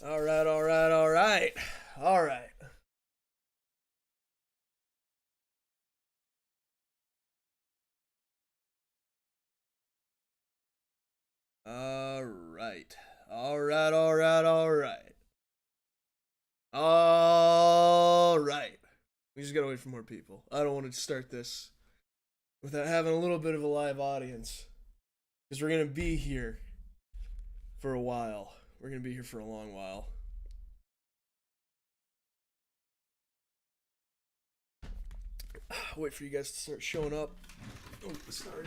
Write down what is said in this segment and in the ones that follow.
All right, all right, all right. All right. All right. All right, all right, all right. All right. We just gotta wait for more people. I don't want to start this without having a little bit of a live audience. Because we're gonna be here for a while. We're gonna be here for a long while. Wait for you guys to start showing up. Oh, sorry.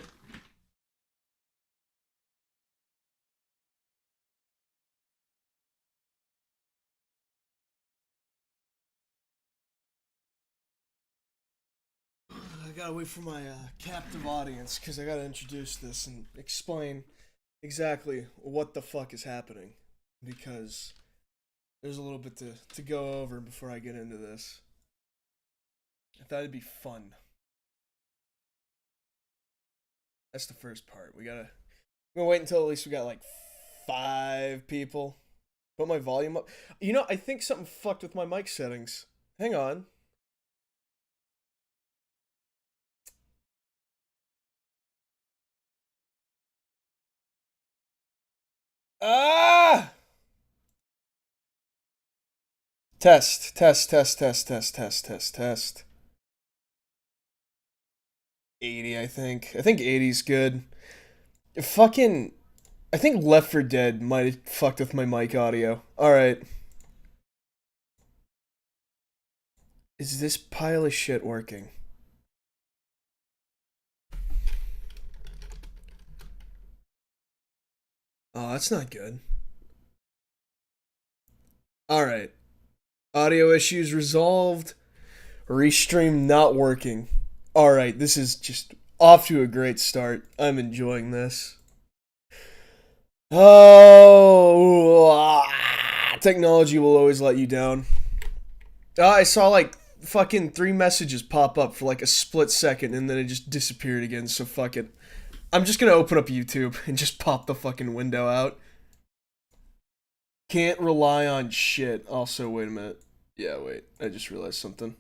I gotta wait for my captive audience because I gotta introduce this and explain exactly what the fuck is happening because there's a little bit to go over before I get into this. I thought it'd be fun. That's the first part. We're gonna wait until at least we got like 5 people. Put my volume up. You know, I think something fucked with my mic settings. Hang on. Ah! Test, test, test, test, test, test, test, test. 80, I think. I think 80's good. Fucking. I think Left 4 Dead might have fucked with my mic audio. Alright. Is this pile of shit working? Oh, that's not good. Alright. Audio issues resolved. Restream not working. Alright, this is just off to a great start. I'm enjoying this. Oh, technology will always let you down. I saw like fucking 3 messages pop up for like a split second and then it just disappeared again, so fuck it. I'm just gonna open up YouTube and just pop the fucking window out. Can't rely on shit. Also, wait a minute. Yeah, wait. I just realized something.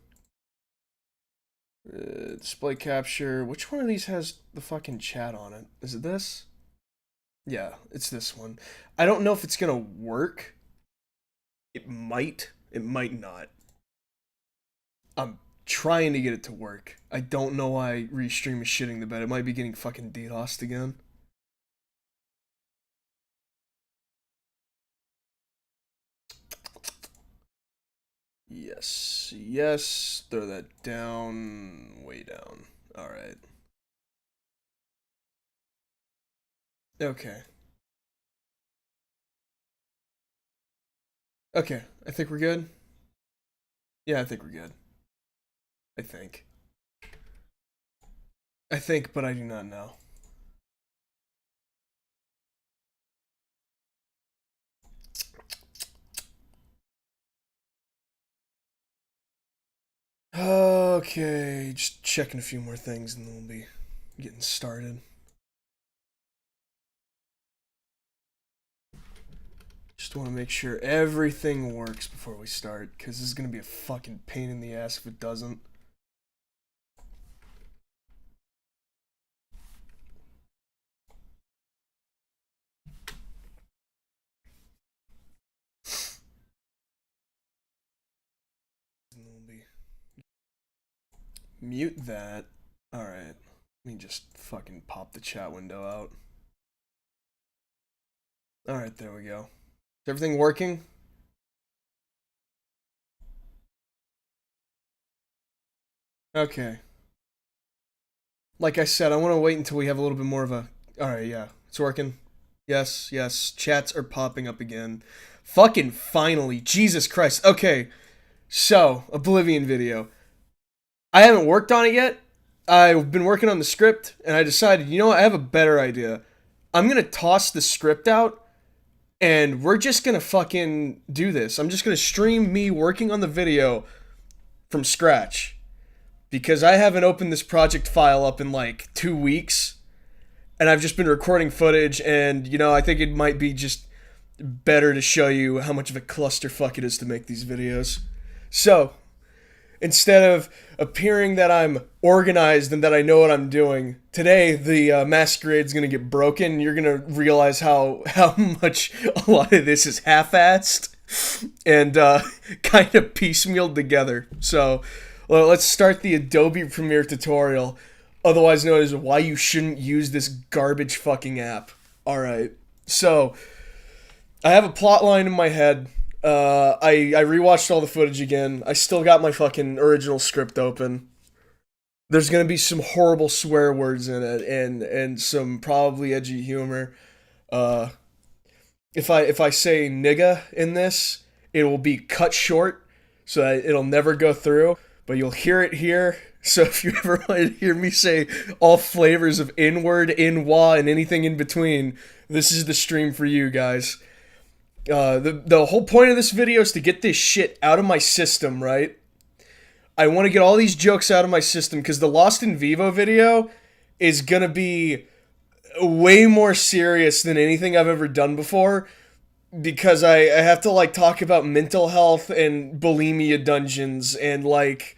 Display capture. Which one of these has the fucking chat on it? Is it this? Yeah, it's this one. I don't know if it's gonna work. It might. It might not. I'm trying to get it to work. I don't know why Restream is shitting the bed. It might be getting fucking DDoSed again. Yes, yes. Throw that down, way down. All right. Okay. Okay. I think we're good. Yeah, I think we're good. I think. I think, but I do not know. Okay, just checking a few more things and then we'll be getting started. Just want to make sure everything works before we start, because this is going to be a fucking pain in the ass if it doesn't. Mute that. Alright. Let me just fucking pop the chat window out. Alright, there we go. Is everything working? Okay. Like I said, I want to wait until we have a little bit more of a... Alright, yeah. It's working. Yes, yes. Chats are popping up again. Fucking finally. Jesus Christ. Okay. So, Oblivion video. I haven't worked on it yet. I've been working on the script, and I decided, you know what, I have a better idea. I'm gonna toss the script out, and we're just gonna fucking do this. I'm just gonna stream me working on the video from scratch. Because I haven't opened this project file up in like 2 weeks, and I've just been recording footage, and, you know, I think it might be just better to show you how much of a clusterfuck it is to make these videos. So, instead of appearing that I'm organized and that I know what I'm doing, today the masquerade's gonna get broken. You're gonna realize how much a lot of this is half-assed and kind of piecemealed together. So, well, let's start the Adobe Premiere tutorial, otherwise known as why you shouldn't use this garbage fucking app. Alright, so I have a plot line in my head. I rewatched all the footage again. I still got my fucking original script open. There's gonna be some horrible swear words in it, and some probably edgy humor. If I say nigga in this, it will be cut short, so that it'll never go through. But you'll hear it here. So if you ever want to hear me say all flavors of N-word, N-wa, and anything in between, this is the stream for you guys. The whole point of this video is to get this shit out of my system, right? I want to get all these jokes out of my system because the Lost in Vivo video is gonna be way more serious than anything I've ever done before, because I have to like talk about mental health and bulimia dungeons and like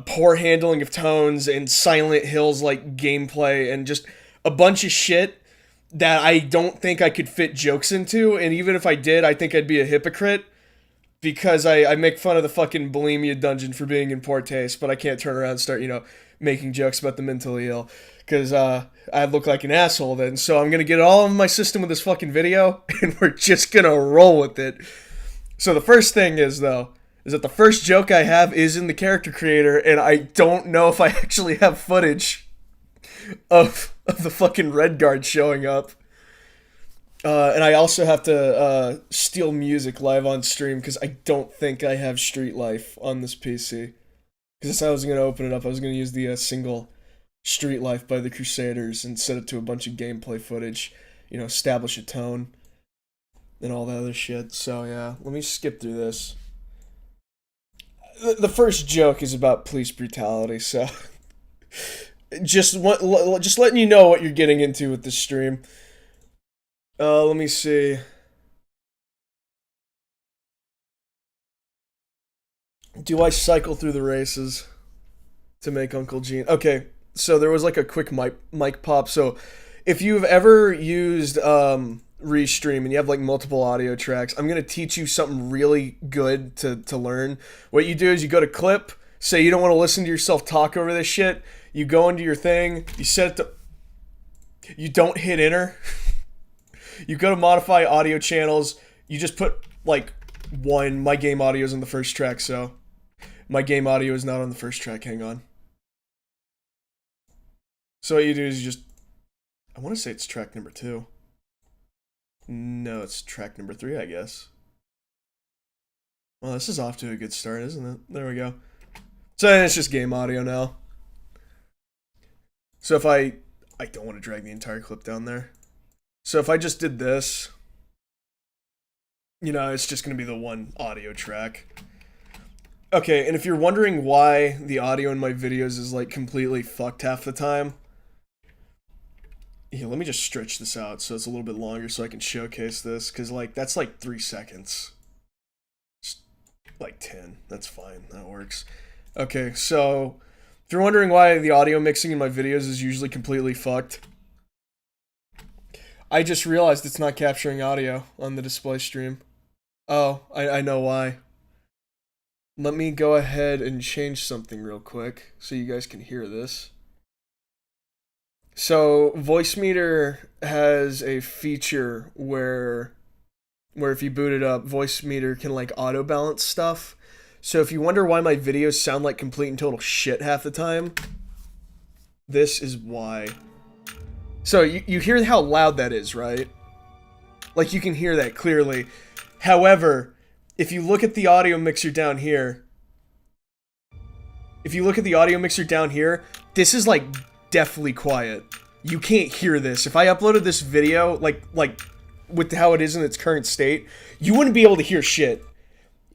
poor handling of tones and Silent Hills like gameplay and just a bunch of shit that I don't think I could fit jokes into, and even if I did, I think I'd be a hypocrite because I make fun of the fucking bulimia dungeon for being in poor taste, but I can't turn around and start, making jokes about the mentally ill because I'd look like an asshole then. So I'm gonna get it all in my system with this fucking video, and we're just gonna roll with it. So the first thing is that the first joke I have is in the character creator, and I don't know if I actually have footage of the fucking Red Guard showing up. And I also have to steal music live on stream because I don't think I have Street Life on this PC. Because that's how I was going to open it up. I was going to use the single Street Life by the Crusaders and set it to a bunch of gameplay footage, establish a tone and all that other shit. So yeah, let me skip through this. The first joke is about police brutality, so just letting you know what you're getting into with this stream. Let me see. Do I cycle through the races to make Uncle Gene? Okay, so there was like a quick mic pop. So if you've ever used Restream and you have like multiple audio tracks, I'm going to teach you something really good to learn. What you do is you go to clip, say you don't want to listen to yourself talk over this shit, you go into your thing, you set it to, you don't hit enter. You go to modify audio channels, you just put like one. My game audio is on the first track, so my game audio is not on the first track. Hang on. So what you do is you just, I want to say it's track number 2. No, it's track number 3, I guess. Well, this is off to a good start, isn't it? There we go. So it's just game audio now. So if I don't want to drag the entire clip down there. So if I just did this, it's just going to be the one audio track. Okay, and if you're wondering why the audio in my videos is like completely fucked half the time, here, let me just stretch this out so it's a little bit longer so I can showcase this, because like that's like 3 seconds. It's like 10. That's fine. That works. Okay, so if you're wondering why the audio mixing in my videos is usually completely fucked, I just realized it's not capturing audio on the display stream. Oh, I know why. Let me go ahead and change something real quick so you guys can hear this. So, Voicemeeter has a feature where if you boot it up, Voicemeeter can like auto balance stuff. So if you wonder why my videos sound like complete and total shit half the time, this is why. So you hear how loud that is, right? Like you can hear that clearly. However, if you look at the audio mixer down here, this is like deathly quiet. You can't hear this. If I uploaded this video like with how it is in its current state, you wouldn't be able to hear shit.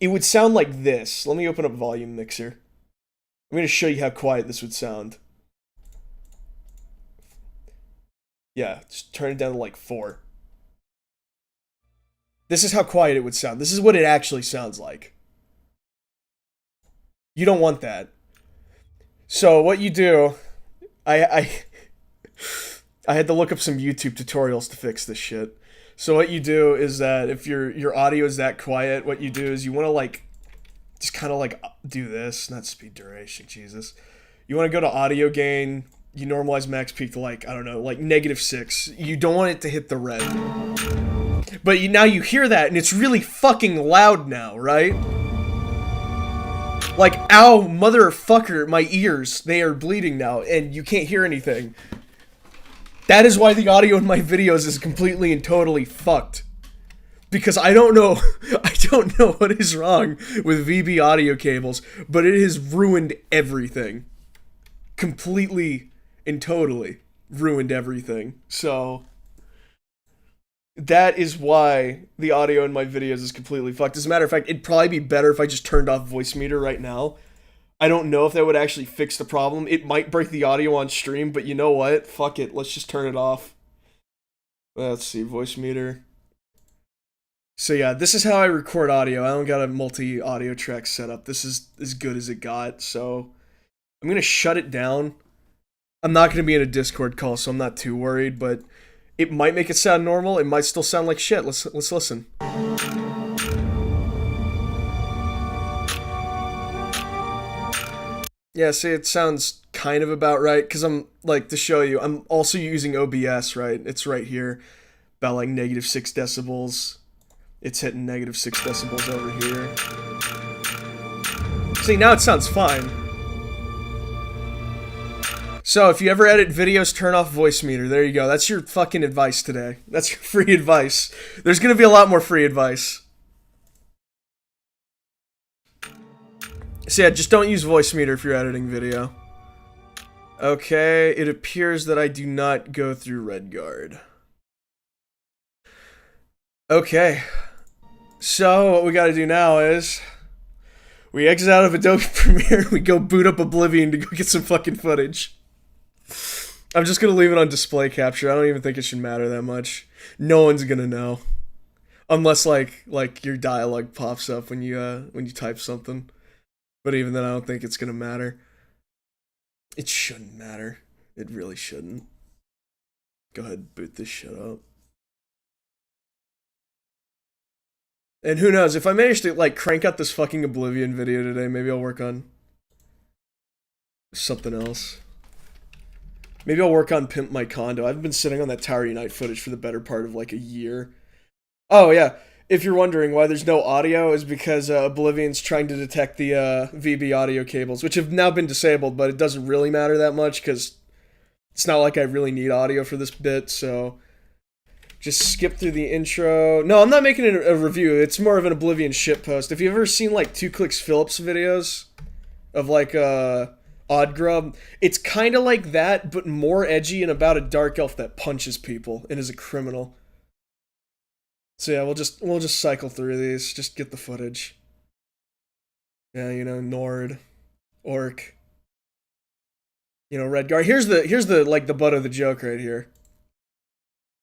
It would sound like this. Let me open up volume mixer. I'm going to show you how quiet this would sound. Yeah, just turn it down to like 4. This is how quiet it would sound. This is what it actually sounds like. You don't want that. So what you do, I I had to look up some YouTube tutorials to fix this shit. So what you do is that if your audio is that quiet, what you do is you want to like just kind of like do this, not speed duration, Jesus. You want to go to audio gain, you normalize max peak to like, I don't know, like -6. You don't want it to hit the red. But now you hear that and it's really fucking loud now, right? Like, ow, motherfucker, my ears, they are bleeding now and you can't hear anything. That is why the audio in my videos is completely and totally fucked. Because I don't know what is wrong with VB audio cables, but it has ruined everything. Completely and totally ruined everything. So that is why the audio in my videos is completely fucked. As a matter of fact, it'd probably be better if I just turned off voice meter right now. I don't know if that would actually fix the problem. It might break the audio on stream, but you know what? Fuck it. Let's just turn it off. Let's see, voice meter. So yeah, this is how I record audio. I don't got a multi-audio track set up. This is as good as it got, so I'm gonna shut it down. I'm not gonna be in a Discord call, so I'm not too worried, but it might make it sound normal. It might still sound like shit. Let's listen. Yeah, see, it sounds kind of about right, because I'm, like, to show you, I'm also using OBS, right? It's right here, about, like, -6 decibels. It's hitting -6 decibels over here. See, now it sounds fine. So, if you ever edit videos, turn off voice meter. There you go. That's your fucking advice today. That's your free advice. There's gonna be a lot more free advice. So yeah, just don't use voice meter if you're editing video. Okay, it appears that I do not go through Redguard. Okay. So, what we gotta do now is we exit out of Adobe Premiere, we go boot up Oblivion to go get some fucking footage. I'm just gonna leave it on display capture. I don't even think it should matter that much. No one's gonna know. Unless like your dialogue pops up when you type something. But even then I don't think it's gonna matter. It shouldn't matter. It really shouldn't. Go ahead and boot this shit up. And who knows, if I manage to, like, crank out this fucking Oblivion video today, maybe I'll work on something else. Maybe I'll work on Pimp My Condo. I've been sitting on that Tower Unite footage for the better part of, like, a year. Oh, yeah. If you're wondering why there's no audio, is because Oblivion's trying to detect the VB audio cables, which have now been disabled, but it doesn't really matter that much, because it's not like I really need audio for this bit, so just skip through the intro. No, I'm not making a review. It's more of an Oblivion shitpost. If you've ever seen, like, 2Clicks Phillips videos of, like, Odd Grub, it's kind of like that, but more edgy and about a dark elf that punches people and is a criminal. So yeah, we'll just cycle through these. Just get the footage. Yeah, you know, Nord, Orc, you know, Redguard. Here's the like the butt of the joke right here.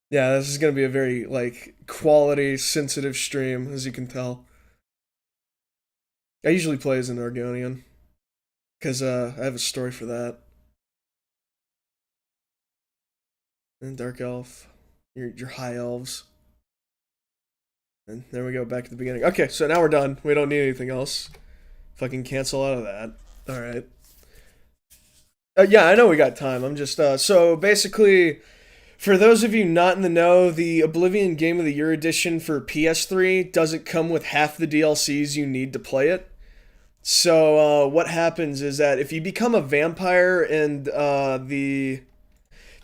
Yeah, this is gonna be a very like quality sensitive stream, as you can tell. I usually play as an Argonian because I have a story for that. And Dark Elf, your high elves. And there we go, back at the beginning. Okay, so now we're done. We don't need anything else. Fucking cancel out of that. Alright. Yeah, I know we got time. I'm just, so basically, for those of you not in the know, the Oblivion Game of the Year edition for PS3 doesn't come with half the DLCs you need to play it. So, what happens is that if you become a vampire in the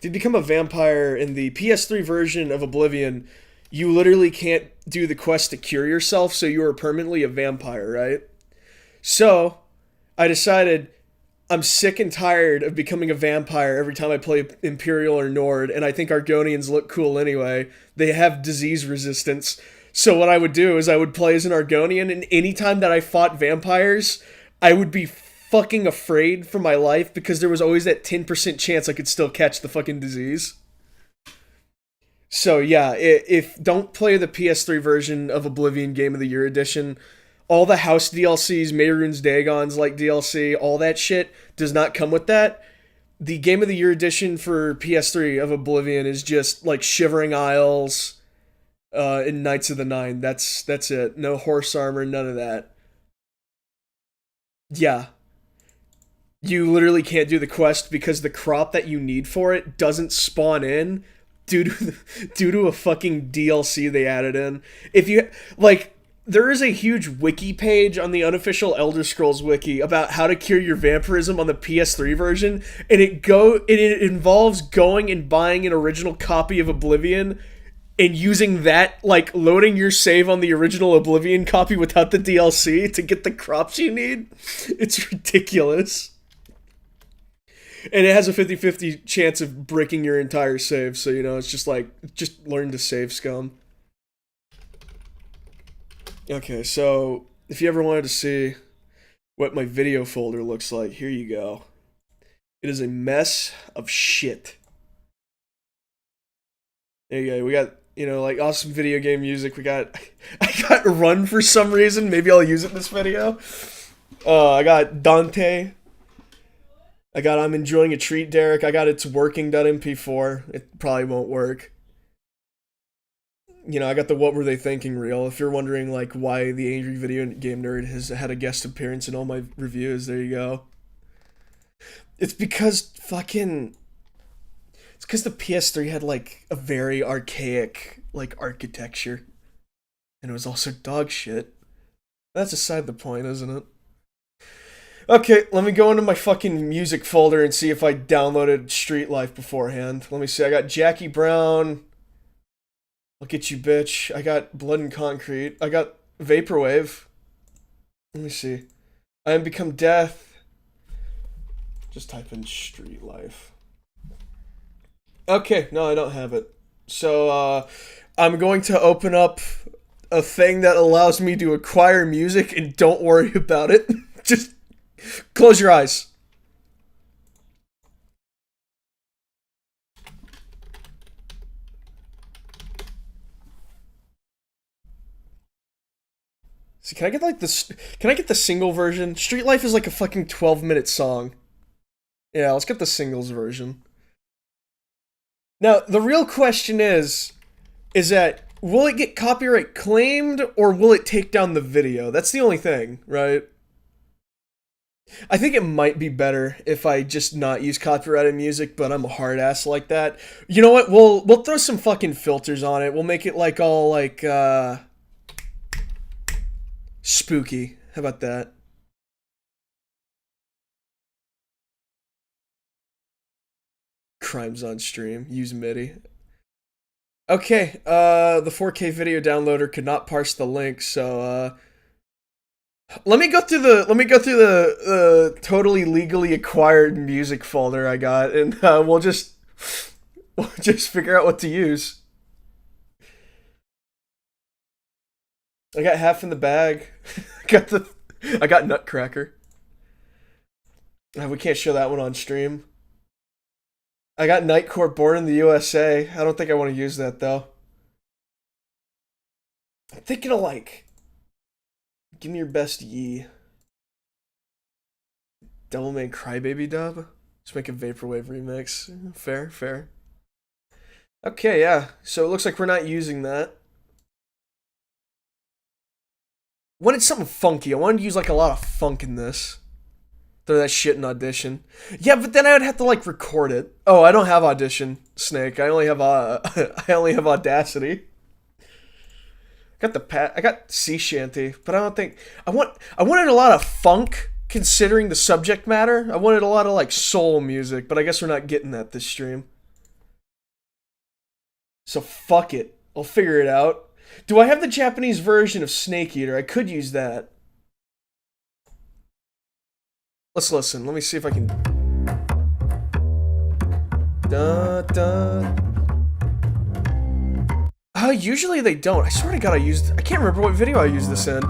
PS3 version of Oblivion, you literally can't do the quest to cure yourself, so you are permanently a vampire, right? So, I decided I'm sick and tired of becoming a vampire every time I play Imperial or Nord, and I think Argonians look cool anyway. They have disease resistance. So what I would do is I would play as an Argonian, and anytime that I fought vampires, I would be fucking afraid for my life because there was always that 10% chance I could still catch the fucking disease. So yeah, if don't play the PS3 version of Oblivion Game of the Year edition, all the house DLCs, Mehrunes Dagon's like DLC, all that shit does not come with that. The Game of the Year edition for PS3 of Oblivion is just like Shivering Isles, and Knights of the Nine. That's it. No horse armor, none of that. Yeah, you literally can't do the quest because the crop that you need for it doesn't spawn in due to a fucking DLC they added in. If you like there is a huge wiki page on the unofficial Elder Scrolls wiki about how to cure your vampirism on the PS3 version, and it involves going and buying an original copy of Oblivion and using that, like loading your save on the original Oblivion copy without the DLC to get the crops you need. It's ridiculous. And it has a 50-50 chance of breaking your entire save, so it's just like, just learn to save, scum. Okay, so if you ever wanted to see what my video folder looks like, here you go. It is a mess of shit. There you go. We got, like awesome video game music. I got Run for some reason. Maybe I'll use it in this video. I got Dante. I got I'm Enjoying a Treat, Derek. I got It's Working.mp4. It probably won't work. I got the What Were They Thinking reel. If you're wondering, like, why the Angry Video Game Nerd has had a guest appearance in all my reviews, there you go. It's because It's because the PS3 had, like, a very archaic, like, architecture. And it was also dog shit. That's aside the point, isn't it? Okay, let me go into my fucking music folder and see if I downloaded Street Life beforehand. Let me see, I got Jackie Brown. Look at you, bitch. I got Blood and Concrete. I got Vaporwave. Let me see. I Am Become Death. Just type in Street Life. Okay, no, I don't have it. So, I'm going to open up a thing that allows me to acquire music, and don't worry about it. Just close your eyes. See, can I get like this? Can I get the single version? Street Life is like a fucking 12-minute song. Yeah, let's get the singles version. Now, the real question is that will it get copyright claimed or will it take down the video? That's the only thing, right? I think it might be better if I just not use copyrighted music, but I'm a hard ass like that. You know what? We'll throw some fucking filters on it. We'll make it like all like spooky. How about that? Crimes on stream. Use MIDI. Okay, the 4K video downloader could not parse the link, so let me go through the totally legally acquired music folder I got, and we'll just figure out what to use. I got Half in the Bag. I got Nutcracker. We can't show that one on stream. I got Nightcore Born in the USA. I don't think I want to use that though. I'm thinking of like, give me your best Yee. Devilman Crybaby dub. Let's make a Vaporwave remix. Fair, fair. Okay, yeah. So it looks like we're not using that. Wanted something funky. I wanted to use like a lot of funk in this. Throw that shit in Audition. Yeah, but then I would have to like record it. Oh, I don't have Audition, Snake. I only have Audacity. I got Sea Shanty, but I don't think I wanted a lot of funk considering the subject matter. I wanted a lot of like soul music, but I guess we're not getting that this stream. So fuck it. I'll figure it out. Do I have the Japanese version of Snake Eater? I could use that. Let's listen. Let me see if I can. Da, da. Usually they don't. I swear to God, I can't remember what video I used this in.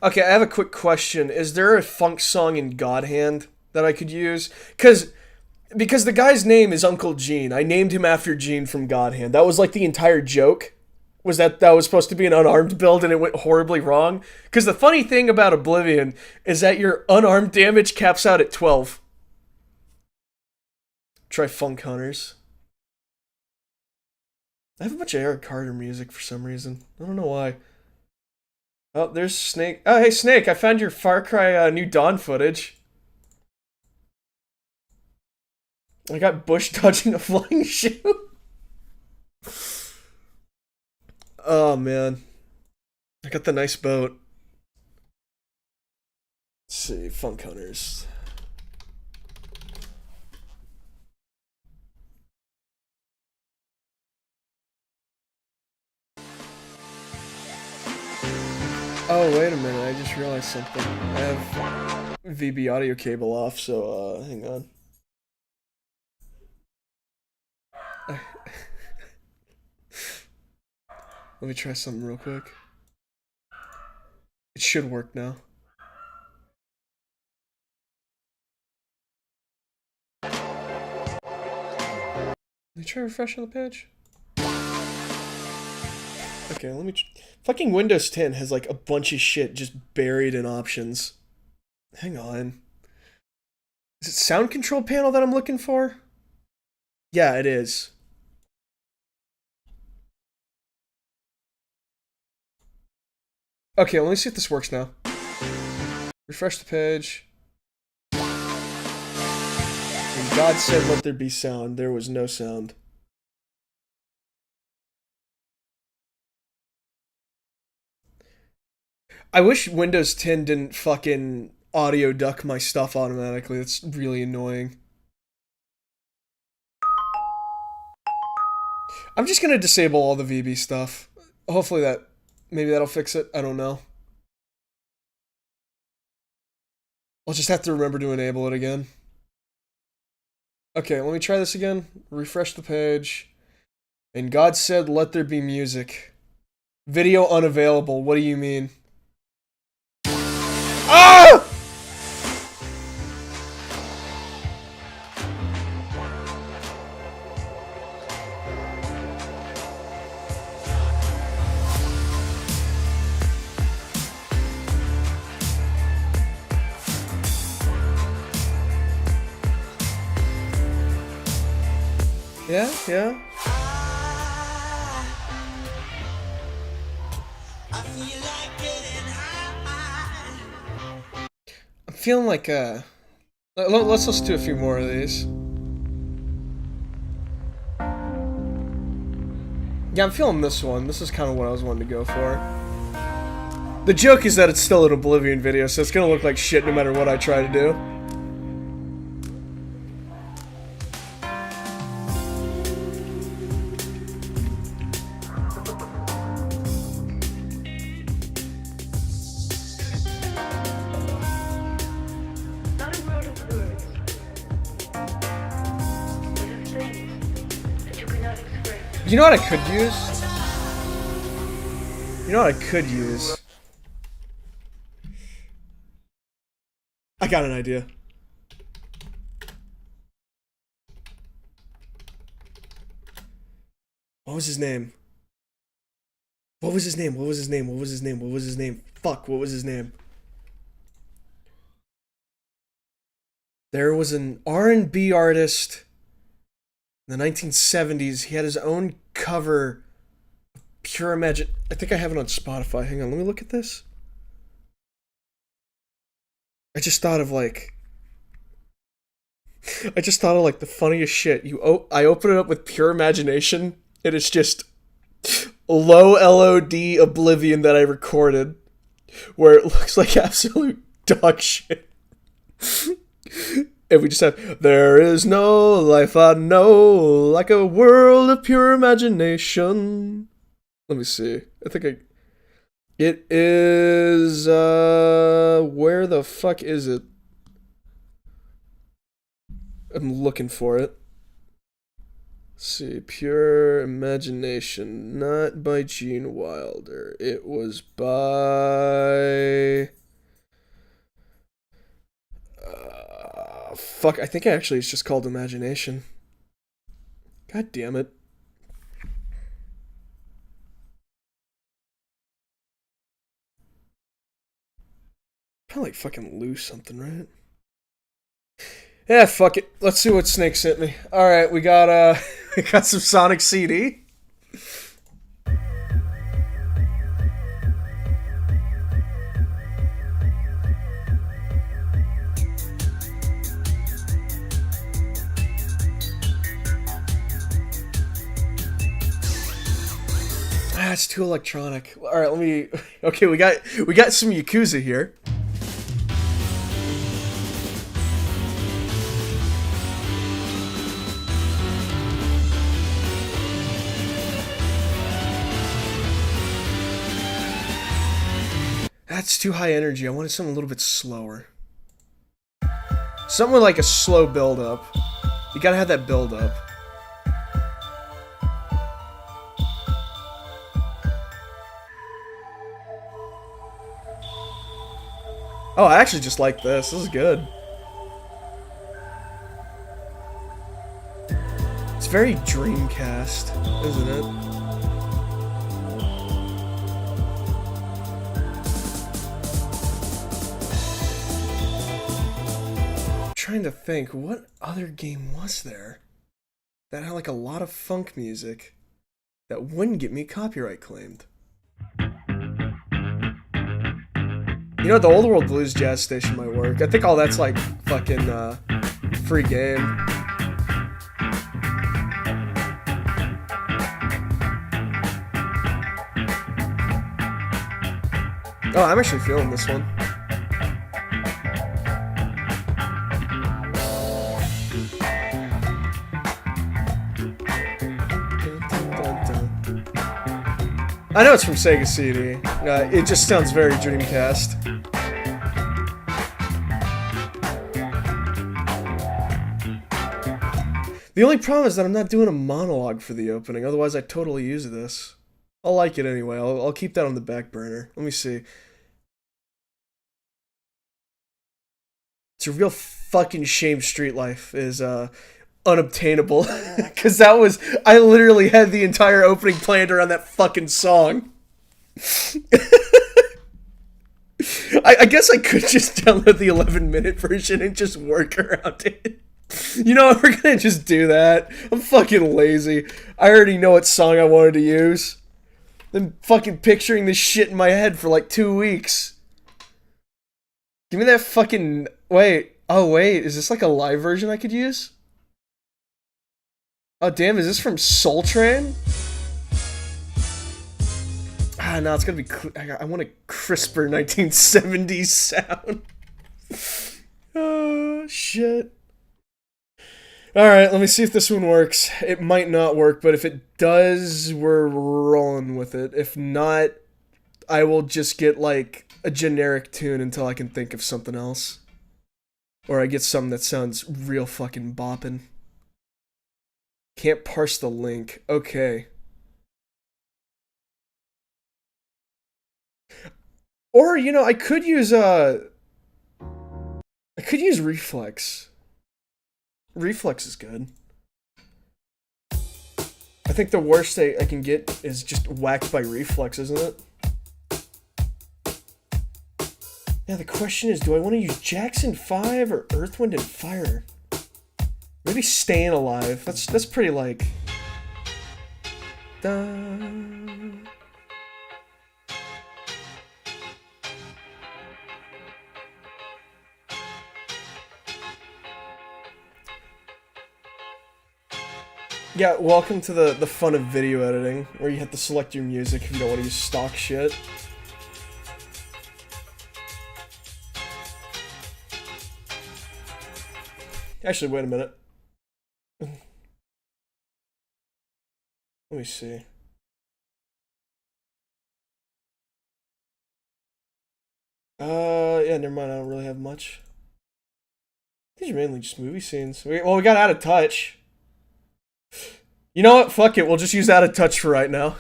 Okay, I have a quick question. Is there a funk song in God Hand that I could use? Because the guy's name is Uncle Gene. I named him after Gene from God Hand. That was like the entire joke. Was that was supposed to be an unarmed build and it went horribly wrong? Because the funny thing about Oblivion is that your unarmed damage caps out at 12. Try Funk Hunters. I have a bunch of Eric Carter music for some reason. I don't know why. Oh, there's Snake. Oh, hey, Snake, I found your Far Cry New Dawn footage. I got Bush dodging a flying shoe. Oh, man. I got the nice boat. Let's see, Funk Hunters. Oh, wait a minute, I just realized something. I have VB audio cable off, so, hang on. Let me try something real quick. It should work now. Let me try refreshing the page. Okay, let me... Fucking Windows 10 has like a bunch of shit just buried in options. Hang on. Is it sound control panel that I'm looking for? Yeah, it is. Okay, let me see if this works now. Refresh the page. And God said let there be sound. There was no sound. I wish Windows 10 didn't fucking audio duck my stuff automatically. That's really annoying. I'm just gonna disable all the VB stuff. Hopefully maybe that'll fix it. I don't know. I'll just have to remember to enable it again. Okay, let me try this again. Refresh the page. And God said, let there be music. Video unavailable. What do you mean? Ah! Yeah. I'm feeling like let's listen to a few more of these. Yeah, I'm feeling this one. This is kind of what I was wanting to go for. The joke is that it's still an Oblivion video, so it's gonna look like shit no matter what I try to do. You know what I could use? You know what I could use? I got an idea. What was his name? What was his name? What was his name? What was his name? What was his name? Fuck, what was his name? There was an R&B artist in the 1970s. He had his own cover. Pure Imagine. I think I have it on Spotify. Hang on, let me look at this. I just thought of like the funniest shit. I open it up with Pure Imagination, and it's just low LOD Oblivion that I recorded, where it looks like absolute dog shit. And we just have, there is no life I know like a world of pure imagination. Let me see. It is, where the fuck is it? I'm looking for it. see, Pure Imagination, not by Gene Wilder. It was by... fuck, I think actually it's just called Imagination. God damn it. Probably like fucking lose something, right? Yeah, fuck it. Let's see what Snake sent me. Alright, we got we got some Sonic CD. Ah, it's too electronic. Alright, let me... Okay, we got some Yakuza here. That's too high energy. I wanted something a little bit slower. Something with like a slow build up. You gotta have that build up. Oh, I actually just like this. This is good. It's very Dreamcast, isn't it? Trying to think, what other game was there that had like a lot of funk music that wouldn't get me copyright claimed? You know, the Old World Blues Jazz Station might work. I think all that's like fucking free game. Oh, I'm actually feeling this one. I know it's from Sega CD. It just sounds very Dreamcast. The only problem is that I'm not doing a monologue for the opening, otherwise I'd totally use this. I'll like it anyway. I'll keep that on the back burner. Let me see. It's a real fucking shame Street Life is unobtainable. Because that was... I literally had the entire opening planned around that fucking song. I guess I could just download the 11-minute version and just work around it. You know what, we're gonna just do that. I'm fucking lazy. I already know what song I wanted to use. Been fucking picturing this shit in my head for like 2 weeks. Give me that fucking... Wait. Oh, wait. Is this like a live version I could use? Oh, damn. Is this from Soul Train? Ah, no. It's gonna be... I want a crisper 1970s sound. Oh, shit. Alright, let me see if this one works. It might not work, but if it does, we're rolling with it. If not, I will just get, like, a generic tune until I can think of something else. Or I get something that sounds real fucking boppin'. Can't parse the link. Okay. Or, you know, I could use Reflex. Reflex is good. I think the worst I can get is just whacked by Reflex, isn't it? Now the question is, do I want to use Jackson 5 or Earth, Wind, and Fire? Maybe Staying Alive. That's pretty like... Yeah, welcome to the fun of video editing, where you have to select your music if you don't want to use stock shit. Actually, wait a minute. Let me see. Yeah, never mind, I don't really have much. These are mainly just movie scenes. Well, we got Out of Touch. You know what? Fuck it. We'll just use Out of Touch for right now.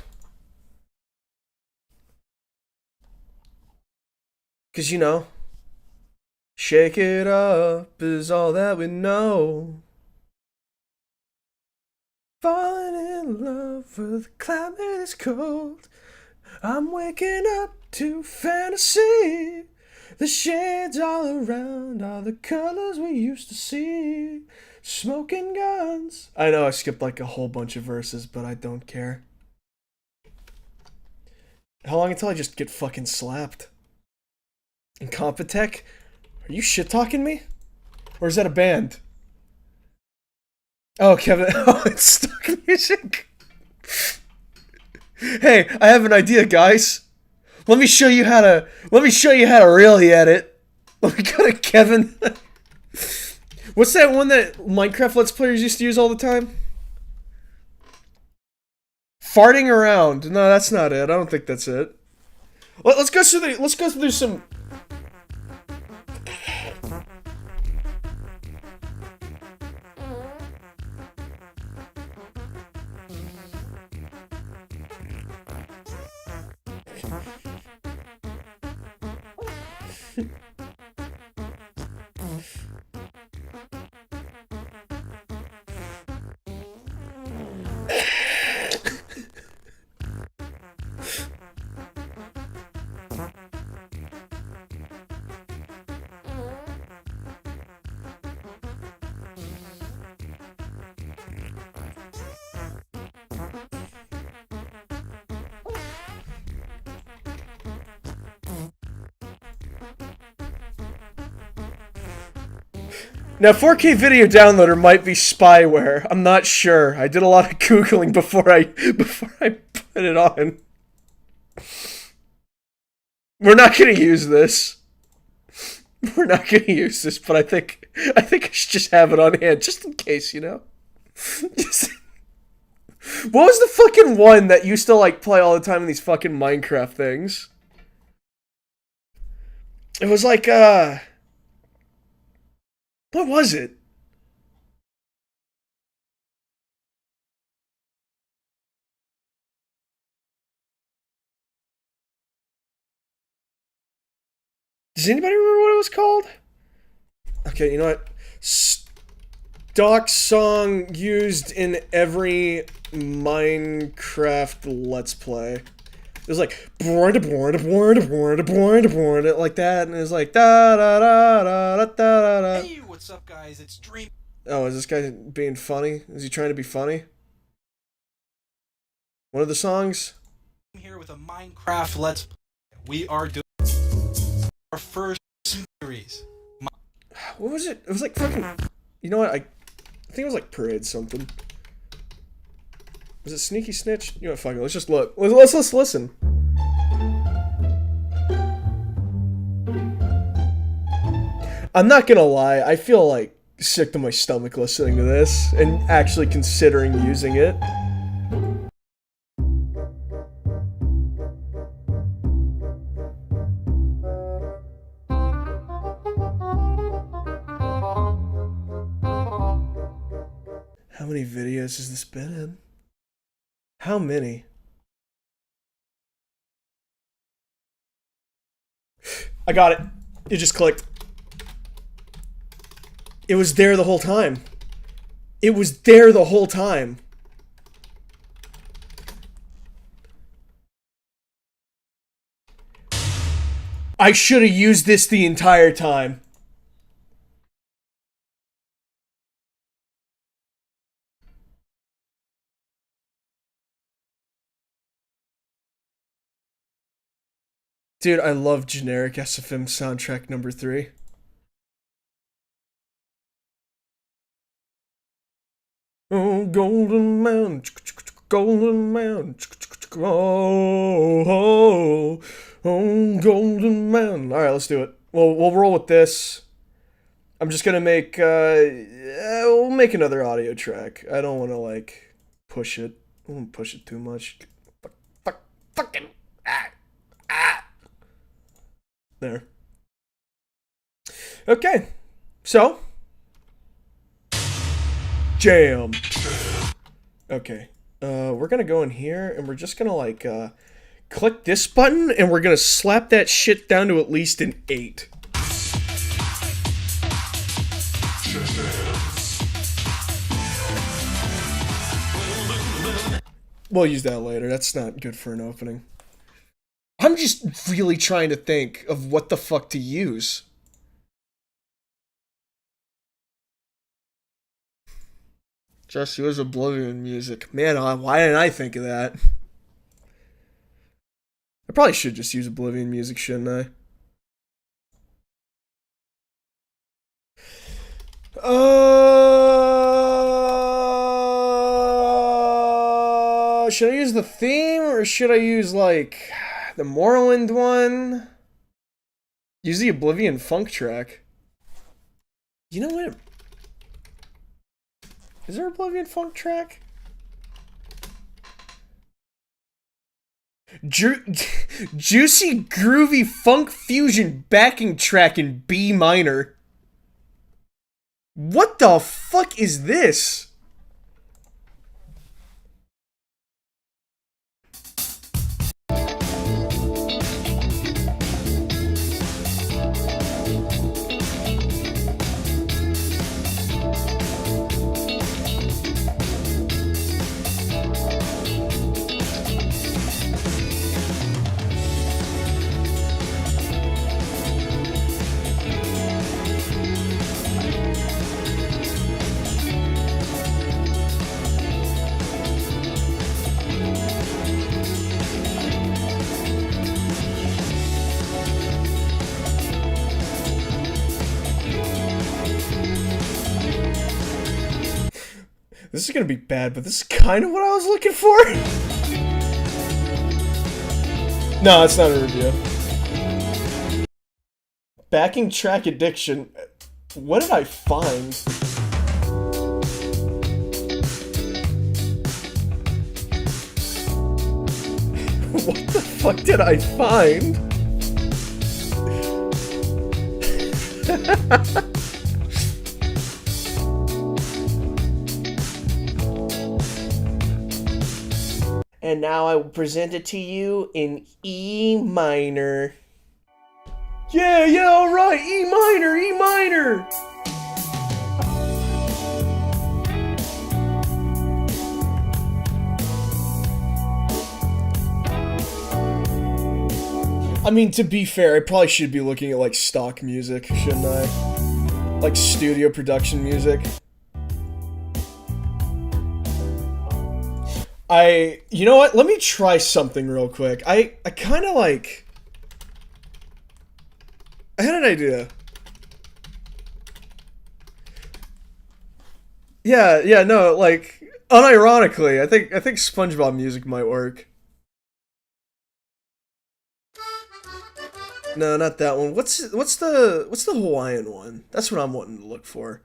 Because, you know, shake it up is all that we know. Falling in love with the climate is cold. I'm waking up to fantasy. The shades all around are the colors we used to see. Smoking guns. I know I skipped like a whole bunch of verses, but I don't care. How long until I just get fucking slapped? Incompetech? Are you shit talking me? Or is that a band? Oh, Kevin. Oh, it's stuck music. Hey, I have an idea, guys. Let me show you how to really edit. Let me go to Kevin. What's that one that Minecraft Let's Players used to use all the time? Farting around. No, that's not it. I don't think that's it. Let's go through some. Now, 4K video downloader might be spyware. I'm not sure. I did a lot of googling before I put it on. We're not gonna use this. We're not gonna use this, but I think I should just have it on hand, just in case, you know. What was the fucking one that used to like play all the time in these fucking Minecraft things? It was like what was it? Does anybody remember what it was called? Okay, you know what? Stock song used in every Minecraft Let's Play. It was like like that, and it was like da da da da da da. Hey, what's up, guys? It's Dream. Oh, is this guy being funny? Is he trying to be funny? One of the songs? Here with a Minecraft Let's Play. We are doing our first series. What was it? It was like fucking. You know what? I think it was like Parade something. Was it Sneaky Snitch? You know what? Fuck it. Let's just look. Let's listen. I'm not gonna lie. I feel like sick to my stomach listening to this and actually considering using it. How many videos has this been in? How many? I got it. It just clicked. It was there the whole time. It was there the whole time. I should have used this the entire time. Dude, I love generic SFM soundtrack number 3. Oh, Golden Man, Golden Man, oh, Golden Man. All right, let's do it. We'll roll with this. I'm just gonna make. We'll make another audio track. I don't want to like push it. I won't push it too much. Fucking. There. Okay, so. Jam. Okay. We're gonna go in here and we're just gonna like click this button and we're gonna slap that shit down to at least an 8. We'll use that later. That's not good for an opening. I'm just really trying to think of what the fuck to use. Just use Oblivion music. Man, why didn't I think of that? I probably should just use Oblivion music, shouldn't I? Should I use the theme or should I use like the Morrowind one? Use the Oblivion funk track. You know what? Is there Oblivion funk track? Juicy groovy funk fusion backing track in B minor. What the fuck is this? This is gonna be bad, but this is kind of what I was looking for. No, it's not a review. Backing track addiction. What did I find? What the fuck did I find? And now I will present it to you in E minor. Yeah, alright, E minor, E minor! I mean, to be fair, I probably should be looking at like stock music, shouldn't I? Like studio production music. You know what? Let me try something real quick. I kind of like... I had an idea. Yeah, no, like, unironically, I think SpongeBob music might work. No, not that one. What's the Hawaiian one? That's what I'm wanting to look for.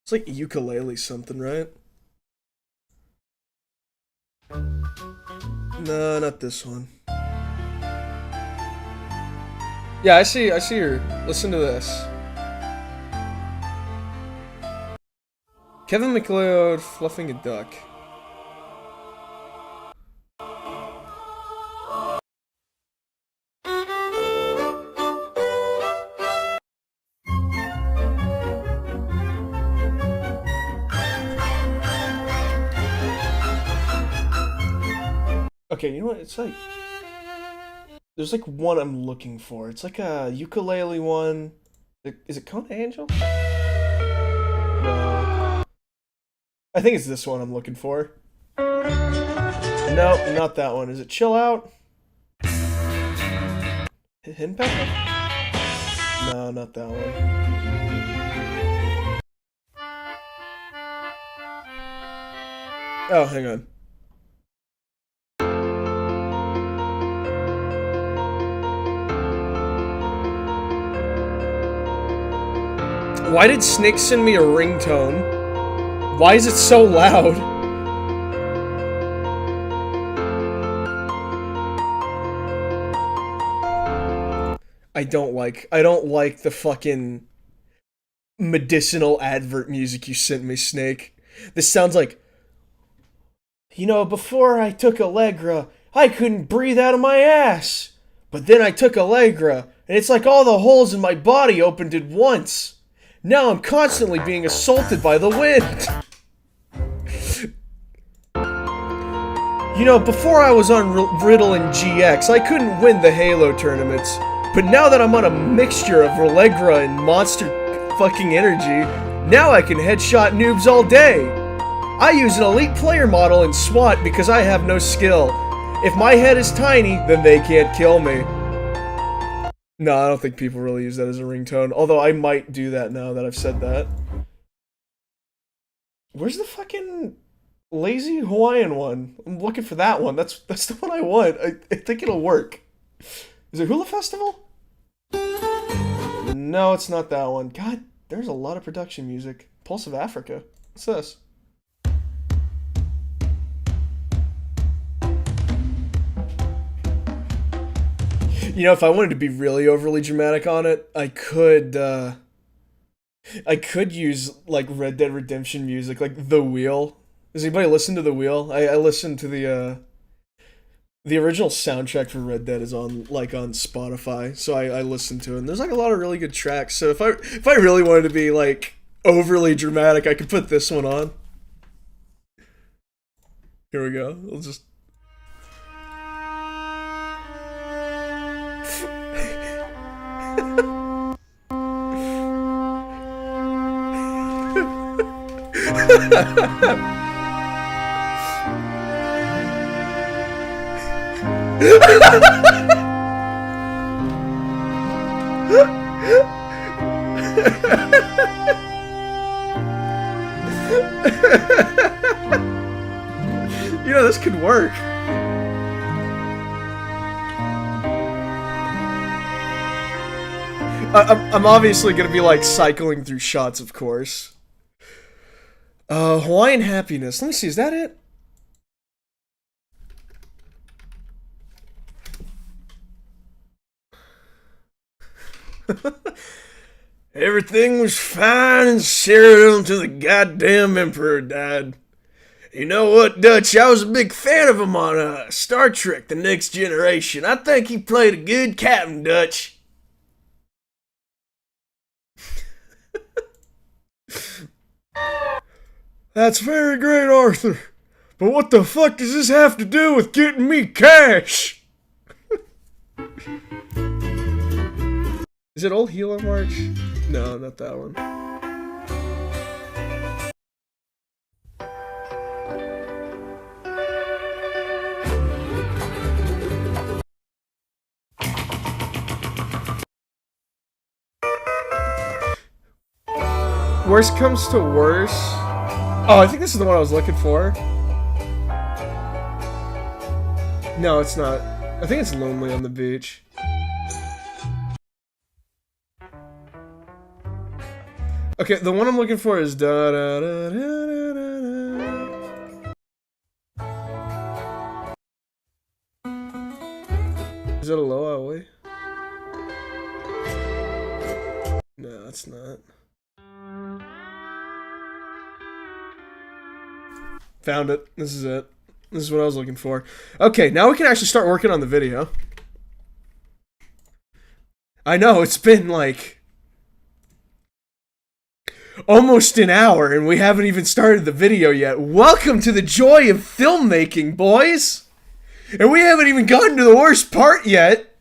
It's like ukulele something, right? No, not this one. Yeah, I see her. Listen to this. Kevin MacLeod fluffing a duck. Okay, you know what? It's like... There's like one I'm looking for. It's like a ukulele one. Is it Kona Angel? No. I think it's this one I'm looking for. Nope, not that one. Is it Chill Out? Hidden Packet? No, not that one. Oh, hang on. Why did Snake send me a ringtone? Why is it so loud? I don't like the fucking medicinal advert music you sent me, Snake. This sounds like You know, before I took Allegra, I couldn't breathe out of my ass. But then I took Allegra, and it's like all the holes in my body opened at once. Now I'm constantly being assaulted by the wind. You know, before I was on Riddle and GX, I couldn't win the Halo tournaments. But now that I'm on a mixture of Allegra and Monster fucking Energy, now I can headshot noobs all day. I use an elite player model in SWAT because I have no skill. If my head is tiny, then they can't kill me. No, I don't think people really use that as a ringtone. Although I might do that now that I've said that. Where's the fucking lazy Hawaiian one? I'm looking for that one. That's the one I want. I think it'll work. Is it Hula Festival? No, it's not that one. God, there's a lot of production music. Pulse of Africa. What's this? You know, if I wanted to be really overly dramatic on it, I could use, like, Red Dead Redemption music, like The Wheel. Does anybody listen to The Wheel? I listened to the original soundtrack for Red Dead is on Spotify, so I listened to it, and there's, like, a lot of really good tracks, so if I really wanted to be, like, overly dramatic, I could put this one on. Here we go. We'll just... You know, this could work. I'm obviously gonna be, like, cycling through shots, of course. Hawaiian Happiness. Let me see, is that it? Everything was fine until the goddamn Emperor died. You know what, Dutch? I was a big fan of him on Star Trek: The Next Generation. I think he played a good captain, Dutch. That's very great, Arthur. But what the fuck does this have to do with getting me cash? Is it Old Hilo March? No, not that one. Worst comes to worst. Oh, I think this is the one I was looking for. No, it's not. I think it's Lonely on the Beach. Okay, the one I'm looking for is da da da da da da. Is it Aloha Away? No, it's not. Found it. This is it. This is what I was looking for. Okay, now we can actually start working on the video. I know, it's been like almost an hour and we haven't even started the video yet. Welcome to the joy of filmmaking, boys! And we haven't even gotten to the worst part yet.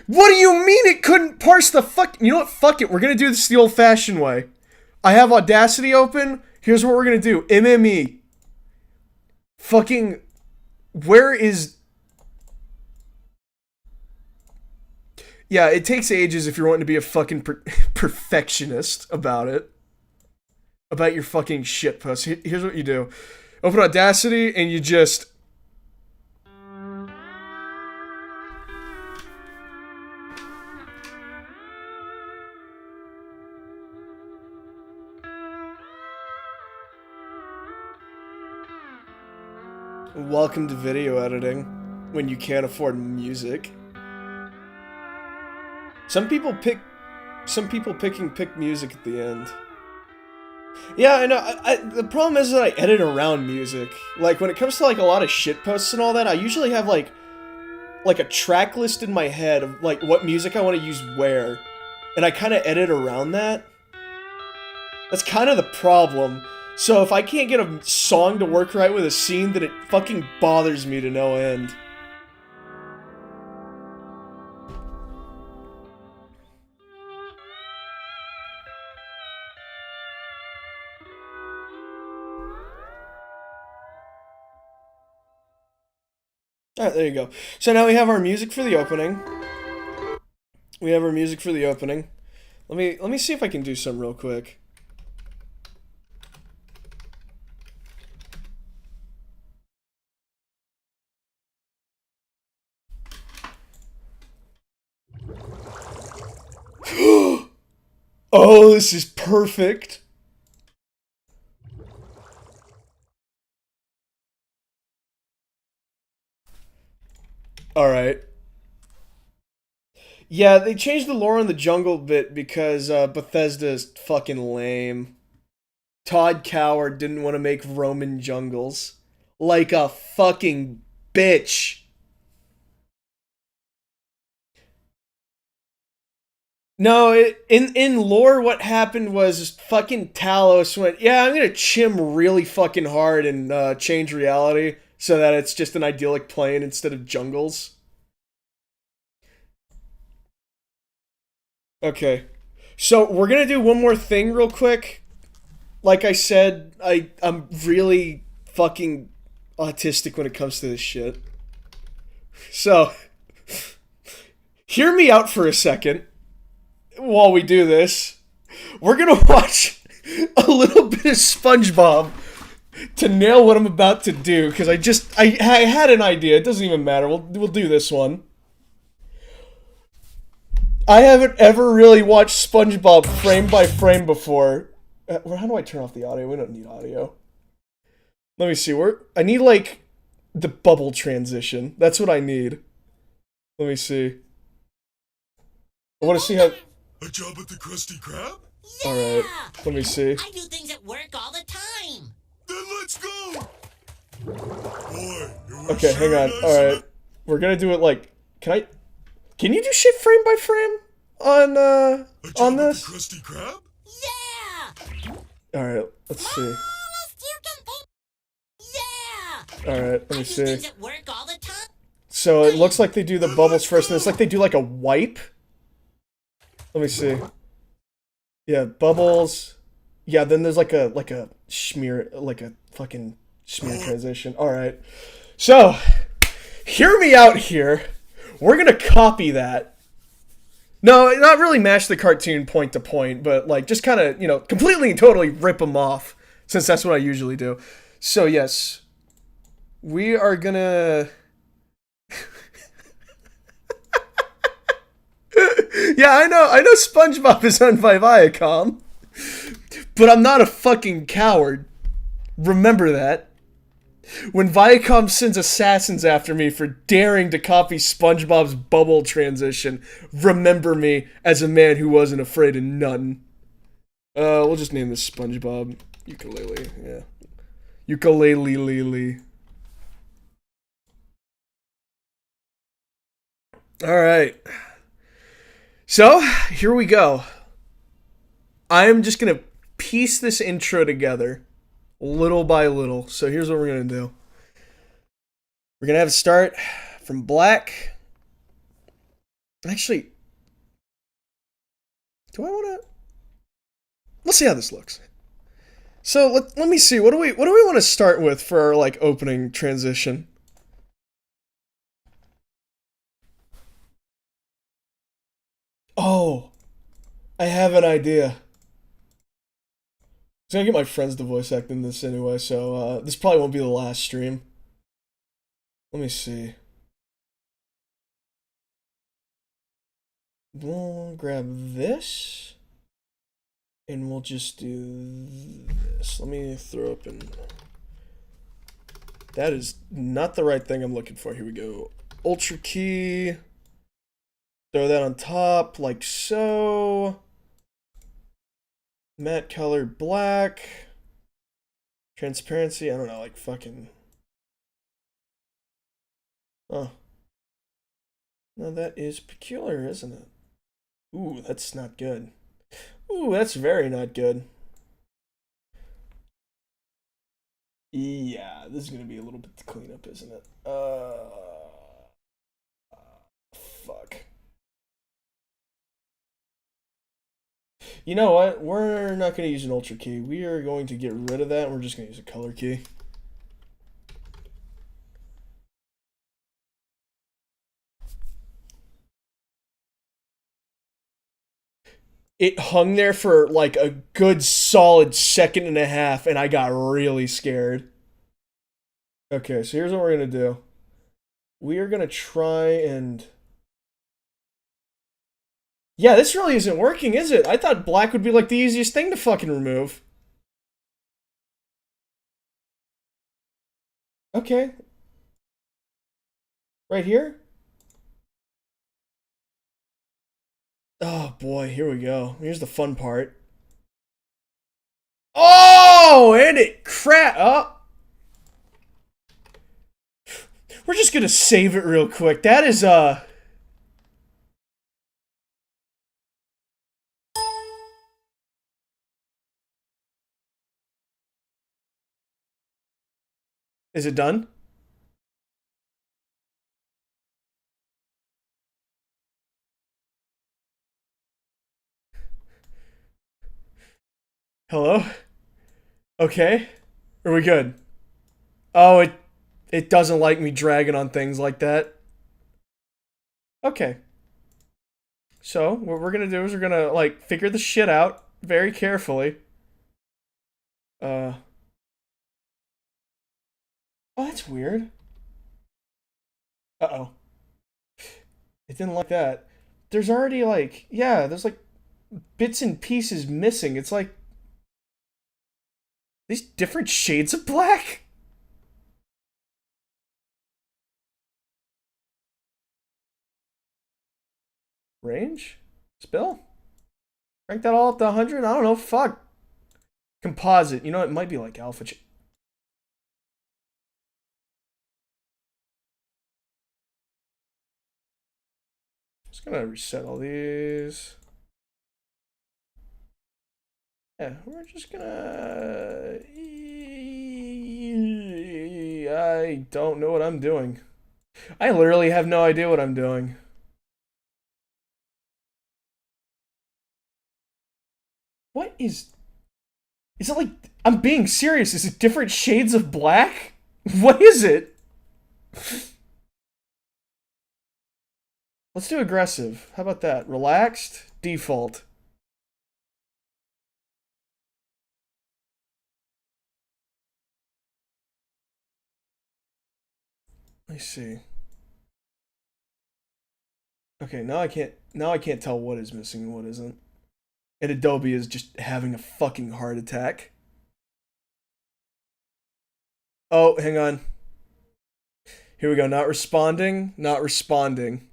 What do you mean it couldn't parse the fuck? You know what? Fuck it. We're gonna do this the old-fashioned way. I have Audacity open. Here's what we're gonna do. MME. Fucking... Where is... Yeah, it takes ages if you're wanting to be a fucking perfectionist about it. About your fucking shitpost. Here's what you do. Open Audacity and you just... Welcome to video editing, when you can't afford music. Some people pick music at the end. Yeah, I know. The problem is that I edit around music. Like when it comes to like a lot of shit posts and all that, I usually have like a track list in my head of like what music I want to use where, and I kind of edit around that. That's kind of the problem. So if I can't get a song to work right with a scene, then it fucking bothers me to no end. Alright, there you go. So now we have our music for the opening. We have our music for the opening. Let me see if I can do something real quick. Oh, this is perfect. Alright. Yeah, they changed the lore in the jungle bit because Bethesda's fucking lame. Todd Coward didn't want to make Roman jungles. Like a fucking bitch. No, in lore, what happened was fucking Talos went, yeah, I'm gonna chim really fucking hard and change reality so that it's just an idyllic plane instead of jungles. Okay. So we're gonna do one more thing real quick. Like I said, I'm really fucking autistic when it comes to this shit. So hear me out for a second while we do this. We're gonna watch a little bit of SpongeBob to nail what I'm about to do because I had an idea. It doesn't even matter. We'll do this one. I haven't ever really watched SpongeBob frame by frame before. How do I turn off the audio? We don't need audio. Let me see. I need like the bubble transition. That's what I need. Let me see. I want to see how. A job at the Krusty Krab? All right. Let me see. I do things at work all the time. Then let's go! Boy, it was Okay, sure hang on. nice All right. We're gonna do it like. Can you do shit frame by frame on A job this? At the Krusty Krab? Yeah! All right. Let's see. Smallest you can think. Yeah! All right. Let I me do see. things at work all the time. So it looks like they do the bubbles first, and it's like they do like a wipe. Let me see. Yeah, bubbles. Yeah, then there's like a smear, like a fucking smear transition. All right. So, hear me out here. We're gonna copy that. No, not really match the cartoon point to point, but like just kind of, completely and totally rip them off, since that's what I usually do. So yes, we are gonna. Yeah, I know SpongeBob is owned by Viacom, but I'm not a fucking coward. Remember that. When Viacom sends assassins after me for daring to copy SpongeBob's bubble transition, remember me as a man who wasn't afraid of none. We'll just name this SpongeBob Ukulele. Yeah, ukulele. All right. So, here we go. I'm just going to piece this intro together little by little. So, here's what we're going to do. We're going to have it start from black. Actually, do I want to... Let's see how this looks. So, let me see. What do we want to start with for our, like, opening transition? Oh, I have an idea. I was gonna get my friends to voice act in this anyway, so this probably won't be the last stream. Let me see. We'll grab this, and we'll just do this. Let me throw up in. That is not the right thing I'm looking for. Here we go. Ultra key. Throw that on top, like so. Matte color black. Transparency, I don't know, like fucking. Oh. No, that is peculiar, isn't it? Ooh, that's not good. Ooh, that's very not good. Yeah, this is gonna be a little bit to clean up, isn't it? Fuck. You know what? We're not gonna use an ultra key. We are going to get rid of that. And we're just gonna use a color key. It hung there for like a good solid second and a half, and I got really scared. Okay, so here's what we're gonna do. We are gonna try and. Yeah, this really isn't working, is it? I thought black would be like the easiest thing to fucking remove. Okay. Right here? Oh boy, here we go. Here's the fun part. Oh, and it crap. Oh. We're just gonna save it real quick. That is Is it done? Hello? Okay. Are we good? Oh, it doesn't like me dragging on things like that. Okay. So, what we're gonna do is we're gonna, like, figure the shit out very carefully. Uh. Oh, that's weird. Uh-oh. It didn't like that. There's already, like, yeah, there's, like, bits and pieces missing. It's like. These different shades of black? Range? Spill? Rank that all up to 100? I don't know. Fuck. Composite. You know, it might be like alpha. Just gonna reset all these. Yeah, we're just gonna. I don't know what I'm doing. I literally have no idea what I'm doing. What is. Is it like. I'm being serious. Is it different shades of black? What is it? Let's do aggressive. How about that? Relaxed? Default. Let me see. Okay, now I can't tell what is missing and what isn't. And Adobe is just having a fucking heart attack. Oh, hang on. Here we go. Not responding. Not responding.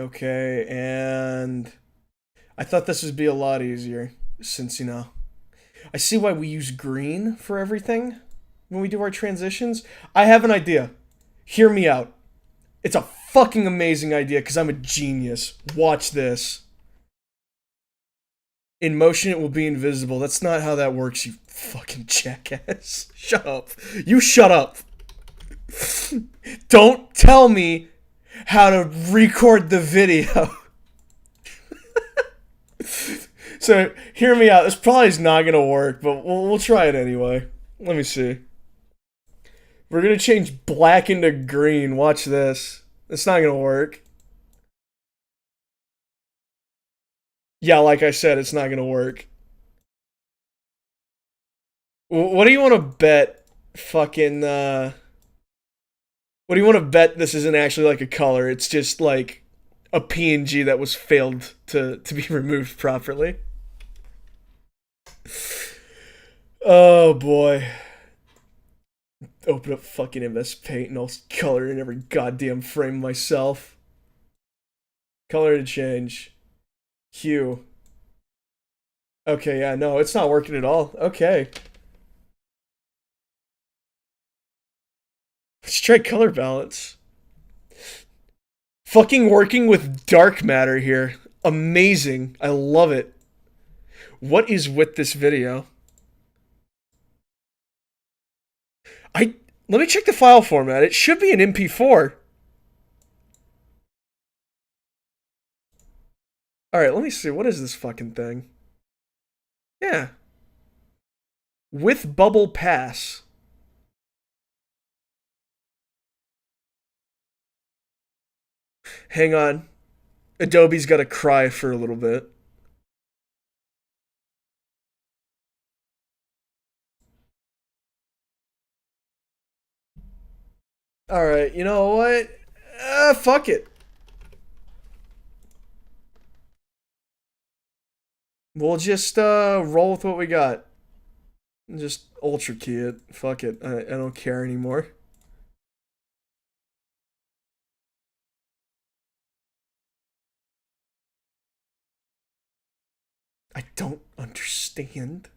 Okay, and I thought this would be a lot easier since, you know, I see why we use green for everything when we do our transitions. I have an idea. Hear me out. It's a fucking amazing idea because I'm a genius. Watch this. In motion, it will be invisible. That's not how that works, you fucking jackass. Shut up. You shut up. Don't tell me how to record the video. So, hear me out. This probably is not going to work, but we'll try it anyway. Let me see. We're going to change black into green. Watch this. It's not going to work. Yeah, like I said, it's not going to work. What do you want to bet fucking, what do you want to bet this isn't actually like a color? It's just like a PNG that was failed to be removed properly. Oh boy. Open up fucking MS Paint and I'll color in every goddamn frame myself. Color to change. Hue. Okay, yeah, no, it's not working at all. Okay. Straight color balance. Fucking working with dark matter here. Amazing. I love it. What is with this video? Let me check the file format. It should be an MP4. Alright, let me see. What is this fucking thing? Yeah. With bubble pass. Hang on. Adobe's gotta cry for a little bit. Alright, you know what? Fuck it. We'll just roll with what we got. Just ultra key it. Fuck it. I don't care anymore. I don't understand.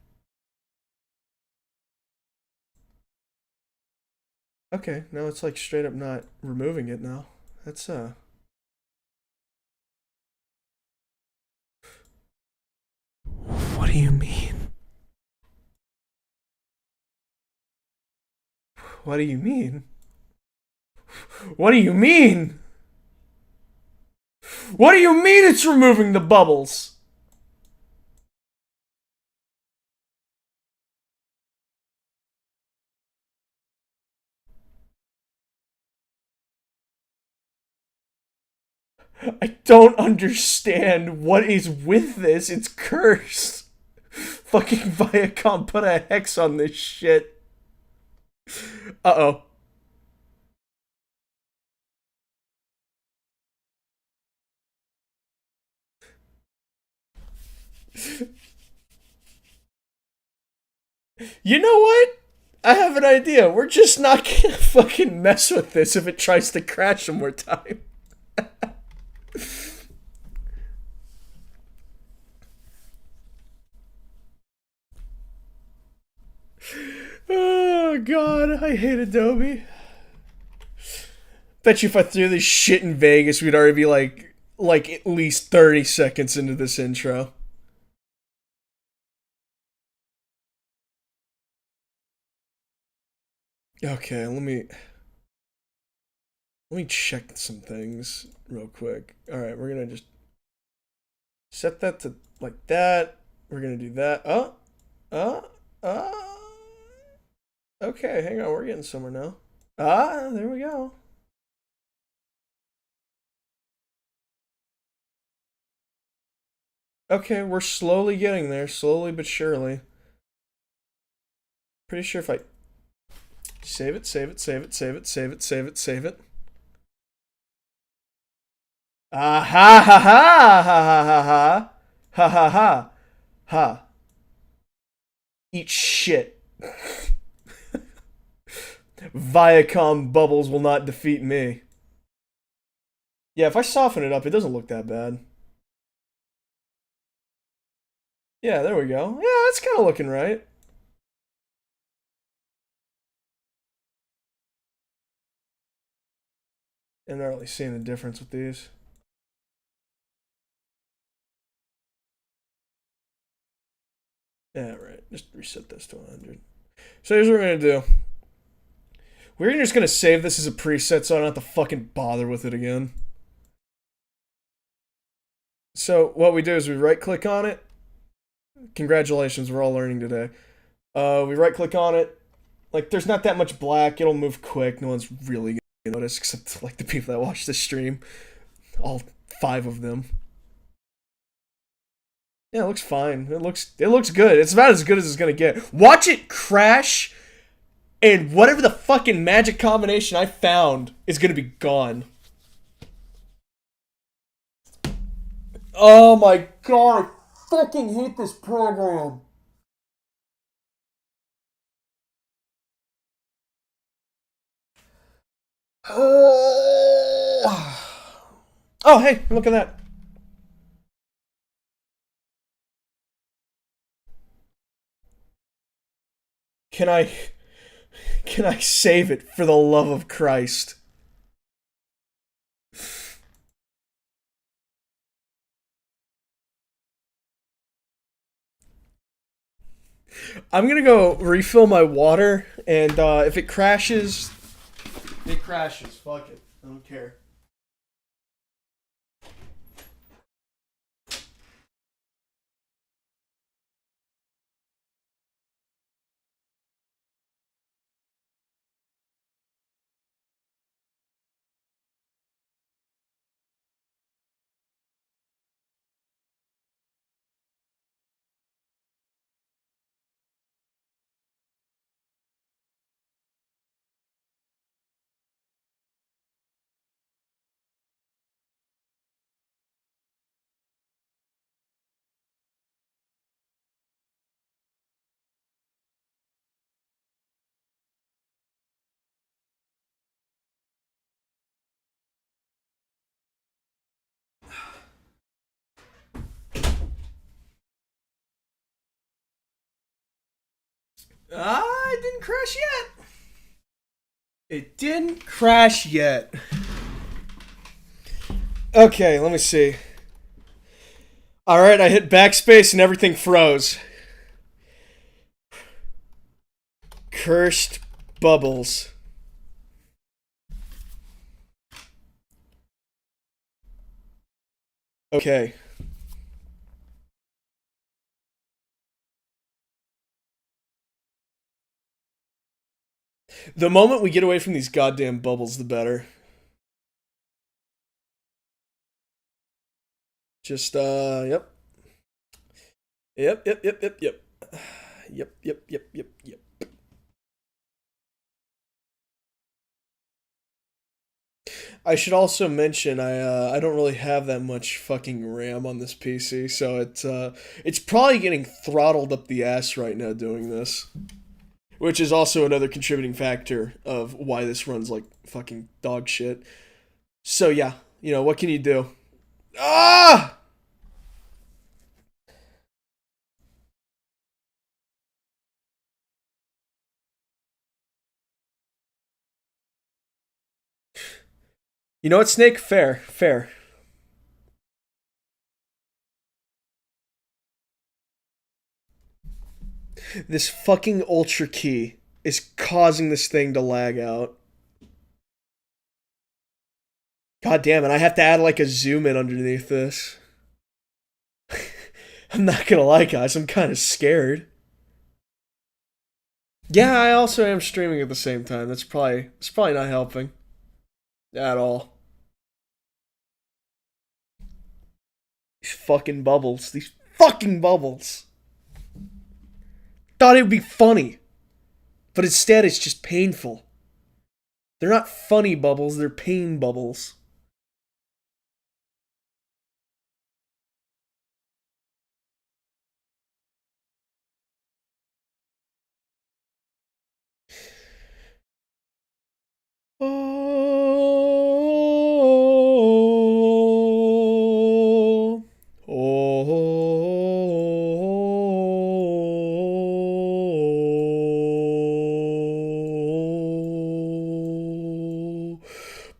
Okay, now it's like straight up not removing it now. That's What do you mean? What do you mean? What do you mean? What do you mean it's removing the bubbles? I don't understand what is with this. It's cursed. Fucking Viacom put a hex on this shit. Uh-oh. You know what? I have an idea. We're just not gonna fucking mess with this if it tries to crash one more time. Oh god, I hate Adobe. Bet you if I threw this shit in Vegas, we'd already be like at least 30 seconds into this intro. Okay, let me check some things real quick. All right, we're gonna just set that to like that. We're gonna do that. Okay, hang on, we're getting somewhere now. There we go. Okay, we're slowly getting there, slowly but surely. Pretty sure if I save it, save it, save it, save it, save it, save it, save it. Ah ha ha ha ha ha ha ha ha ha ha. Eat shit. Viacom bubbles will not defeat me. Yeah, if I soften it up, it doesn't look that bad. Yeah, there we go. Yeah, that's kind of looking right. I'm not really seeing the difference with these. Yeah, right. Just reset this to 100. So here's what we're going to do. We're just going to save this as a preset so I don't have to fucking bother with it again. So what we do is we right click on it. Congratulations, we're all learning today. We right click on it. Like there's not that much black. It'll move quick. No one's really going to notice except like the people that watch the stream. All 5 of them. Yeah, it looks fine. It looks good. It's about as good as it's gonna get. Watch it crash, and whatever the fucking magic combination I found is gonna be gone. Oh my god, I fucking hate this program. Oh, hey, look at that. Can I save it for the love of Christ? I'm gonna go refill my water, and if it crashes, it crashes. Fuck it. I don't care. It didn't crash yet. It didn't crash yet. Okay, let me see. Alright, I hit backspace and everything froze. Cursed bubbles. Okay. The moment we get away from these goddamn bubbles, the better. Just, yep. Yep, yep, yep, yep, yep. Yep, yep, yep, yep, yep. I should also mention I don't really have that much fucking RAM on this PC, so it's probably getting throttled up the ass right now doing this, which is also another contributing factor of why this runs like fucking dog shit. So yeah, what can you do? Ah! You know what, Snake? Fair, fair. This fucking ultra key is causing this thing to lag out. God damn it, I have to add like a zoom in underneath this. I'm not gonna lie, guys, I'm kind of scared. Yeah, I also am streaming at the same time. It's probably not helping at all. These fucking bubbles. These fucking bubbles. Thought it would be funny, but instead it's just painful. They're not funny bubbles, they're pain bubbles. Oh, oh,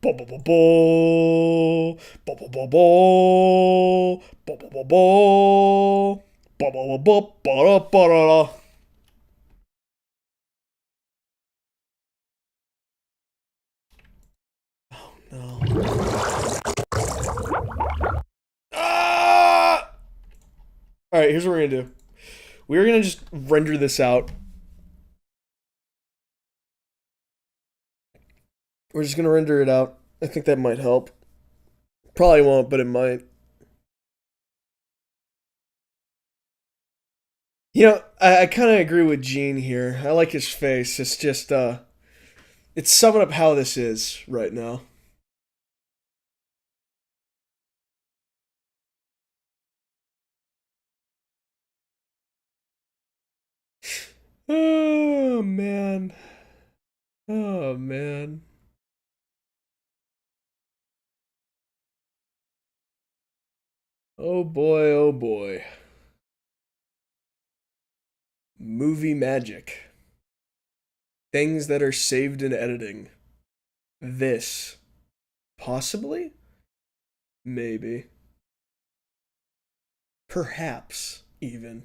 bo bo bo bo, bo bo bo bo, bo bo bo bo, bo bo bo bo, ba da ba da da. No. Ah! All right, here's what we're gonna do. We're gonna just render this out. We're just gonna render it out. I think that might help. Probably won't, but it might. I kind of agree with Gene here. I like his face. It's just, it's summing up how this is right now. Oh, man. Oh, man. Oh, boy, oh, boy. Movie magic. Things that are saved in editing. This. Possibly? Maybe. Perhaps, even.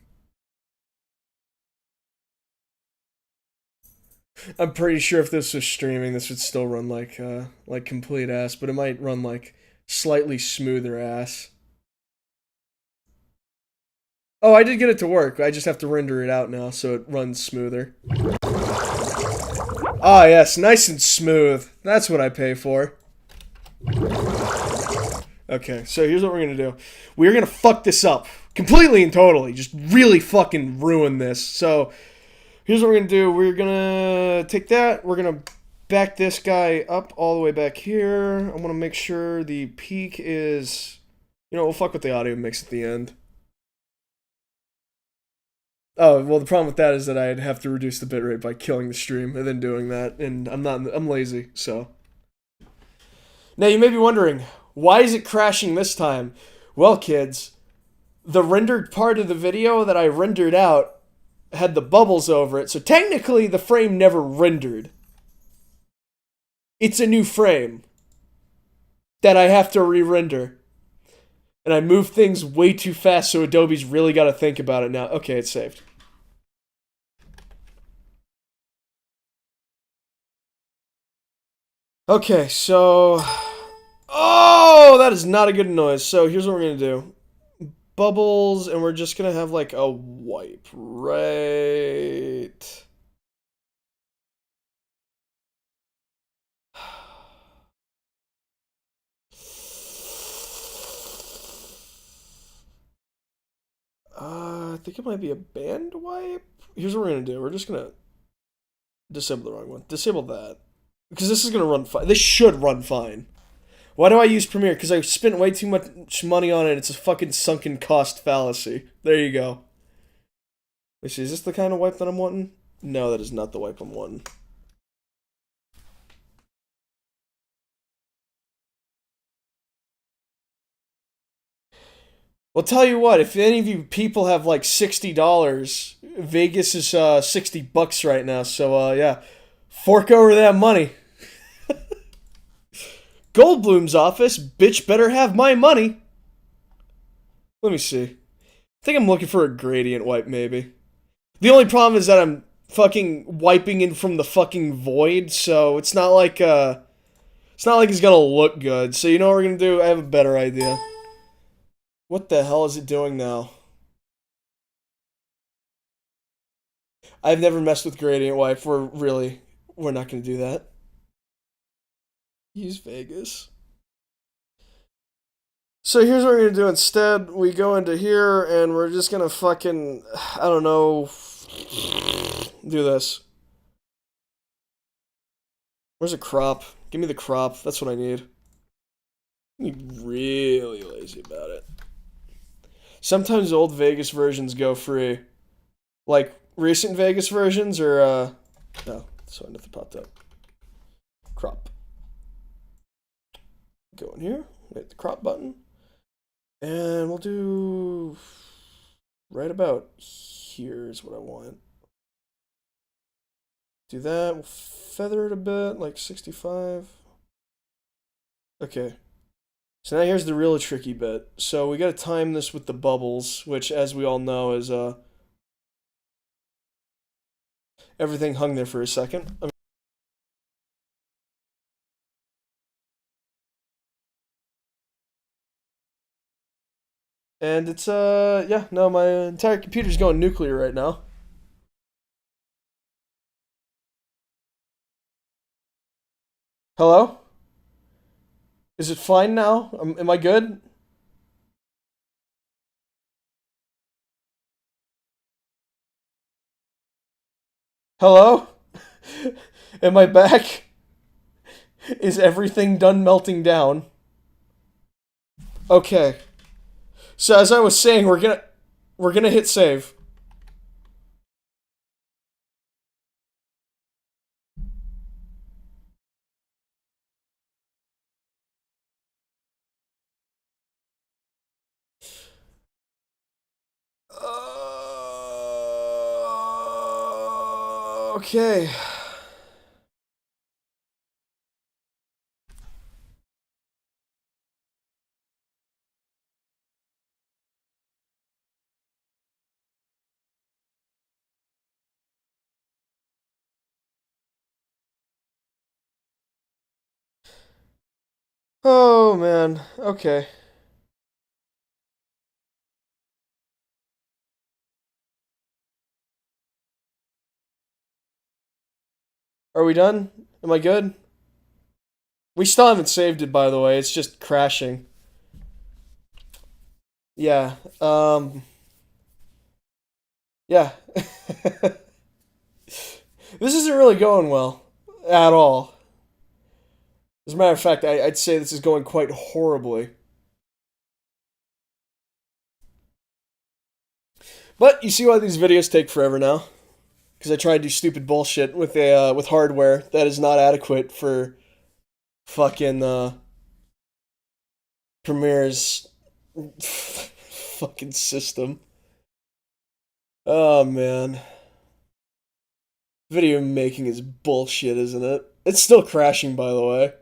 I'm pretty sure if this was streaming, this would still run like complete ass, but it might run like slightly smoother ass. Oh, I did get it to work. I just have to render it out now so it runs smoother. Ah, yes, nice and smooth. That's what I pay for. Okay, so here's what we're gonna do. We're gonna fuck this up. Completely and totally. Just really fucking ruin this. So, here's what we're gonna do. We're gonna take that. We're gonna back this guy up all the way back here. I wanna make sure the peak is... You know, we'll fuck with the audio mix at the end. Oh, well, the problem with that is that I'd have to reduce the bitrate by killing the stream and then doing that, and I'm lazy, so. Now, you may be wondering, why is it crashing this time? Well, kids, the rendered part of the video that I rendered out had the bubbles over it, so technically the frame never rendered. It's a new frame that I have to re-render. And I moved things way too fast, so Adobe's really got to think about it now. Okay, it's saved. Okay, so... Oh, that is not a good noise. So here's what we're going to do. Bubbles, and we're just going to have like a wipe right... I think it might be a band wipe. Here's what we're going to do. We're just going to disable the wrong one. Disable that. Because this is going to run fine. This should run fine. Why do I use Premiere? Because I spent way too much money on it. It's a fucking sunken cost fallacy. There you go. Let's see, is this the kind of wipe that I'm wanting? No, that is not the wipe I'm wanting. Well, tell you what, if any of you people have like $60, Vegas is $60 right now. So yeah, fork over that money. Goldblum's office, bitch better have my money. Let me see. I think I'm looking for a gradient wipe, maybe. The only problem is that I'm fucking wiping in from the fucking void, so it's not like it's gonna look good. So you know what we're gonna do? I have a better idea. What the hell is it doing now? I've never messed with gradient wipe. We're not gonna do that. Use Vegas. So here's what we're gonna do instead. We go into here and we're just gonna fucking, I don't know, do this. Where's a crop? Give me the crop. That's what I need. I'm really lazy about it. Sometimes old Vegas versions go free. Like recent Vegas versions or no, so nothing popped up. Crop. Go in here, hit the crop button, and we'll do right about here's what I want. Do that, we'll feather it a bit, like 65. Okay. So now here's the really tricky bit. So we gotta time this with the bubbles, which as we all know is everything hung there for a second. And it's, yeah, no, my entire computer's going nuclear right now. Hello? Is it fine now? Am I good? Hello? Am I back? Is everything done melting down? Okay. So as I was saying, we're gonna hit save. Okay. Oh man. Okay. Are we done? Am I good? We still haven't saved it, by the way. It's just crashing. Yeah. Yeah. This isn't really going well at all. As a matter of fact, I'd say this is going quite horribly. But you see why these videos take forever now? Because I try to do stupid bullshit with hardware that is not adequate for fucking Premiere's fucking system. Oh man. Video making is bullshit, isn't it? It's still crashing, by the way.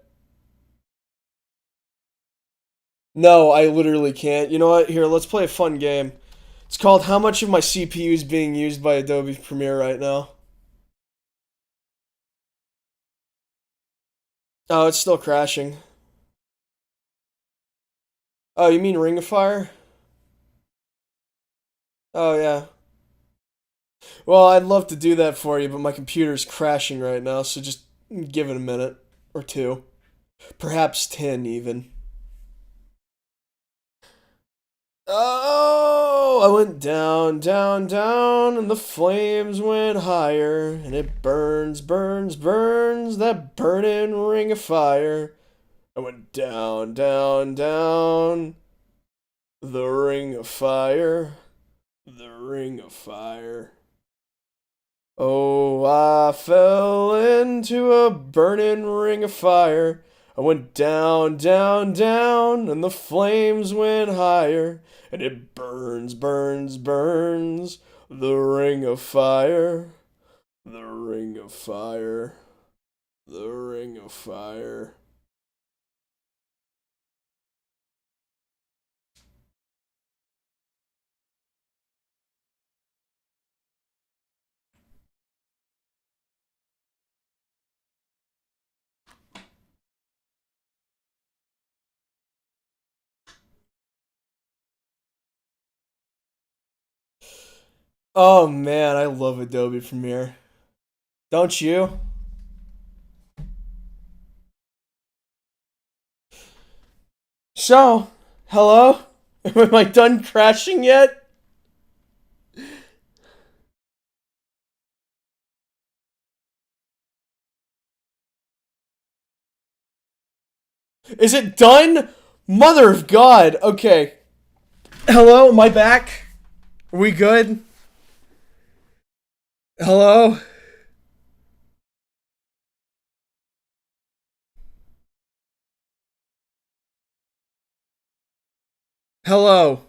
No, I literally can't. You know what? Here, let's play a fun game. It's called How Much of My CPU is Being Used by Adobe Premiere right now? Oh, it's still crashing. Oh, you mean Ring of Fire? Oh, yeah. Well, I'd love to do that for you, but my computer's crashing right now, so just give it a minute or two. Perhaps 10 even. Oh, I went down, down, down, and the flames went higher, and it burns, burns, burns, that burning ring of fire. I went down, down, down, the ring of fire, the ring of fire. Oh, I fell into a burning ring of fire. I went down, down, down, and the flames went higher. And it burns, burns, burns, the ring of fire, the ring of fire, the ring of fire. Oh man, I love Adobe Premiere. Don't you? So, hello? Am I done crashing yet? Is it done? Mother of God. Okay. Hello, am I back? Are we good? Hello? Hello?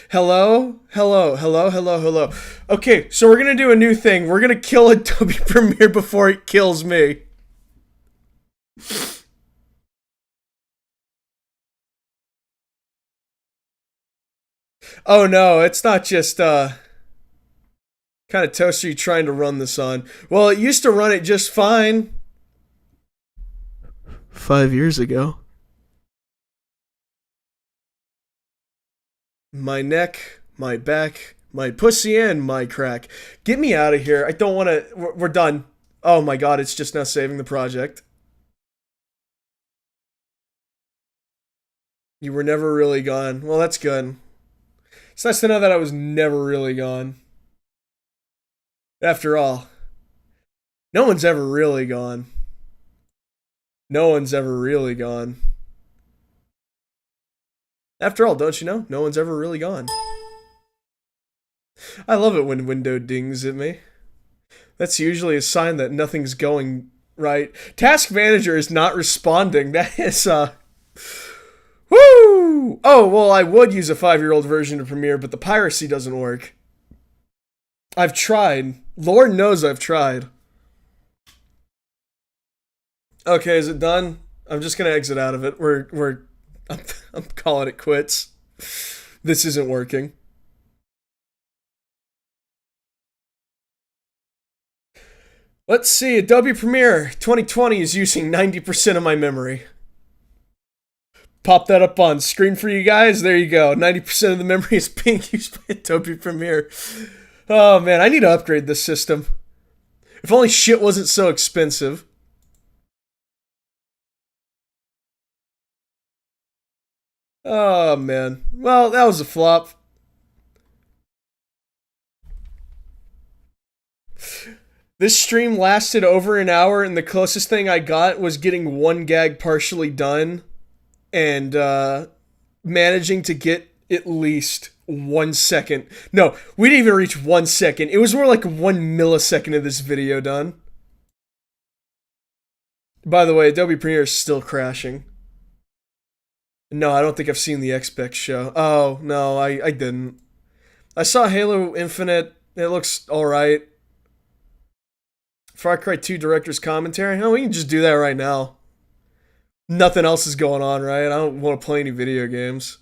Hello? Hello? Hello? Hello? Hello? Okay, so we're gonna do a new thing. We're gonna kill Adobe Premiere before it kills me. Oh no, it's not just, kind of toaster you trying to run this on. Well, it used to run it just fine 5 years ago. My neck, my back, my pussy, and my crack. Get me out of here. I don't want to. We're done. Oh my god, it's just now saving the project. You were never really gone. Well, that's good. It's nice to know that I was never really gone. After all, no one's ever really gone. No one's ever really gone. After all, don't you know? No one's ever really gone. I love it when window dings at me. That's usually a sign that nothing's going right. Task Manager is not responding. That is, woo! Oh, well, I would use a 5-year-old version of Premiere, but the piracy doesn't work. I've tried. Lord knows I've tried. Okay, is it done? I'm just gonna exit out of it. I'm calling it quits. This isn't working. Let's see, Adobe Premiere 2020 is using 90% of my memory. pop that up on screen for you guys. There you go. 90% of the memory is being used by Adobe Premiere. Oh man, I need to upgrade this system. If only shit wasn't so expensive. Oh man. Well, that was a flop. This stream lasted over an hour, and the closest thing I got was getting one gag partially done and managing to get at least 1 second. No, we didn't even reach 1 second. It was more like 1 millisecond of this video done. By the way, Adobe Premiere is still crashing. No, I don't think I've seen the XBEX show. Oh, no, I didn't. I saw Halo Infinite. It looks alright. Far Cry 2 director's commentary? Oh, we can just do that right now. Nothing else is going on, right? I don't want to play any video games.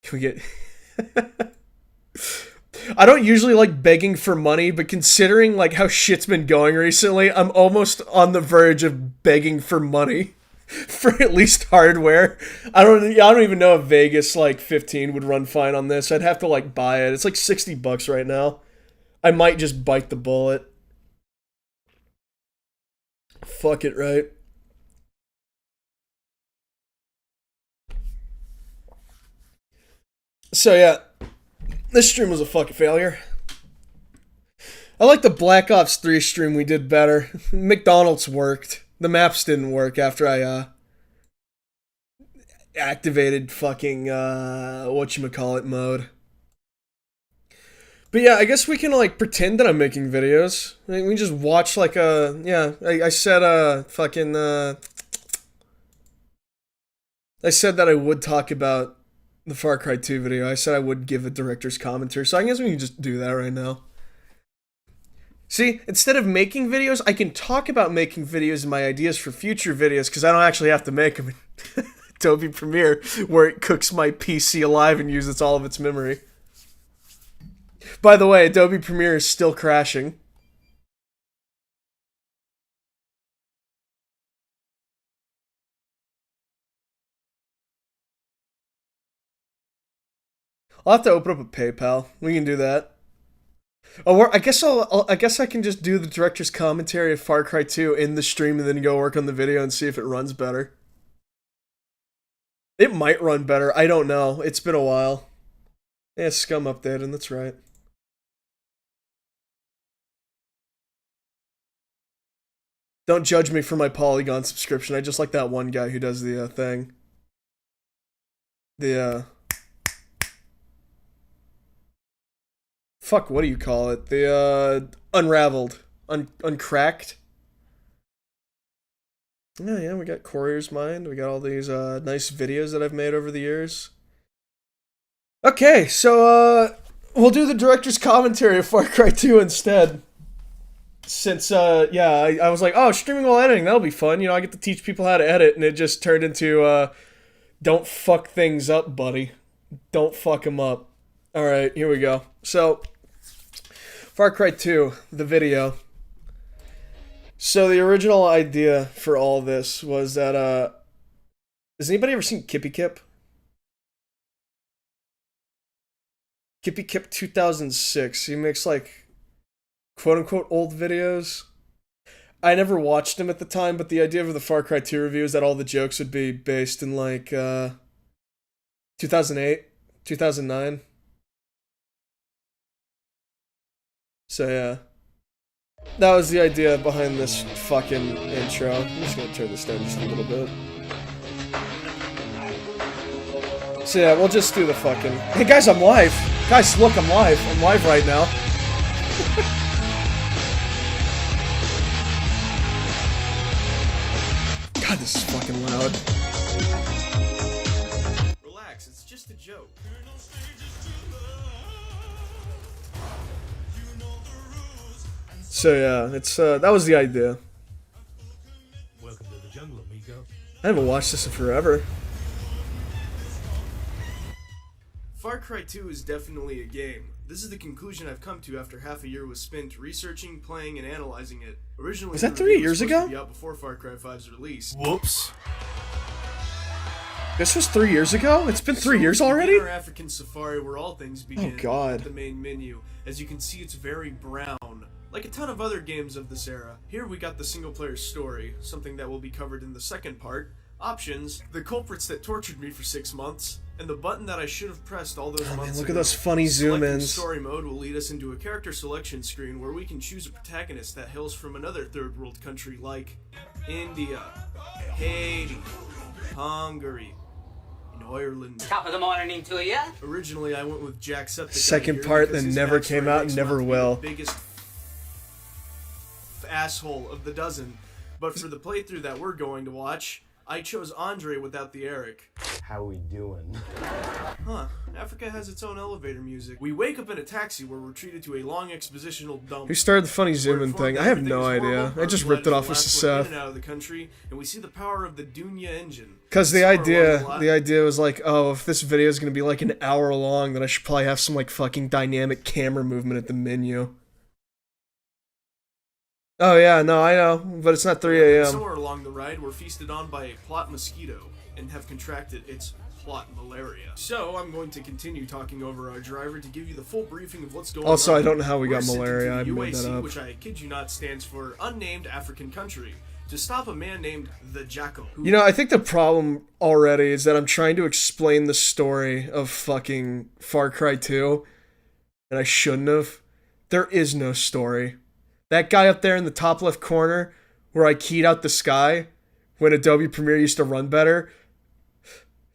Can we get... I don't usually like begging for money, but considering like how shit's been going recently, I'm almost on the verge of begging for money for at least hardware. I don't even know if Vegas like 15 would run fine on this. I'd have to like buy it. It's like $60 right now. I might just bite the bullet. Fuck it, right? So yeah, this stream was a fucking failure. I like the Black Ops 3 stream we did better. McDonald's worked. The maps didn't work after I activated fucking whatchamacallit mode. But yeah, I guess we can like pretend that I'm making videos. I mean, we just watch like a I said fucking I said that I would talk about the Far Cry 2 video. I said I would give a director's commentary, so I guess we can just do that right now. See, instead of making videos, I can talk about making videos and my ideas for future videos because I don't actually have to make them in Adobe Premiere, where it cooks my PC alive and uses all of its memory. By the way, Adobe Premiere is still crashing. I'll have to open up a PayPal. We can do that. Oh, I guess I can just do the director's commentary of Far Cry 2 in the stream and then go work on the video and see if it runs better. It might run better. I don't know. It's been a while. Yeah, Scum updated. That's right. Don't judge me for my Polygon subscription. I just like that one guy who does the thing. Fuck, what do you call it? The unraveled, uncracked. Yeah, we got Courier's Mind. We got all these nice videos that I've made over the years. Okay, so we'll do the director's commentary of Far Cry 2 instead. Since I was like, oh, streaming while editing, that'll be fun. You know, I get to teach people how to edit, and it just turned into don't fuck things up, buddy. Don't fuck them up. All right, here we go. So, Far Cry 2, the video. So the original idea for all this was that, has anybody ever seen Kippy Kip? Kippy Kip 2006. He makes like quote-unquote old videos. I never watched him at the time, but the idea of the Far Cry 2 review is that all the jokes would be based in like 2008, 2009. So yeah, that was the idea behind this fucking intro. I'm just gonna turn this down just a little bit. So yeah, we'll just do the fucking... Hey guys, I'm live! Guys, look, I'm live. I'm live right now. God, this is fucking loud. Relax, it's just a joke. So yeah, it's that was the idea. Welcome to the jungle, amigo. I haven't watched this in forever. Far Cry 2 is definitely a game. This is the conclusion I've come to after half a year was spent researching, playing, and analyzing it. Originally, Was that 3 years ago? Out before Far Cry 5's release. Whoops. This was 3 years ago? It's been 3 years already? Our African safari where all things begin. Oh, God. At the main menu. As you can see, it's very brown. Like a ton of other games of this era. Here we got the single-player story, something that will be covered in the second part. Options, the culprits that tortured me for 6 months, and the button that I should have pressed all those months Look ago. at those funny Selecting zoom-ins. story mode will lead us into a character selection screen where we can choose a protagonist that hails from another third world country like India, Haiti, Hungary, and Ireland. Top of the morning to you. Originally, I went with Jacksepticeye. Second here part because that his never backstory came out and makes him never out to be will. the biggest asshole of the dozen. But for the playthrough that we're going to watch, I chose Andre without the Eric. How we doing? Huh. Africa has its own elevator music. We wake up in a taxi where we're treated to a long expositional dump. Who started the funny We're zoom-in informed thing? that I have everything no is horrible. idea. I just Our ripped it blood off is of the last one in Seth. and out of the country, and we see the power of the Dunya engine. Because the Somewhere along idea was like, oh, if this video is going to be like an hour long, then I should probably have some like fucking dynamic camera movement at the menu. Oh yeah, no, I know, but it's not 3 a.m. Somewhere along the ride, we're feasted on by a plot mosquito and have contracted its plot malaria. So I'm going to continue talking over our driver to give you the full briefing of what's going on. Also, I don't know how we We're got sent into malaria. the I made that UAC, up. which I kid you not stands for Unnamed African Country, to stop a man named the Jackal. Who You know, I think the problem already is that I'm trying to explain the story of fucking Far Cry 2, and I shouldn't have. There is no story. That guy up there in the top left corner, where I keyed out the sky, when Adobe Premiere used to run better,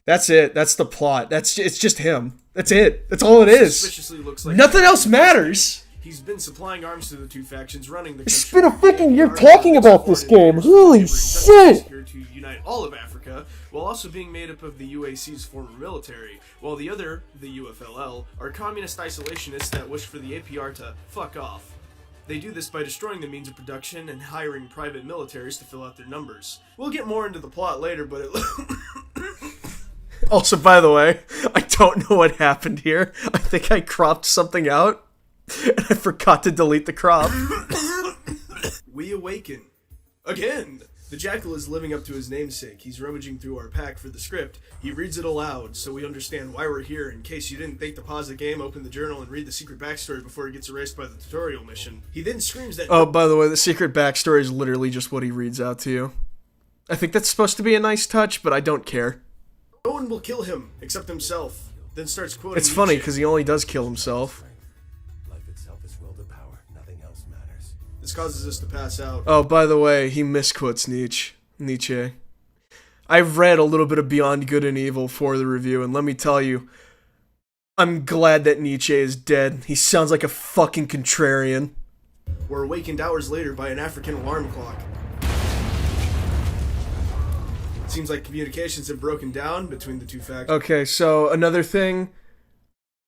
that's it. That's the plot. It's just him. That's it. That's all it is. suspiciously looks like Nothing else matters. He's been supplying arms to the two factions running the country. It's been a freaking year The talking army about this supported game. the Holy neighboring shit. countries here to unite all of Africa, while also being made up of the UAC's former military, while the other, the UFLL, are communist isolationists that wish for the APR to fuck off. They do this by destroying the means of production and hiring private militaries to fill out their numbers. We'll get more into the plot later, but it Also, by the way, I don't know what happened here. I think I cropped something out, and I forgot to delete the crop. we awaken. Again! The Jackal is living up to his namesake. He's rummaging through our pack for the script. He reads it aloud, so we understand why we're here. In case you didn't think to pause the game, open the journal, and read the secret backstory before he gets erased by the tutorial mission. He then screams that Oh, by the way, the secret backstory is literally just what he reads out to you. I think that's supposed to be a nice touch, but I don't care. no one will kill him, except himself. Then starts quoting It's funny, Nietzsche. because he only does kill himself. Life itself is will to power. Nothing else matters. This causes us to pass out. Oh, by the way, he misquotes Nietzsche. I've read a little bit of Beyond Good and Evil for the review, and let me tell you, I'm glad that Nietzsche is dead. He sounds like a fucking contrarian. We're awakened hours later by an African alarm clock. Seems like communications have broken down between the two factions. Okay, so another thing,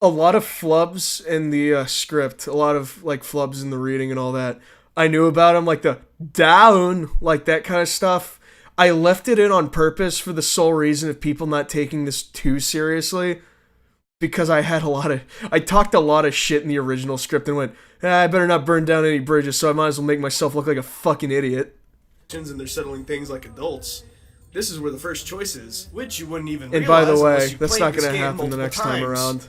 a lot of flubs in the script, a lot of like flubs in the reading and all that. I knew about them, like the down, like that kind of stuff. I left it in on purpose for the sole reason of people not taking this too seriously, because I talked a lot of shit in the original script and went, I better not burn down any bridges, so I might as well make myself look like a fucking idiot. And they're settling things like adults. This is where the first choice is, which you wouldn't even And realize by the unless way, you that's played not this gonna game happen the multiple next time times. around.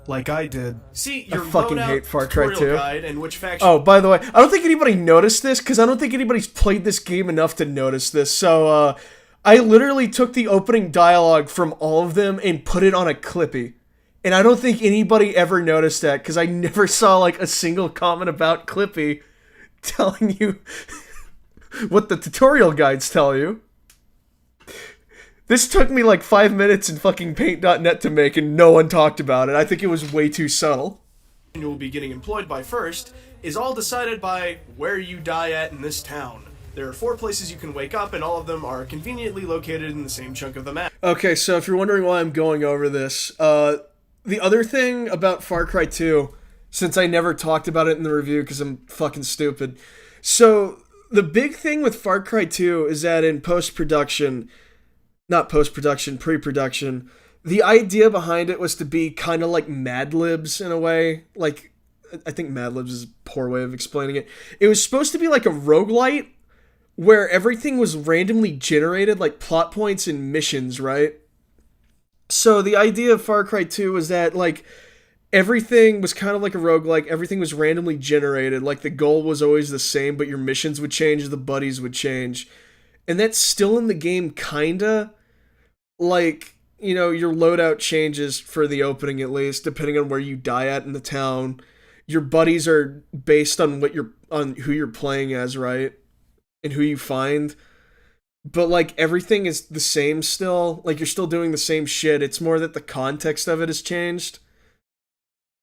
Like I did. See, I your fucking loadout, hate Far Cry tutorial 2. guide, and which faction Oh, by the way, I don't think anybody noticed this, because I don't think anybody's played this game enough to notice this, so, I literally took the opening dialogue from all of them and put it on a Clippy. And I don't think anybody ever noticed that, because I never saw, like, a single comment about Clippy telling you what the tutorial guides tell you. This took me like 5 minutes in fucking paint.net to make, and no one talked about it. I think it was way too subtle. you will be getting employed by first is all decided by where you die at in this town. There are 4 places you can wake up, and all of them are conveniently located in the same chunk of the map. Okay, so if you're wondering why I'm going over this, the other thing about Far Cry 2, since I never talked about it in the review because I'm fucking stupid. So, the big thing with Far Cry 2 is that in pre-production, the idea behind it was to be kind of like Mad Libs in a way. Like, I think Mad Libs is a poor way of explaining it. It was supposed to be like a roguelite where everything was randomly generated, like plot points and missions, right? So the idea of Far Cry 2 was that, like, everything was kind of like a roguelike. Everything was randomly generated. Like, the goal was always the same, but your missions would change, the buddies would change. And that's still in the game, kinda. Like, you know, your loadout changes for the opening, at least, depending on where you die at in the town. Your buddies are based on who you're playing as, right? And who you find. But, like, everything is the same still. Like, you're still doing the same shit. It's more that the context of it has changed.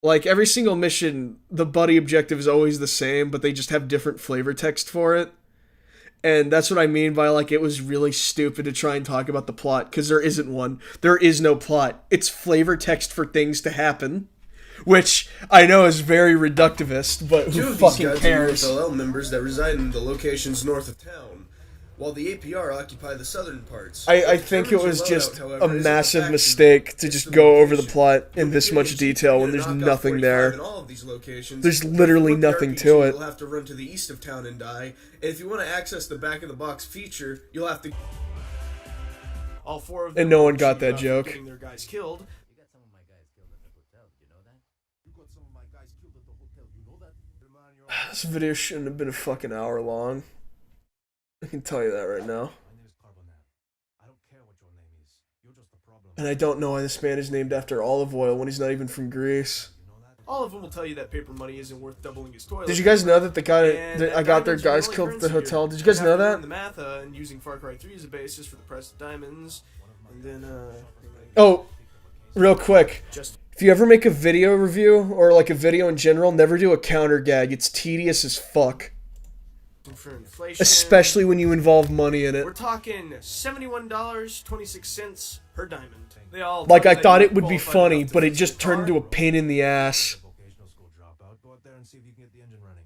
Like, every single mission, the buddy objective is always the same, but they just have different flavor text for it. And that's what I mean by, like, it was really stupid to try and talk about the plot, because there isn't one. There is no plot. It's flavor text for things to happen. Which I know is very reductivist, but Two who of these fucking guys cares? are UFLL members that reside in the locations north of town, while the APR occupy the southern parts. I think it was just a massive mistake to just go over the plot in this much detail when there's nothing there. There's literally nothing to it. You'll have to run to the east of town and die, and if you want to access the back of the box feature, you'll have to. All four of them. And no one got that joke. Getting their guys killed. This video shouldn't have been a fucking hour long. I can tell you that right now. And I don't know why this man is named after olive oil when he's not even from Greece. All of them will tell you that paper money isn't worth doubling his toilet. Did you guys know that the guy And that I got their guys only killed at the currency hotel? here. Did you guys have know to learn that? the math and using Far Cry 3 as a basis for the price of diamonds, and then Oh, real quick. just If you ever make a video review, or like a video in general, never do a counter gag. It's tedious as fuck. for inflation. Especially when you involve money in it. We're talking $71.26 per diamond. They all Like, I that thought you it would be qualified funny, enough to but it fix just your turned car. into a pain in the ass. Vocational school dropout. Go out there and see if you can get the engine running.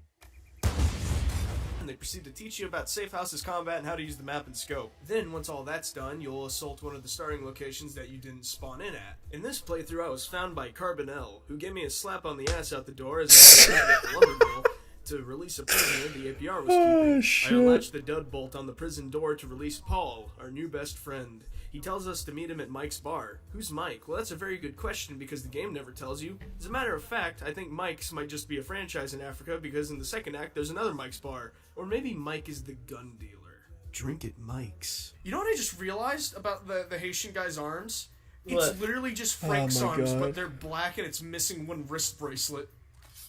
And they proceed to teach you about safe houses combat and how to use the map and scope. Then, once all that's done, you'll assault one of the starting locations that you didn't spawn in at. In this playthrough, I was found by Carbonell, who gave me a slap on the ass out the door as I went at the lumber mill to release a prisoner the APR was keeping. shit. I unlatched the dud bolt on the prison door to release Paul, our new best friend. He tells us to meet him at Mike's bar. Who's Mike? Well, that's a very good question because the game never tells you. As a matter of fact, I think Mike's might just be a franchise in Africa because in the second act there's another Mike's bar. Or maybe Mike is the gun dealer. Drink at Mike's. You know what I just realized about the Haitian guy's arms? It's What? literally just Frank's arms, God. but they're black and it's missing one wrist bracelet.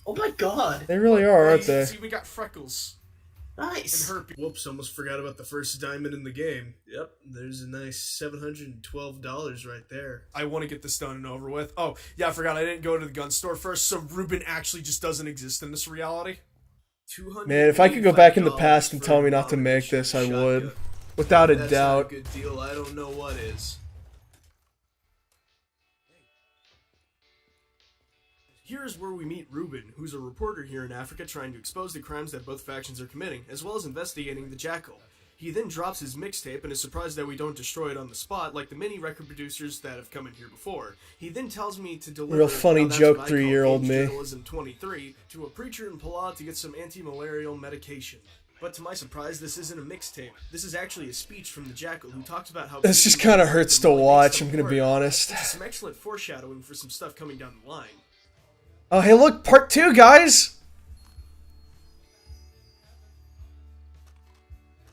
Oh my god. They really are, aren't Hey, they? See, we got freckles. And Nice. herpes. Whoops, almost forgot about the first diamond in the game. Yep, there's a nice $712 right there. I want to get this done and over with. Oh, yeah, I forgot I didn't go to the gun store first, so Ruben actually just doesn't exist in this reality. Man, if I could go back in the past and tell me not to make this, I would. Without a That's doubt. not a good deal. I don't know what is. Here's where we meet Ruben, who's a reporter here in Africa trying to expose the crimes that both factions are committing, as well as investigating the Jackal. He then drops his mixtape and is surprised that we don't destroy it on the spot like the many record producers that have come in here before. He then tells me to deliver Real funny now that's joke, what I call 3-year-old Age me. Journalism 23 to a preacher in Pala to get some anti-malarial medication. But to my surprise, this isn't a mixtape. This is actually a speech from the Jackal who talks about how This just kind of hurts to watch, I'm gonna be honest. Which is some excellent foreshadowing for some stuff coming down the line. Oh, hey, look, part 2, guys!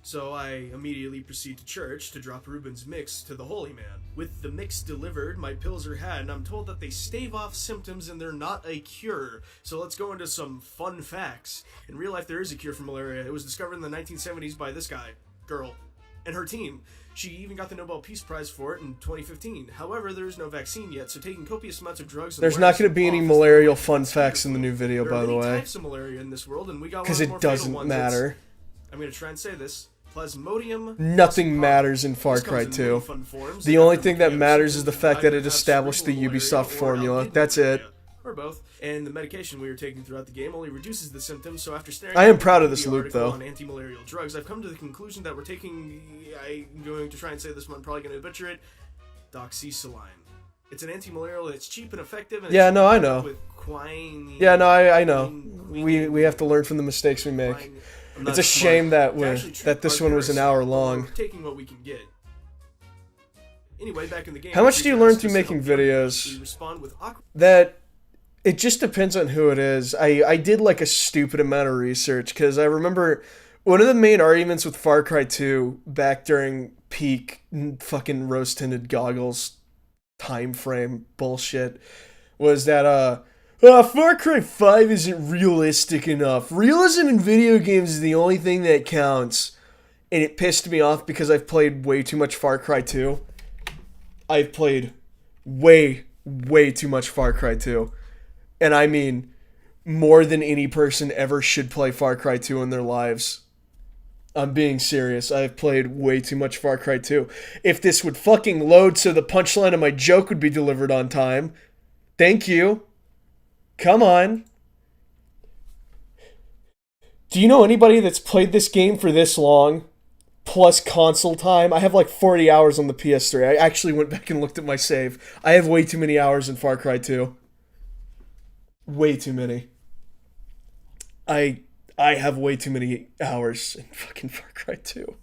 So I immediately proceed to church to drop Ruben's mix to the holy man. With the mix delivered, my pills are had, and I'm told that they stave off symptoms and they're not a cure. So let's go into some fun facts. In real life, there is a cure for malaria. It was discovered in the 1970s by this girl, and her team. She even got the Nobel Peace Prize for it in 2015. However, there is no vaccine yet, so taking copious amounts of drugs... There's not going to be any malarial fun facts in the new video, by the There are many way. types of malaria in this world, and we got one Because of the it more fatal doesn't ones. matter. I'm going to try and say this. Plasmodium. Nothing matters in Far This comes Cry in 2. many fun forms, The and only after thing that looking at matters is the symptoms, fact that I it have established the cerebral Ubisoft malaria or formula. algae That's it. malaria, or both. And the medication we are taking throughout the game only reduces the symptoms, so after staring I am at proud of the this loop, article though. on anti-malarial drugs, I've come to the conclusion that we're taking... I'm going to try and say this one, I'm probably going to butcher it. Doxycycline. It's an anti-malarial that's cheap and effective. And Yeah, it's no, I made know. up with quinine. Yeah, no, I know. We have to learn from the mistakes we make. I'm not It's a smart. shame that To actually treat this one was an arthritis, hour but long. we're taking what we can get. Anyway, back in the game, How much do you creatures learn through just making help you. videos? We respond with awkward That it just depends on who it is. I did like a stupid amount of research because I remember one of the main arguments with Far Cry 2 back during peak fucking rose-tinted goggles time frame bullshit was that Far Cry 5 isn't realistic enough. Realism in video games is the only thing that counts. And it pissed me off because I've played way too much Far Cry 2. I've played way too much Far Cry 2. And I mean, more than any person ever should play Far Cry 2 in their lives. I'm being serious. I've played way too much Far Cry 2. If this would fucking load so the punchline of my joke would be delivered on time. Thank you. Come on. Do you know anybody that's played this game for this long? Plus console time. I have like 40 hours on the PS3. I actually went back and looked at my save. I have way too many hours in Far Cry 2. Way too many. I have way too many hours in fucking Far Cry 2.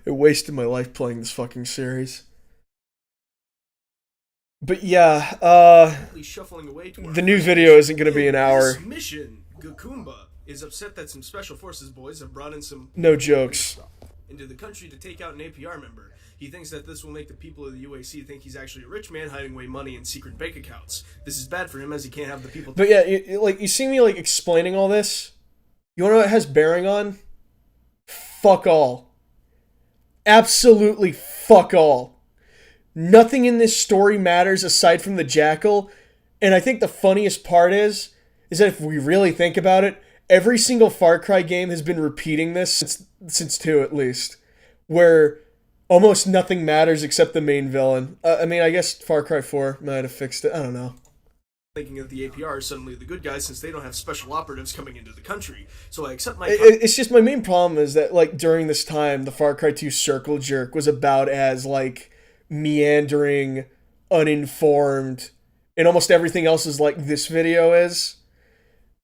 I wasted my life playing this fucking series. But yeah, shuffling away to our the new video isn't going to be an hour. This mission, Gakumba is upset that some Special Forces boys have brought in some No jokes. into the country to take out an APR member. He thinks that this will make the people of the UAC think he's actually a rich man hiding away money in secret bank accounts. This is bad for him as he can't have the people... But yeah, you see me like explaining all this? You want to know what it has bearing on? Fuck all. Absolutely fuck all. Nothing in this story matters aside from the jackal. And I think the funniest part is that if we really think about it, every single Far Cry game has been repeating this since 2 at least, where almost nothing matters except the main villain. I mean, I guess Far Cry 4 might have fixed it. I don't know. Thinking that the APR is suddenly the good guys since they don't have special operatives coming into the country. So I accept my... It's just my main problem is that, like, during this time, the Far Cry 2 circle jerk was about as, like, meandering, uninformed, and almost everything else is like this video is.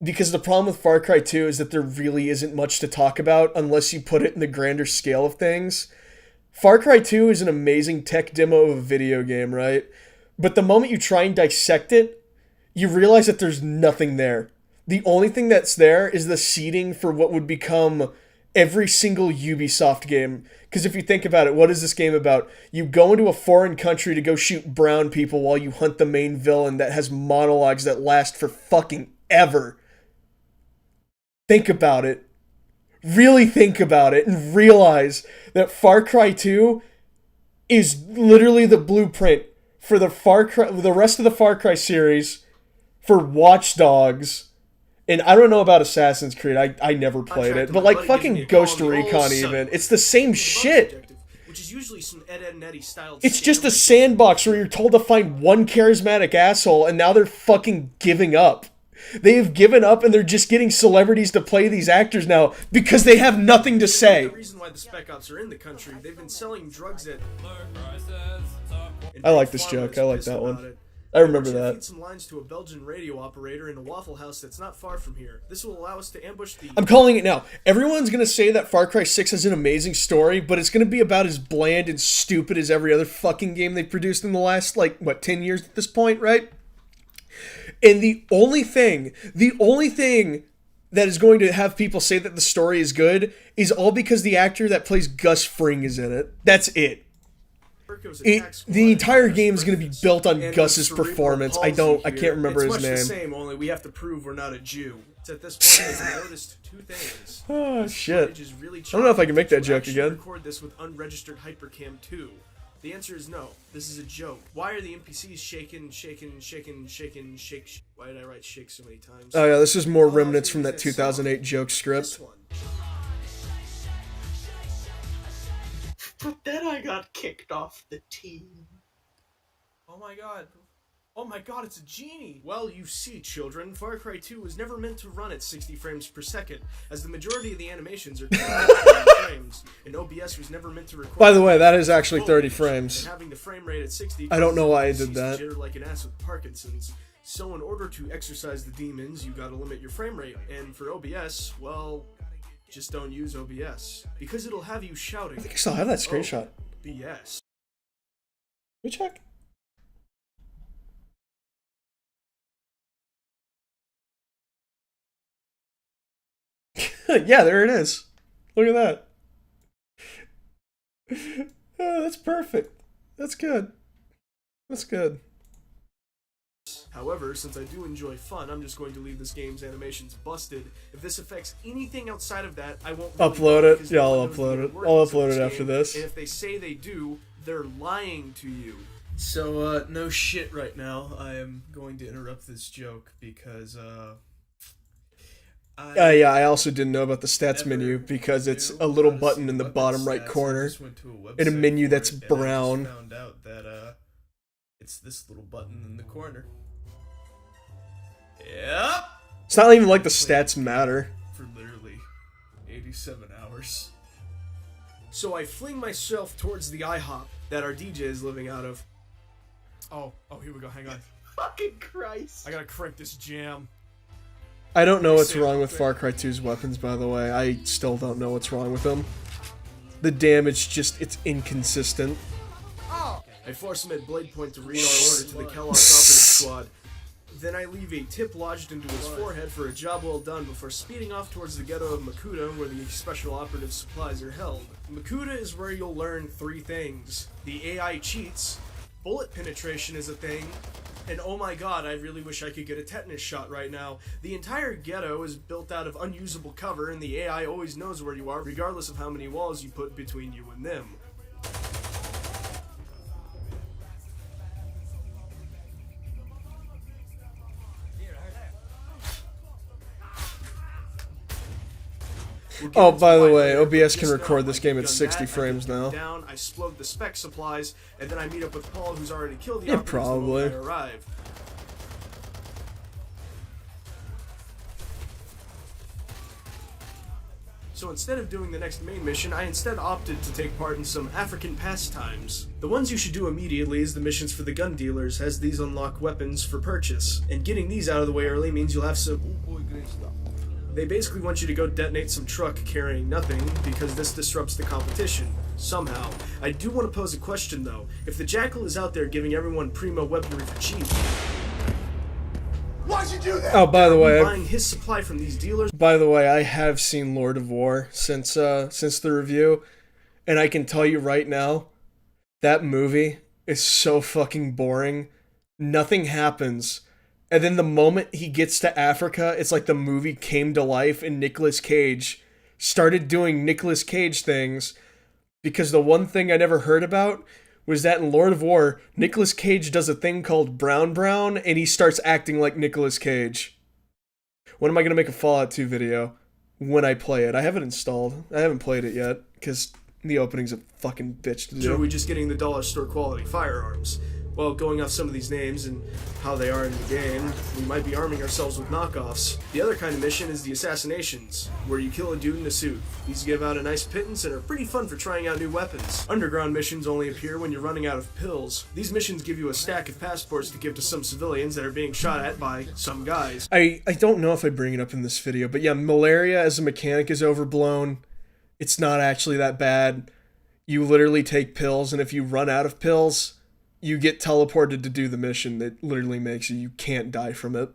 Because the problem with Far Cry 2 is that there really isn't much to talk about unless you put it in the grander scale of things. Far Cry 2 is an amazing tech demo of a video game, right? But the moment you try and dissect it, you realize that there's nothing there. The only thing that's there is the seeding for what would become every single Ubisoft game. Because if you think about it, what is this game about? You go into a foreign country to go shoot brown people while you hunt the main villain that has monologues that last for fucking ever. Think about it. Really think about it and realize that Far Cry 2 is literally the blueprint for the rest of the Far Cry series, for Watch Dogs, and I don't know about Assassin's Creed. I never played it, but like fucking Ghost Recon even. It's the same shit. Which is usually some Ed, Edd n Eddy style... It's just a sandbox where you're told to find one charismatic asshole, and now they're fucking giving up. They have given up, and they're just getting celebrities to play these actors now because they have nothing to say. The reason why the Spec Ops are in the country, they've been selling drugs at... I like this joke. I like that one. I remember that. Feed some lines to a Belgian radio operator in a Waffle House that's not far from here. This will allow us to ambush the... I'm calling it now. Everyone's going to say that Far Cry 6 has an amazing story, but it's going to be about as bland and stupid as every other fucking game they've produced in the last, 10 years at this point, right? And the only thing that is going to have people say that the story is good is all because the actor that plays Gus Fring is in it. That's it. The entire game is going to be built on Gus's performance. I can't remember his name. It's much the same, only we have to prove we're not a Jew. It's at this point I've noticed two things. Oh shit! Really, I don't know if I can make that joke again. Record this with unregistered Hypercam 2. The answer is no. This is a joke. Why are the NPCs shaking? Why did I write shake so many times? Oh yeah, this is more remnants from that 2008 joke script. But then I got kicked off the team. Oh my god. Oh my god, it's a genie! Well, you see, children, Far Cry 2 was never meant to run at 60 frames per second, as the majority of the animations are 30 frames, and OBS was never meant to record... By the way, that is actually 30 frames. And having the frame rate at 60... I don't know why I did that. Jitter like an ass with Parkinson's. So in order to exercise the demons, you gotta limit your frame rate, and for OBS, well... just don't use OBS, because it'll have you shouting... I think I still have that screenshot. BS. me check. Yeah, there it is. Look at that. Oh, that's perfect. That's good. That's good. However, since I do enjoy fun, I'm just going to leave this game's animations busted. If this affects anything outside of that, I won't really Upload know, it. because Yeah, no I'll one knows upload the it. workings I'll of upload it after game, this. And if they say they do, they're lying to you. So, no shit right now. I am going to interrupt this joke because, Yeah, I also didn't know about the stats menu because it's a little button in the bottom right corner in a menu that's brown. I found out that it's this little button in the corner. Yep. It's not even like the stats matter. For literally 87 hours. So I fling myself towards the IHOP that our DJ is living out of. Oh, here we go. Hang on. Fucking Christ. I gotta crank this jam. I don't know what's wrong with Far Cry 2's weapons, by the way. I still don't know what's wrong with them. The damage just, it's inconsistent. I force him at blade point to read our order to the Kellogg's operative squad. Then I leave a tip lodged into his forehead for a job well done before speeding off towards the ghetto of Makuta, where the special operative supplies are held. Makuta is where you'll learn 3 things. The AI cheats, bullet penetration is a thing, and oh my god, I really wish I could get a tetanus shot right now. The entire ghetto is built out of unusable cover, and the AI always knows where you are, regardless of how many walls you put between you and them. Oh, by the way, OBS can record this game at 60 frames now. Down, I explode the spec supplies, and then I meet up with Paul, who's already killed the Yeah, operatives the probably. moment I arrive. So instead of doing the next main mission, I instead opted to take part in some African pastimes. The ones you should do immediately is the missions for the gun dealers, as these unlock weapons for purchase. And getting these out of the way early means you'll have some... They basically want you to go detonate some truck carrying nothing, because this disrupts the competition. Somehow. I do want to pose a question though. If the Jackal is out there giving everyone primo weaponry for cheap, Why'd you do that? Oh, by the way, buying his supply from these dealers... I have seen Lord of War since the review, and I can tell you right now, that movie is so fucking boring. Nothing happens. And then the moment he gets to Africa, it's like the movie came to life and Nicolas Cage started doing Nicolas Cage things, because the one thing I never heard about was that in Lord of War, Nicolas Cage does a thing called Brown Brown, and he starts acting like Nicolas Cage. When am I going to make a Fallout 2 video? When I play it. I have it installed. I haven't played it yet, because the opening's a fucking bitch to do. So are we just getting the dollar store quality firearms? Well, going off some of these names and how they are in the game, we might be arming ourselves with knockoffs. The other kind of mission is the assassinations, where you kill a dude in a suit. These give out a nice pittance and are pretty fun for trying out new weapons. Underground missions only appear when you're running out of pills. These missions give you a stack of passports to give to some civilians that are being shot at by some guys. I don't know if I bring it up in this video, but yeah, malaria as a mechanic is overblown. It's not actually that bad. You literally take pills, and if you run out of pills, you get teleported to do the mission that literally makes you can't die from it.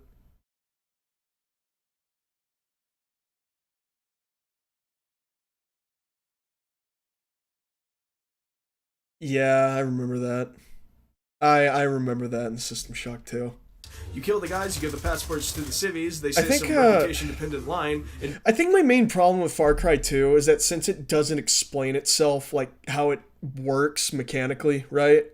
Yeah, I remember that. I remember that in System Shock 2. You kill the guys, you give the passports to the civvies, they say think, some reputation-dependent line, and I think my main problem with Far Cry 2 is that since it doesn't explain itself, like how it works mechanically, right?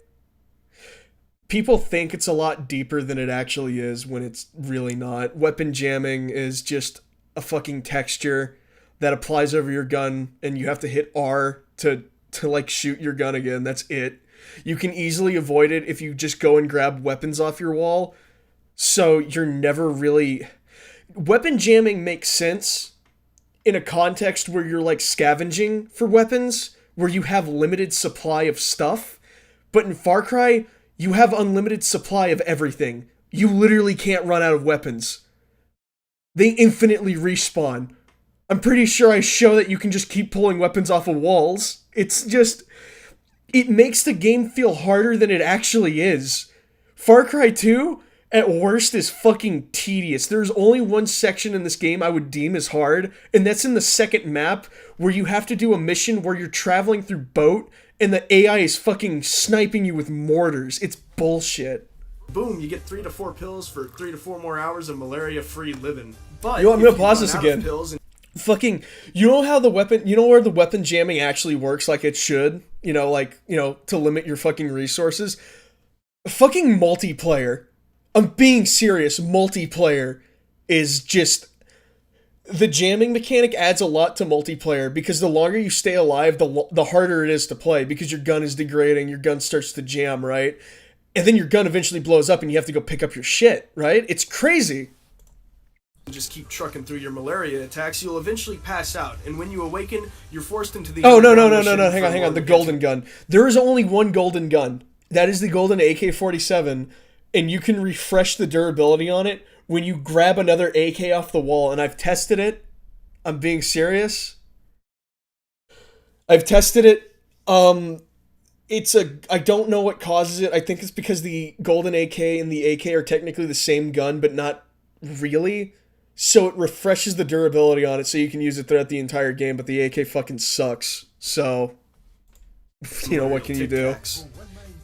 People think it's a lot deeper than it actually is when it's really not. Weapon jamming is just a fucking texture that applies over your gun, and you have to hit R to like shoot your gun again. That's it. You can easily avoid it if you just go and grab weapons off your wall. So you're never really... Weapon jamming makes sense in a context where you're like scavenging for weapons, where you have limited supply of stuff. But in Far Cry, you have unlimited supply of everything. You literally can't run out of weapons. They infinitely respawn. I'm pretty sure I show that you can just keep pulling weapons off of walls. It's just... it makes the game feel harder than it actually is. Far Cry 2, at worst, is fucking tedious. There's only one section in this game I would deem as hard, and that's in the second map, where you have to do a mission where you're traveling through boat, and the AI is fucking sniping you with mortars. It's bullshit. Boom, you get 3 to 4 pills for 3 to 4 more hours of malaria-free living. But Yo, I'm if gonna you pause run this out of again. pills and Fucking, you know how the weapon, you know where the weapon jamming actually works like it should? You know, like, you know, to limit your fucking resources? Fucking multiplayer. I'm being serious. Multiplayer is just, the jamming mechanic adds a lot to multiplayer because the longer you stay alive, the harder it is to play because your gun is degrading, your gun starts to jam, right? And then your gun eventually blows up and you have to go pick up your shit, right? It's crazy. just keep trucking through your malaria attacks, you'll eventually pass out. And when you awaken, you're forced into the... Oh, no. Hang on. The golden gun. There is only one golden gun. That is the golden AK-47, and you can refresh the durability on it when you grab another AK off the wall, and I've tested it. I'm being serious. I've tested it. I don't know what causes it. I think it's because the golden AK and the AK are technically the same gun, but not really. So it refreshes the durability on it so you can use it throughout the entire game, but the AK fucking sucks. So, you know, what can you do?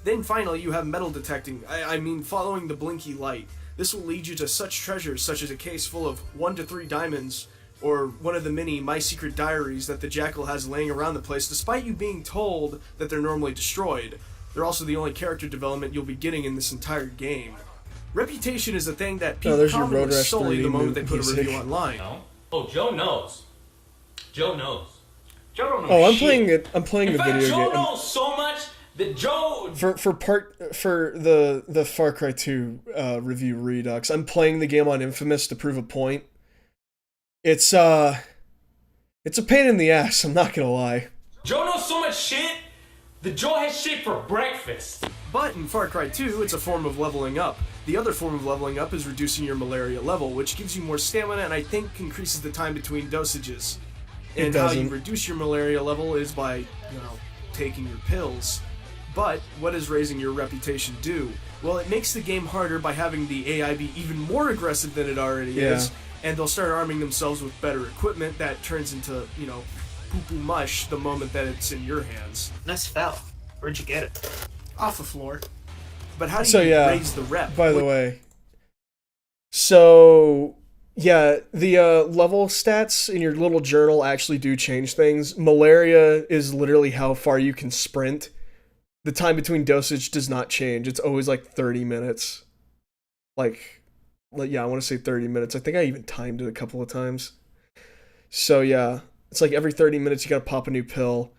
Then finally, you have metal detecting. I mean, following the blinky light. This will lead you to such treasures, such as a case full of 1 to 3 diamonds, or one of the many My Secret Diaries that the Jackal has laying around the place, despite you being told that they're normally destroyed. They're also the only character development you'll be getting in this entire game. Reputation is a thing that people commonly sully the moment they put a review online. No? Oh, Joe knows. Joe knows. Joe don't know Oh, I'm shit. playing it. I'm playing the video Joe game. knows so much that Joe... For the Far Cry 2 review redux, I'm playing the game on Infamous to prove a point. It's a pain in the ass, I'm not gonna lie. Joe knows so much shit that Joe has shit for breakfast. But in Far Cry 2, it's a form of leveling up. The other form of leveling up is reducing your malaria level, which gives you more stamina and I think increases the time between dosages. And how you reduce your malaria level is by, you know, taking your pills. But what does raising your reputation do? Well, it makes the game harder by having the AI be even more aggressive than it already is, and they'll start arming themselves with better equipment that turns into, you know, poo-poo mush the moment that it's in your hands. Nice foul. Where'd you get it? Off the floor. But how do you raise the rep? By the way, so yeah, the level stats in your little journal actually do change things. Malaria is literally how far you can sprint. The time between dosage does not change. It's always like 30 minutes. Like yeah, I want to say 30 minutes. I think I even timed it a couple of times. So yeah, it's like every 30 minutes you gotta pop a new pill.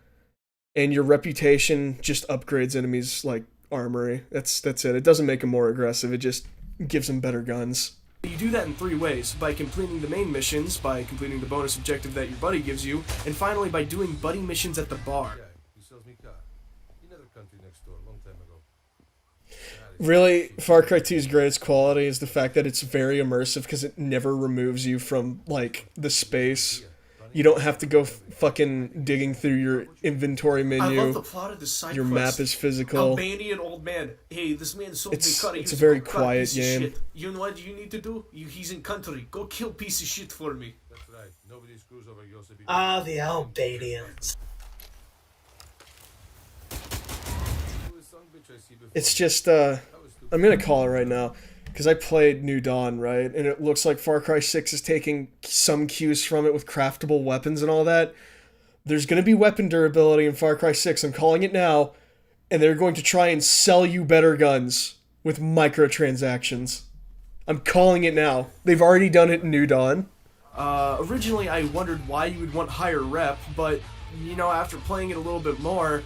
And your reputation just upgrades enemies' like armory. That's it. It doesn't make them more aggressive. It just gives them better guns. You do that in 3 ways: by completing the main missions, by completing the bonus objective that your buddy gives you, and finally by doing buddy missions at the bar. He sells me car. In other country next door, long time ago. Really, Far Cry 2's greatest quality is the fact that it's very immersive because it never removes you from like the space. You don't have to go fucking digging through your inventory menu. I love the plot of the side Your quest. map is physical. Albanian old man. Hey, this man sold me car. It's a He's very car, quiet piece of game. shit. You know what you need to do? He's in country. Go kill piece of shit for me. That's right. Nobody screws over Joseph. Ah, the Albanians. It's just I'm gonna call it right now because I played New Dawn, right, and it looks like Far Cry 6 is taking some cues from it with craftable weapons and all that. There's gonna be weapon durability in Far Cry 6. I'm calling it now, and they're going to try and sell you better guns with microtransactions. I'm calling it now. They've already done it in New Dawn. Originally, I wondered why you would want higher rep, but, you know, after playing it a little bit more,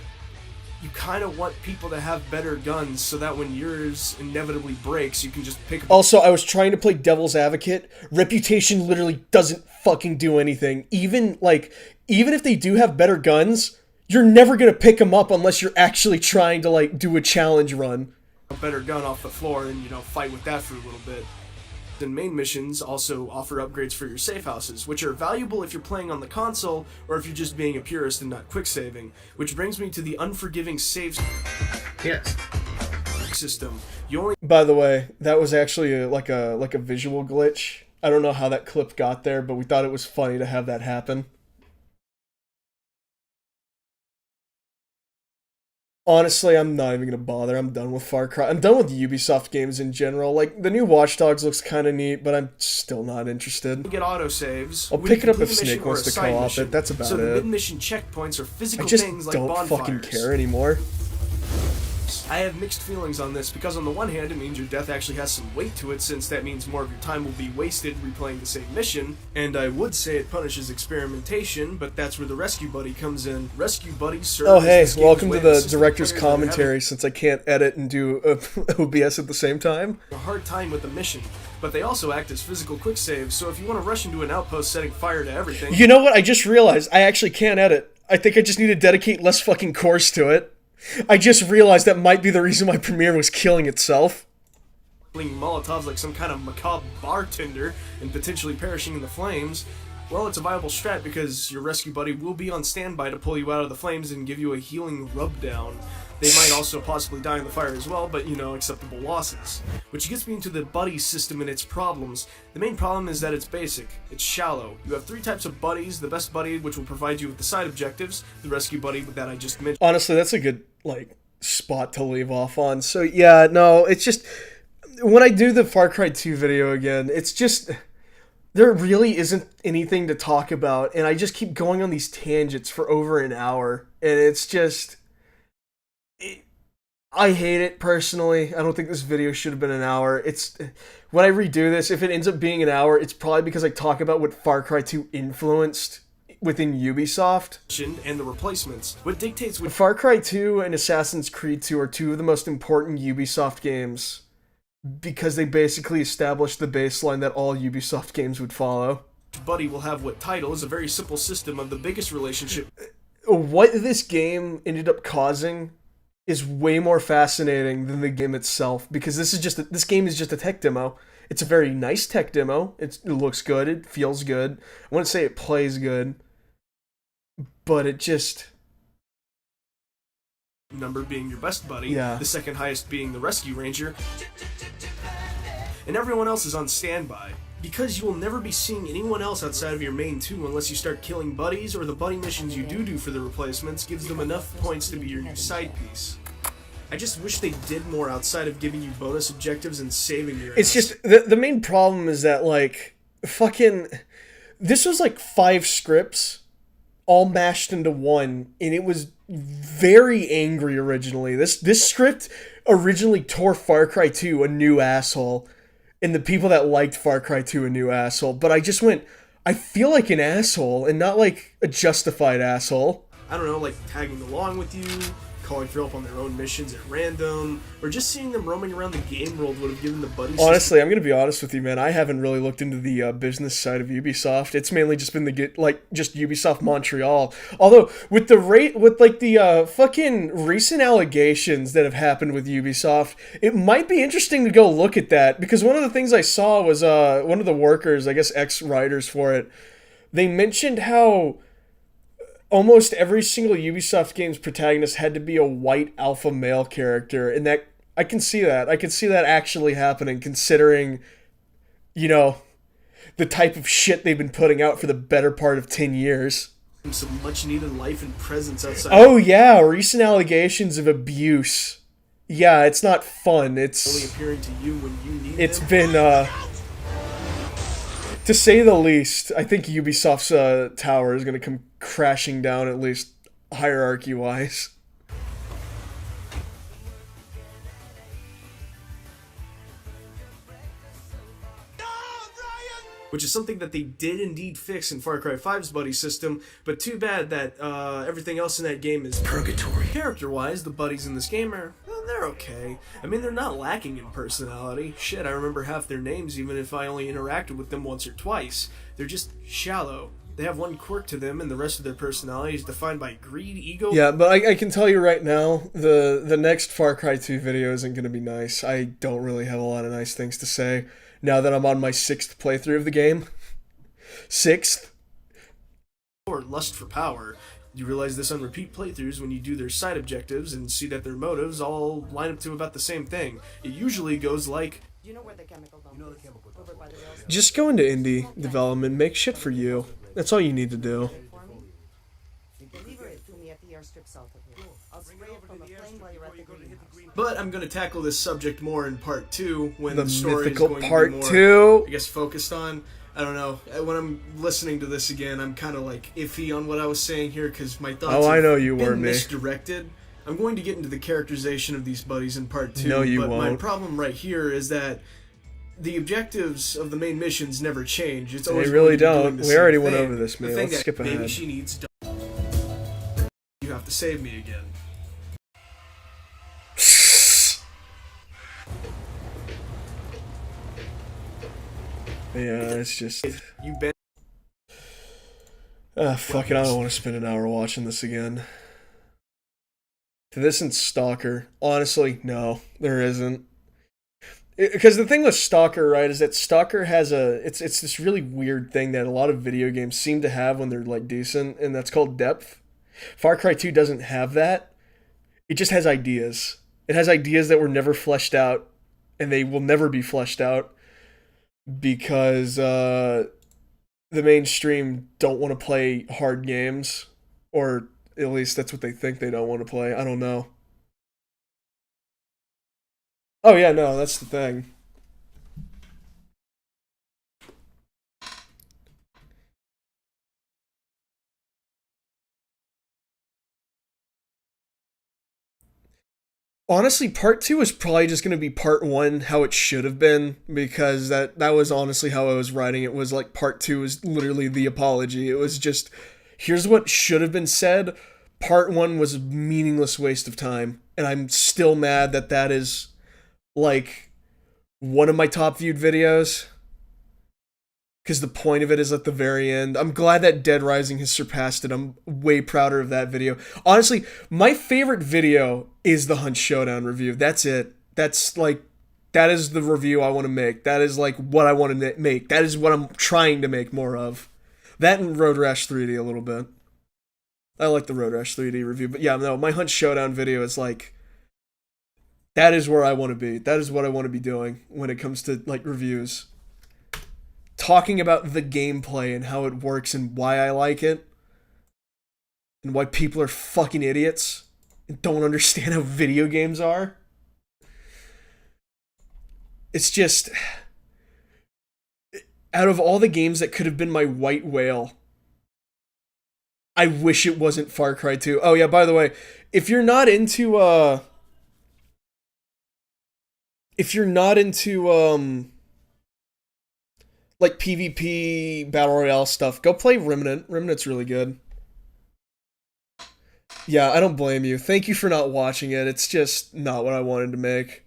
you kind of want people to have better guns so that when yours inevitably breaks, you can just pick up... Also, I was trying to play Devil's Advocate. Reputation literally doesn't fucking do anything. Even if they do have better guns, you're never gonna pick them up unless you're actually trying to, like, do a challenge run. a better gun off the floor and, you know, fight with that for a little bit. and main missions also offer upgrades for your safe houses, which are valuable if you're playing on the console or if you're just being a purist and not quick saving. Which brings me to the unforgiving save Yes. system. You only By the way, that was actually like a visual glitch. I don't know how that clip got there, but we thought it was funny to have that happen. Honestly, I'm not even gonna bother. I'm done with Far Cry. I'm done with Ubisoft games in general. Like, the new Watch Dogs looks kind of neat, but I'm still not interested. get autosaves. I'll when pick you it up complete if a mission Snake or wants a to side co-op mission. it. That's about so the it. mid-mission checkpoints are I physical just things like don't bonfires. fucking care anymore. I have mixed feelings on this because on the one hand it means your death actually has some weight to it, since that means more of your time will be wasted replaying the same mission, and I would say it punishes experimentation, but that's where the Rescue Buddy comes in. Rescue Buddies serve Oh as hey, this game's welcome way to to the assist director's players that are having commentary since I can't edit and do OBS at the same time. a hard time with the mission, but they also act as physical quick saves, so if you want to rush into an outpost setting fire to everything, You know what? I just realized I actually can't edit. I think I just need to dedicate less fucking course to it. I just realized that might be the reason why Premiere was killing itself. fling Molotovs like some kind of macabre bartender and potentially perishing in the flames, well, it's a viable strat because your rescue buddy will be on standby to pull you out of the flames and give you a healing rub down. They might also possibly die in the fire as well, but you know, acceptable losses. Which gets me into the buddy system and its problems. The main problem is that it's basic. It's shallow. You have 3 types of buddies. The best buddy, which will provide you with the side objectives. The rescue buddy that I just mentioned. Honestly, that's a good, like, spot to leave off on. So yeah, no, it's just... When I do the Far Cry 2 video again, it's just... There really isn't anything to talk about, and I just keep going on these tangents for over an hour, and it's just... I hate it personally. I don't think this video should have been an hour. It's when I redo this, if it ends up being an hour, it's probably because I talk about what Far Cry 2 influenced within Ubisoft. And the replacements. What dictates which Far Cry 2 and Assassin's Creed 2 are 2 of the most important Ubisoft games because they basically established the baseline that all Ubisoft games would follow. buddy will have what title is a very simple system of the biggest relationship. What this game ended up causing is way more fascinating than the game itself, because this game is just a tech demo. It's a very nice tech demo. It looks good. It feels good. I wouldn't say it plays good, but it just... Number being your best buddy, Yeah. the second highest being the rescue ranger, and everyone else is on standby. Because you will never be seeing anyone else outside of your main 2 unless you start killing buddies, or the buddy missions you do for the replacements gives them enough points to be your new side piece. I just wish they did more outside of giving you bonus objectives and saving your It's ass. just, the main problem is that, like, fucking... This was like 5 scripts all mashed into one, and it was very angry originally. This script originally tore Far Cry 2 a new asshole, and the people that liked Far Cry 2 a new asshole, but I just went, I feel like an asshole, and not like a justified asshole. I don't know, like tagging along with you, calling for help on their own missions at random, or just seeing them roaming around the game world would have given the buddy system. Honestly, I'm gonna be honest with you, man. I haven't really looked into the business side of Ubisoft. It's mainly just been just Ubisoft Montreal. Although with the fucking recent allegations that have happened with Ubisoft, it might be interesting to go look at that, because one of the things I saw was one of the workers, I guess ex-writers for it, they mentioned how almost every single Ubisoft game's protagonist had to be a white alpha male character, and that I can see that. I can see that actually happening, considering, you know, the type of shit they've been putting out for the better part of 10 years. Some much needed life and presence outside. Oh yeah, recent allegations of abuse. Yeah, it's not fun. Only It's appearing to you when you need it's them. been to say the least. I think Ubisoft's tower is going to come crashing down, at least hierarchy-wise. Which is something that they did indeed fix in Far Cry 5's buddy system, but too bad that everything else in that game is purgatory. Character-wise, the buddies in this game are, well, they're okay. I mean, they're not lacking in personality. Shit, I remember half their names even if I only interacted with them once or twice. They're just shallow. They have one quirk to them, and the rest of their personality is defined by greed, ego... Yeah, but I can tell you right now, the next Far Cry 2 video isn't going to be nice. I don't really have a lot of nice things to say. now that I'm on my 6th playthrough of the game. 6th? or lust for power. You realize this on repeat playthroughs when you do their side objectives and see that their motives all line up to about the same thing. It usually goes like, You know where the chemical dump is? Over by the rails. Just go into indie development, make shit for you. That's all you need to do. For me? Deliver it to me at the airstrip south of here. I'll spray it from a flame while you're at the greenhouse. but I'm going to tackle this subject more in part 2 when The the story mythical is going part to be more, 2. I guess, focused on. I don't know. When I'm listening to this again, I'm kind of like iffy on what I was saying here because my thoughts Oh, I have know you been were, me. misdirected. I'm going to get into the characterization of these buddies in part 2. No, you but my won't. problem right here is that the objectives of the main missions never change. It's They always really going to be doing don't. the We same already went thing. over this, The man. thing Let's that skip maybe ahead. she needs done. You have to save me again. Yeah, it's just... You bet. Fuck it, I don't want to spend an hour watching this again. This and Stalker. Honestly, no, there isn't. Because the thing with Stalker, right, is that Stalker has it's this really weird thing that a lot of video games seem to have when they're, like, decent, and that's called depth. Far Cry 2 doesn't have that. It just has ideas. It has ideas that were never fleshed out, and they will never be fleshed out, because, the mainstream don't want to play hard games, or at least that's what they think they don't want to play. I don't know. Oh yeah, no, that's the thing. Honestly, part 2 is probably just going to be part 1 how it should have been, because that was honestly how I was writing it. Was like part 2 is literally the apology. It was just, here's what should have been said. Part 1 was a meaningless waste of time, and I'm still mad that that is like one of my top viewed videos, because the point of it is at the very end. I'm glad that Dead Rising has surpassed it. I'm way prouder of that video. Honestly, my favorite video is the Hunt Showdown review. That's it. That's like, that is the review I want to make. That is like what I want to make. That is what I'm trying to make more of. That and Road Rash 3D a little bit. I like the Road Rash 3D review, but yeah, no, my Hunt Showdown video is like, that is where I want to be. That is what I want to be doing when it comes to like reviews. Talking about the gameplay and how it works and why I like it. And why people are fucking idiots and don't understand how video games are. It's just, out of all the games that could have been my white whale, I wish it wasn't Far Cry 2. Oh yeah, by the way, if you're not into like PvP Battle Royale stuff, go play Remnant. Remnant's really good. Yeah, I don't blame you. Thank you for not watching it. It's just not what I wanted to make.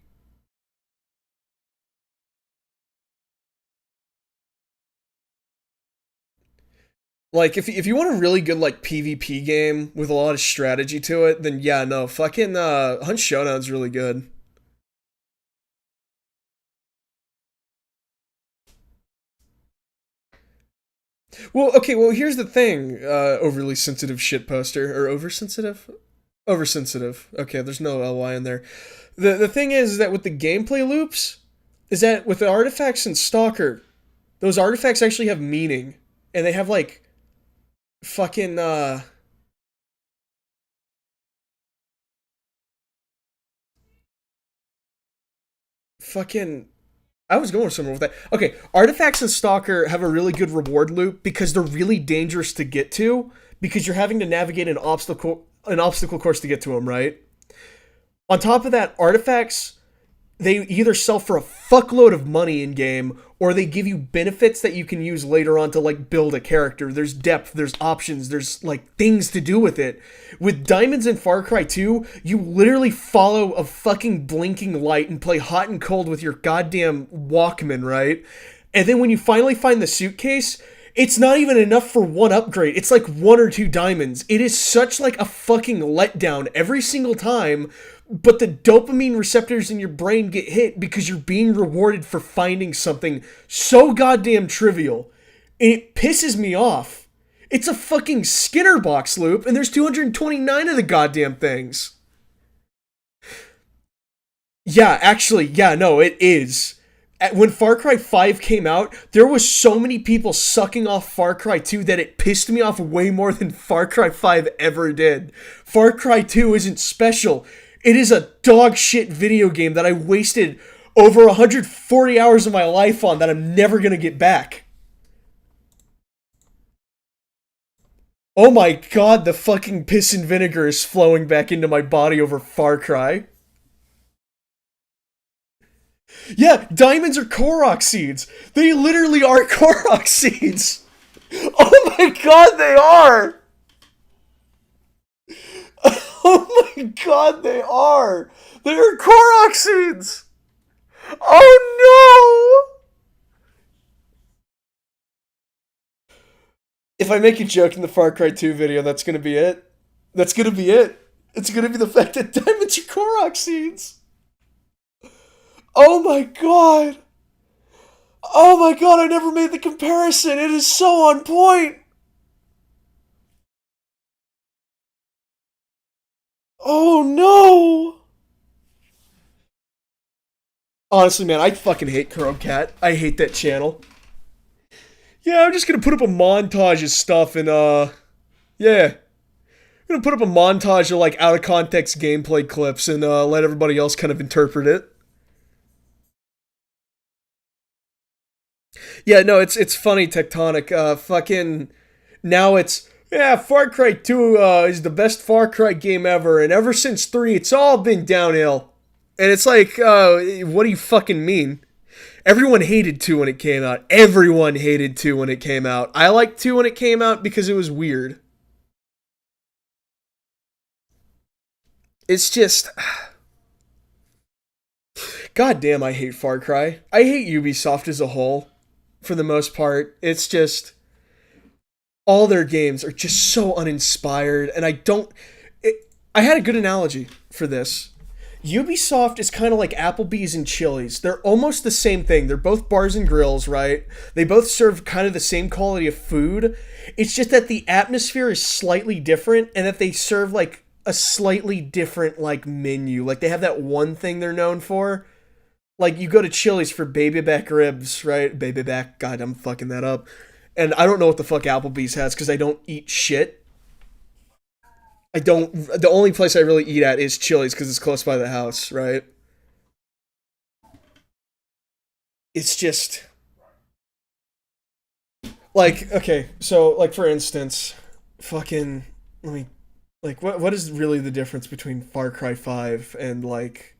Like, if you want a really good, like, PvP game with a lot of strategy to it, then yeah, no, fucking, Hunt Showdown's really good. Well, okay, well, here's the thing, overly sensitive shit poster, or oversensitive? Oversensitive. Okay, there's no LY in there. The thing is that with the gameplay loops, is that with the artifacts in Stalker, those artifacts actually have meaning, and they have, like, fucking, I was going somewhere with that. Okay, artifacts in Stalker have a really good reward loop because they're really dangerous to get to, because you're having to navigate an obstacle course to get to them, right? On top of that, artifacts, they either sell for a fuckload of money in game, or they give you benefits that you can use later on to like build a character. There's depth, there's options, there's like things to do with it. With diamonds in Far Cry 2, you literally follow a fucking blinking light and play hot and cold with your goddamn Walkman, right? And then when you finally find the suitcase, it's not even enough for one upgrade. It's like 1 or 2 diamonds. It is such like a fucking letdown every single time, but the dopamine receptors in your brain get hit because you're being rewarded for finding something so goddamn trivial. And it pisses me off. It's a fucking Skinner box loop, and there's 229 of the goddamn things. Yeah, actually, yeah, no, it is. When Far Cry 5 came out, there was so many people sucking off Far Cry 2 that it pissed me off way more than Far Cry 5 ever did. Far Cry 2 isn't special. It is a dog shit video game that I wasted over 140 hours of my life on that I'm never gonna get back. Oh my god, the fucking piss and vinegar is flowing back into my body over Far Cry. Yeah, diamonds are Korok seeds. They literally are Korok seeds. Oh my god, they are. Oh my god, they are. They are Korok seeds. Oh no. If I make a joke in the Far Cry 2 video, that's gonna be it. That's gonna be it. It's gonna be the fact that diamonds are Korok seeds. Oh my god! Oh my god, I never made the comparison! It is so on point! Oh no! Honestly, man, I fucking hate Chrome Cat. I hate that channel. Yeah, I'm just gonna put up a montage of stuff and, yeah. I'm gonna put up a montage of, like, out of context gameplay clips and, let everybody else kind of interpret it. Yeah, no, it's funny, Tectonic. Fucking now it's yeah, Far Cry 2 is the best Far Cry game ever, and ever since 3, it's all been downhill. And it's like, what do you fucking mean? Everyone hated 2 when it came out. Everyone hated 2 when it came out. I liked 2 when it came out because it was weird. It's just God damn, I hate Far Cry. I hate Ubisoft as a whole. For the most part, it's just all their games are just so uninspired, and I had a good analogy for this. Ubisoft is kind of like Applebee's and Chili's. They're almost the same thing. They're both bars and grills, right? They both serve kind of the same quality of food. It's just that the atmosphere is slightly different, and that they serve like a slightly different like menu. Like they have that one thing they're known for. Like, you go to Chili's for baby back ribs, right? Baby back, God, I'm fucking that up. And I don't know what the fuck Applebee's has, because I don't eat shit. The only place I really eat at is Chili's, because it's close by the house, right? It's just... Like, okay, so, like, for instance, fucking, let me, like, what is really the difference between Far Cry 5 and, like...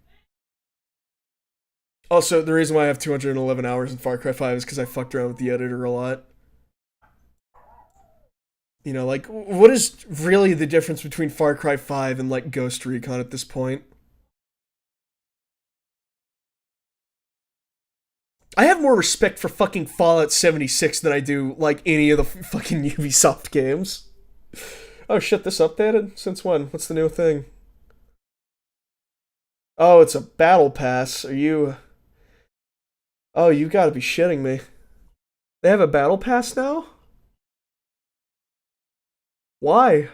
Also, the reason why I have 211 hours in Far Cry 5 is because I fucked around with the editor a lot. You know, like, what is really the difference between Far Cry 5 and, like, Ghost Recon at this point? I have more respect for fucking Fallout 76 than I do, like, any of the fucking Ubisoft games. Oh shit, this updated? Since when? What's the new thing? Oh, it's a battle pass. Are you... Oh, you gotta be shitting me. They have a battle pass now? Why?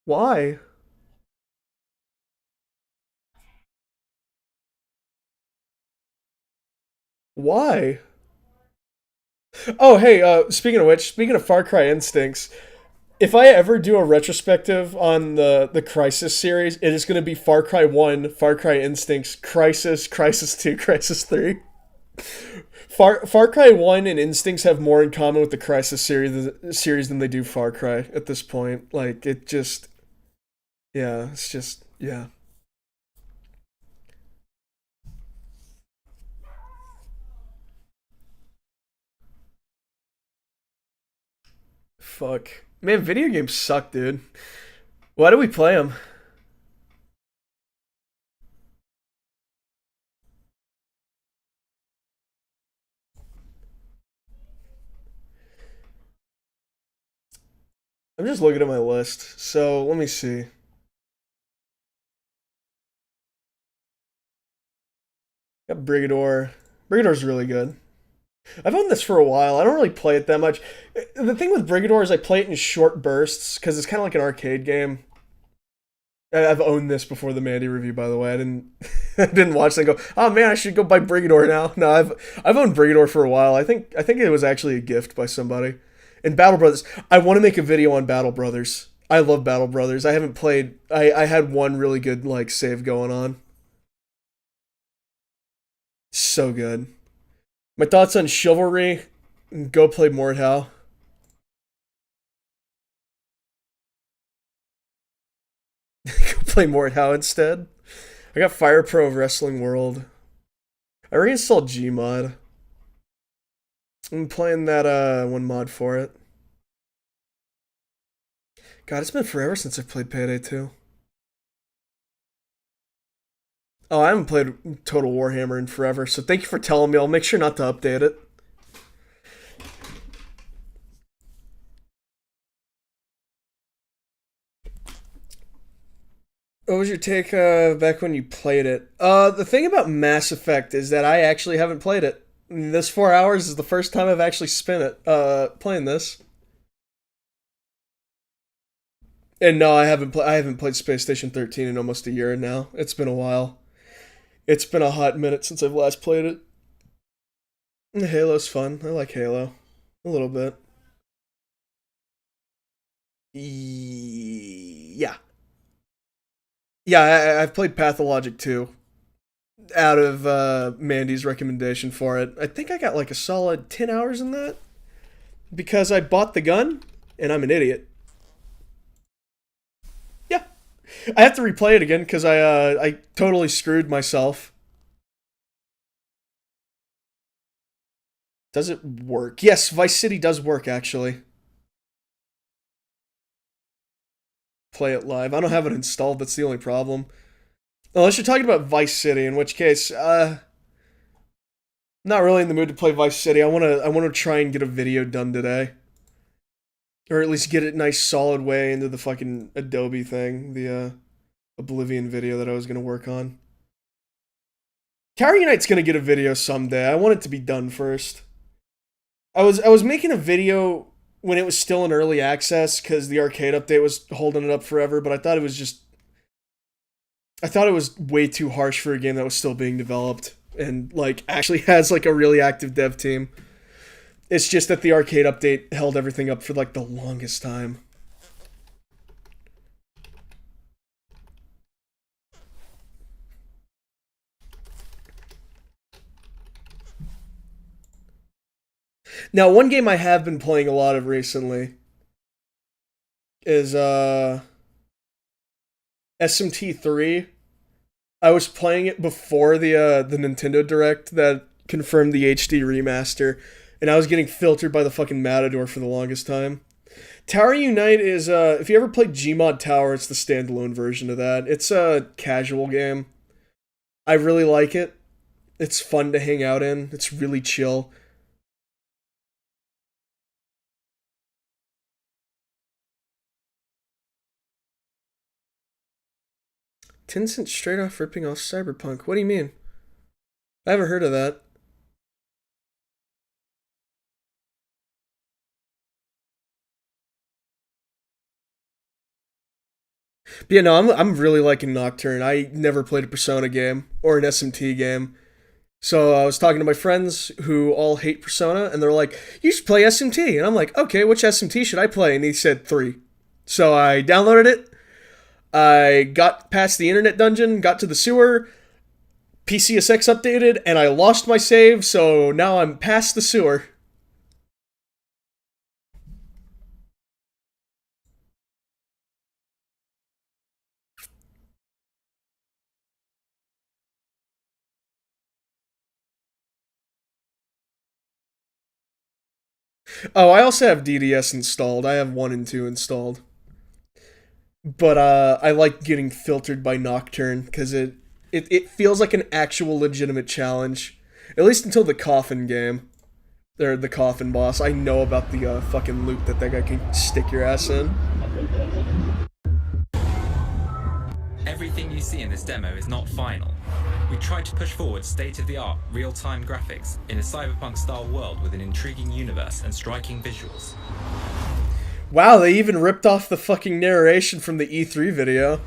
Why? Why? Oh, hey, speaking of which, speaking of Far Cry Instincts, if I ever do a retrospective on the Crysis series, it is going to be Far Cry 1, Far Cry Instincts, Crysis, Crysis 2, Crysis 3. Far Cry 1 and Instincts have more in common with the Crysis series than they do Far Cry at this point. Like, it just... Yeah, it's just... Yeah. Fuck. Man, video games suck, dude. Why do we play them? I'm just looking at my list. So let me see. Got Brigador. Brigador's really good. I've owned this for a while. I don't really play it that much. The thing with Brigador is I play it in short bursts because it's kind of like an arcade game. I've owned this before the Mandy review, by the way. I didn't I didn't watch it and go, oh man, I should go buy Brigador now. No, I've owned Brigador for a while. I think it was actually a gift by somebody. And Battle Brothers. I want to make a video on Battle Brothers. I love Battle Brothers. I haven't played. I had one really good like save going on. So good. My thoughts on Chivalry. Go play Mordhau. Go play Mordhau instead. I got Fire Pro of Wrestling World. I reinstalled Gmod. I'm playing that one mod for it. God, it's been forever since I've played Payday 2. Oh, I haven't played Total Warhammer in forever, so thank you for telling me. I'll make sure not to update it. What was your take back when you played it? The thing about Mass Effect is that I actually haven't played it. This 4 hours is the first time I've actually spent it playing this. And no, I haven't played Space Station 13 in almost a year now. It's been a while. It's been a hot minute since I've last played it. Halo's fun. I like Halo. A little bit. Yeah. Yeah, I've played Pathologic too. Out of Mandy's recommendation for it. I think I got like a solid 10 hours in that. Because I bought the gun, and I'm an idiot. Yeah. I have to replay it again because I totally screwed myself. Does it work? Yes, Vice City does work actually. Play it live. I don't have it installed, that's the only problem. Unless you're talking about Vice City, in which case, not really in the mood to play Vice City. I wanna try and get a video done today. Or at least get it nice solid way into the fucking Adobe thing, the Oblivion video that I was gonna work on. Tower Unite's gonna get a video someday. I want it to be done first. I was making a video when it was still in early access because the arcade update was holding it up forever, but I thought it was way too harsh for a game that was still being developed and like actually has like a really active dev team. It's just that the arcade update held everything up for like the longest time. Now, one game I have been playing a lot of recently is SMT3. I was playing it before the Nintendo Direct that confirmed the HD remaster, and I was getting filtered by the fucking Matador for the longest time. Tower Unite is if you ever played Gmod Tower, it's the standalone version of that. It's a casual game. I really like it. It's fun to hang out in. It's really chill. Tencent straight off ripping off Cyberpunk. What do you mean? I haven't heard of that. But yeah, no, I'm really liking Nocturne. I never played a Persona game or an SMT game. So I was talking to my friends who all hate Persona, and they're like, you should play SMT. And I'm like, okay, which SMT should I play? And he said 3. So I downloaded it. I got past the internet dungeon, got to the sewer, PCSX updated, and I lost my save, so now I'm past the sewer. Oh, I also have DDS installed. I have 1 and 2 installed. But I like getting filtered by Nocturne because it feels like an actual legitimate challenge. At least until the coffin game. They're the coffin boss. I know about the fucking loop that guy can stick your ass in. Everything you see in this demo is not final. We tried to push forward state-of-the-art, real-time graphics in a cyberpunk-style world with an intriguing universe and striking visuals. Wow, they even ripped off the fucking narration from the E3 video.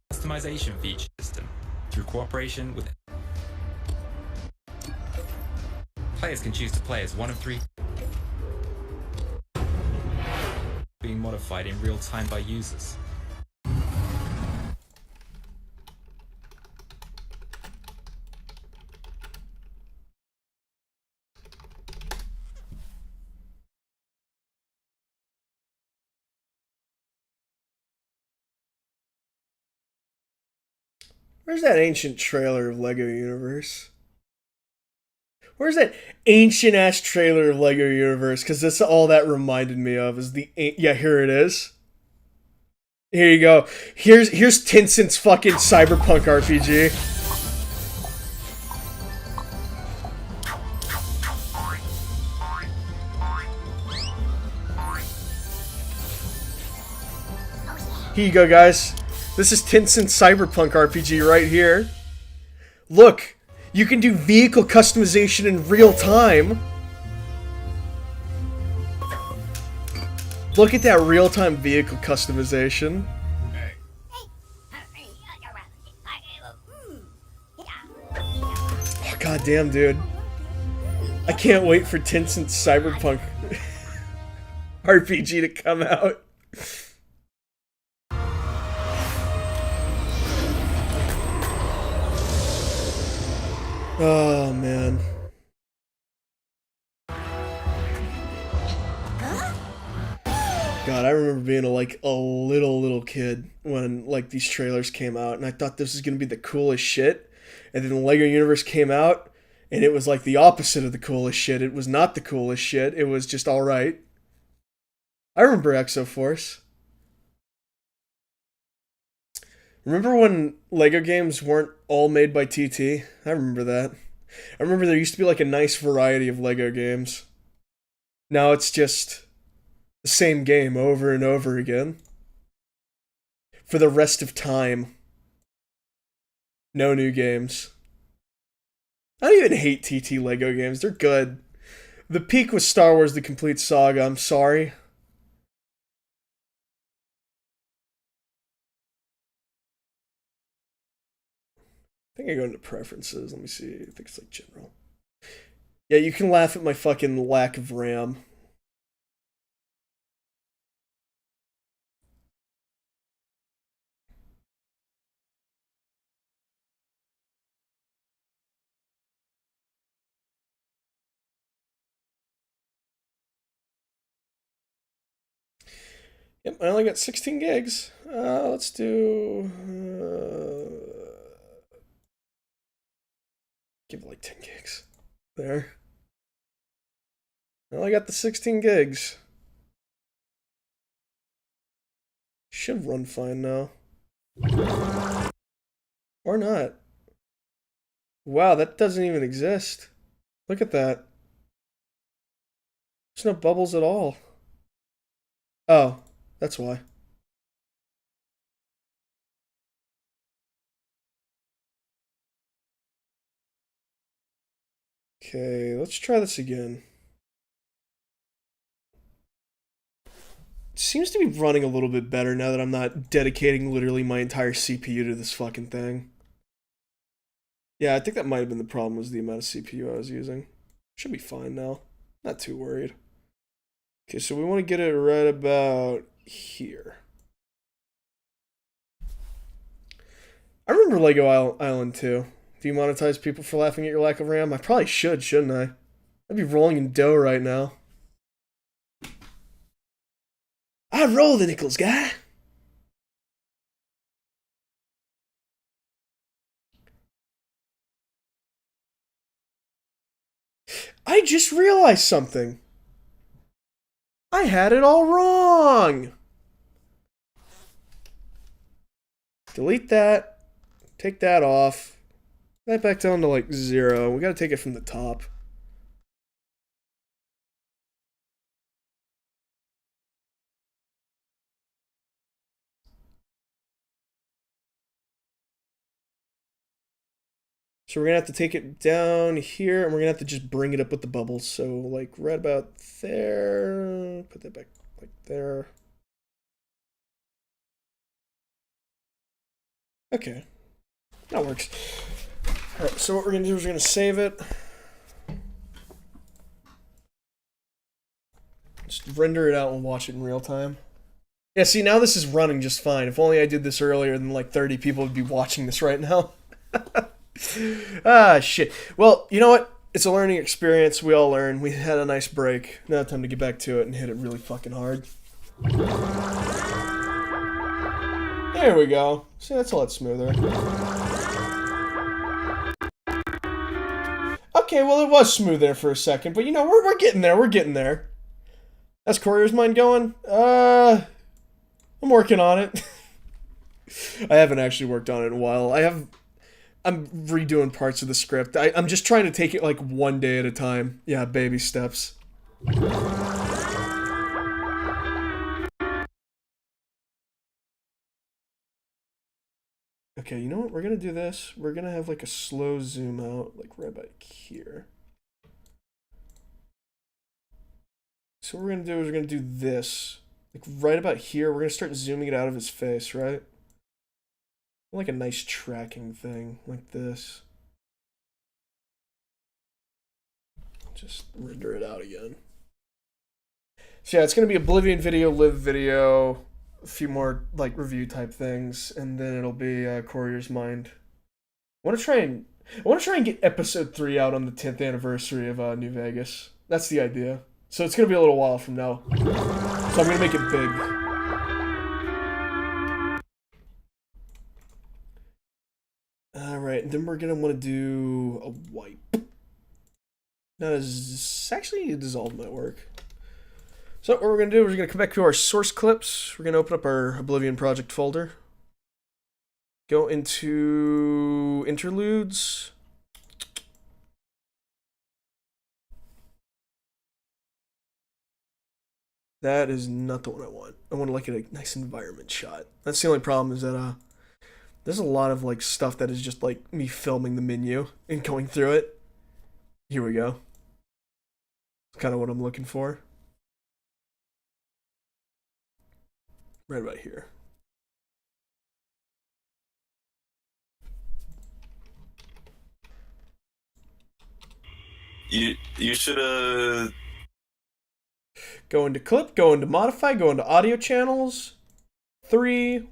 Customization feature system through cooperation with players can choose to play as one of 3 being modified in real time by users. Where's that ancient trailer of LEGO Universe? Where's that ancient ass trailer of LEGO Universe? Because that's all that reminded me of. Is the yeah, here it is. Here you go. Here's Tencent's fucking cyberpunk RPG. Here you go, guys. This is Tencent's cyberpunk RPG right here. Look, you can do vehicle customization in real time. Look at that real-time vehicle customization. Oh, God damn, dude. I can't wait for Tencent's cyberpunk RPG to come out. Oh, man. God, I remember being a little kid when like these trailers came out, and I thought this was gonna be the coolest shit. And then the LEGO Universe came out, and it was like the opposite of the coolest shit. It was not the coolest shit. It was just all right. I remember Exoforce. Remember when LEGO games weren't all made by TT? I remember that. I remember there used to be like a nice variety of LEGO games. Now it's just the same game over and over again. For the rest of time. No new games. I don't even hate TT LEGO games. They're good. The peak was Star Wars The Complete Saga. I'm sorry. I think I go into preferences. Let me see. I think it's like general. Yeah, you can laugh at my fucking lack of RAM. Yep, I only got 16 gigs. Let's do... give it like 10 gigs. There. I only got the 16 gigs. Should run fine now. Or not. Wow, that doesn't even exist. Look at that. There's no bubbles at all. Oh, that's why. Okay, let's try this again. It seems to be running a little bit better now that I'm not dedicating literally my entire CPU to this fucking thing. Yeah, I think that might have been the problem, was the amount of CPU I was using. Should be fine now. Not too worried. Okay, so we want to get it right about here. I remember Lego Island 2. Do you monetize people for laughing at your lack of RAM? I probably should, shouldn't I? I'd be rolling in dough right now. I roll the nickels, guy. I just realized something. I had it all wrong. Delete that. Take that off. That back down to like 0. We gotta take it from the top. So we're gonna have to take it down here, and we're gonna have to just bring it up with the bubbles. So like right about there. Put that back like there. Okay, that works. All right. So what we're gonna do is we're gonna save it. Just render it out and watch it in real time. Yeah. See, now this is running just fine. If only I did this earlier, then like 30 people would be watching this right now. Ah, shit. Well, you know what? It's a learning experience. We all learn. We had a nice break. Now time to get back to it and hit it really fucking hard. There we go. See, that's a lot smoother. Okay, well, it was smooth there for a second, but you know, we're getting there. We're getting there. How's Courier's Mind going? I'm working on it. I haven't actually worked on it in a while. I'm redoing parts of the script. I'm just trying to take it like one day at a time. Yeah, baby steps. Okay, you know what? We're gonna do this. We're gonna have like a slow zoom out, like right back here. So what we're gonna do is we're gonna do this. Like right about here, we're gonna start zooming it out of his face, right? Like a nice tracking thing, like this. Just render it out again. So yeah, it's gonna be Oblivion video, Live video, a few more like review type things, and then it'll be Courier's Mind. I want to try and get episode 3 out on the 10th anniversary of New Vegas. That's the idea. So it's gonna be a little while from now. So I'm gonna make it big. All right, and then we're gonna want to do a wipe. Not as actually a dissolve might work. So what we're gonna do is we're gonna come back to our source clips. We're gonna open up our Oblivion project folder. Go into interludes. That is not the one I want. I want like a nice environment shot. That's the only problem is that there's a lot of like stuff that is just like me filming the menu and going through it. Here we go. That's kind of what I'm looking for. Right about here. You should Go into clip, go into modify, go into audio channels. 3,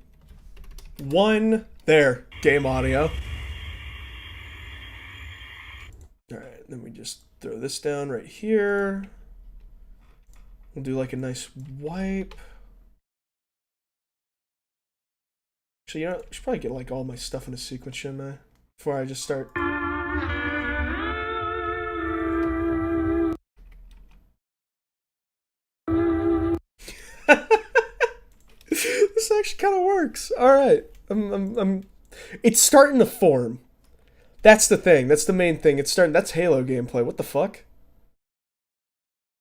1, there. Game audio. Alright, then we just throw this down right here. We'll do like a nice wipe. Actually, you know, I should probably get like all my stuff in a sequence, shouldn't I? Before I just start. This actually kind of works. All right, it's starting to form. That's the thing. That's the main thing. It's starting. That's Halo gameplay. What the fuck?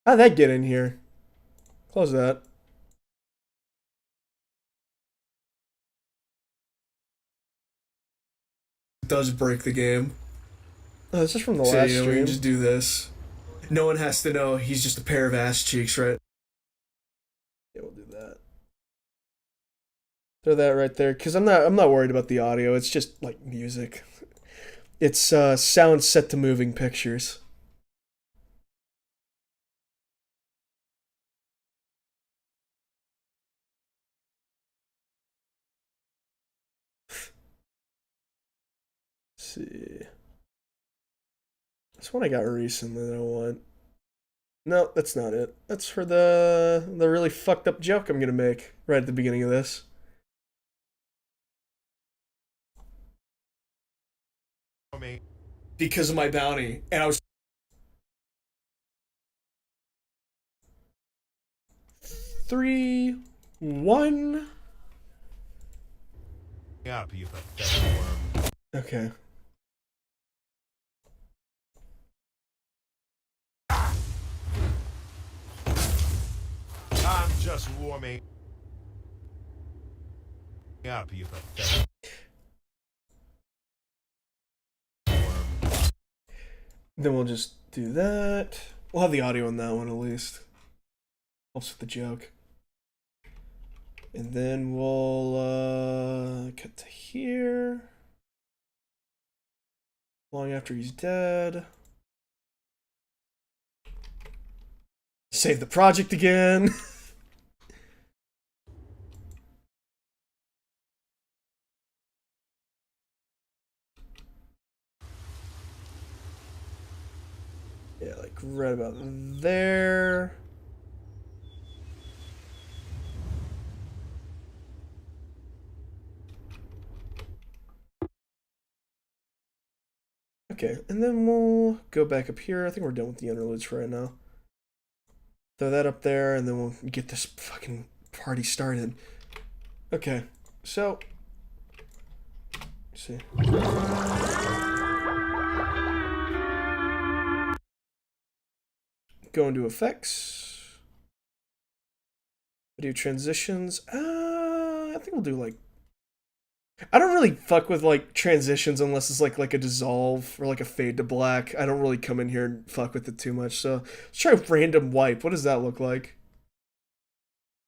How'd that get in here? Close that. It does break the game. Oh, this is from the last stream. We can just do this. No one has to know he's just a pair of ass cheeks, right? Yeah, we'll do that. Throw that right there, because I'm not worried about the audio. It's just like music. It's sound set to moving pictures. Let's see. That's one I got recently that I want. No, that's not it. That's for the really fucked up joke I'm gonna make right at the beginning of this. Because of my bounty, and I was 3, 1. Up, you pathetic worm. Okay. I'm just warming up, you pathetic worm. Then we'll just do that. We'll have the audio on that one at least. Helps with the joke. And then we'll cut to here. Long after he's dead. Save the project again. Yeah, like right about there. Okay, and then we'll go back up here. I think we're done with the interludes for right now. Throw that up there, and then we'll get this fucking party started. Okay, so... let's see. Go into effects. Video transitions. I think we'll do like... I don't really fuck with like transitions unless it's like a dissolve or like a fade to black. I don't really come in here and fuck with it too much. So let's try random wipe. What does that look like?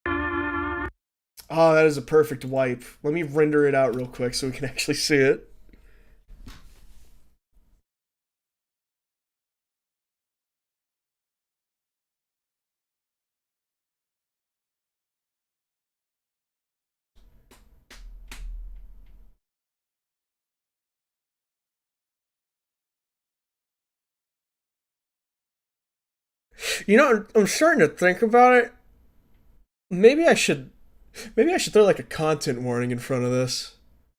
Oh, that is a perfect wipe. Let me render it out real quick so we can actually see it. You know, I'm starting to think about it. Maybe I should throw like a content warning in front of this,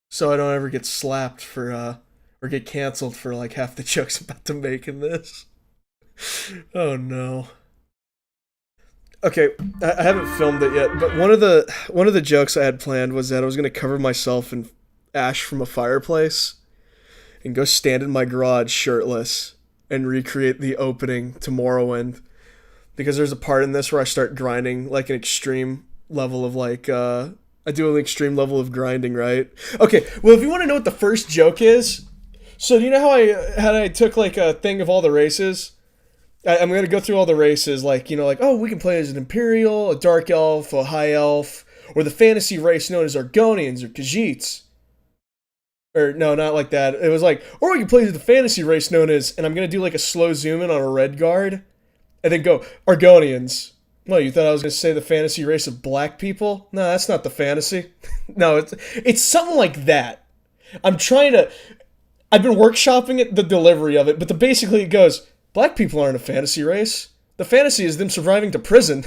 so I don't ever get slapped for or get canceled for like half the jokes I'm about to make in this. Oh no. Okay, I haven't filmed it yet, but one of the jokes I had planned was that I was gonna cover myself in ash from a fireplace and go stand in my garage shirtless and recreate the opening to Morrowind. Because there's a part in this where I start grinding like an extreme level of like I do an extreme level of grinding, right? Okay, well if you want to know what the first joke is, so do you know how I took like a thing of all the races? I'm gonna go through all the races, like, you know, like, oh, we can play as an Imperial, a Dark Elf, a High Elf, or the fantasy race known as Argonians or Khajiits. Or no, not like that. It was like, or we can play as the fantasy race known as, and I'm gonna do like a slow zoom in on a red guard. And then go, Argonians. Well, you thought I was going to say the fantasy race of black people? No, that's not the fantasy. No, it's something like that. I've been workshopping it, the delivery of it, but basically it goes, black people aren't a fantasy race. The fantasy is them surviving to prison.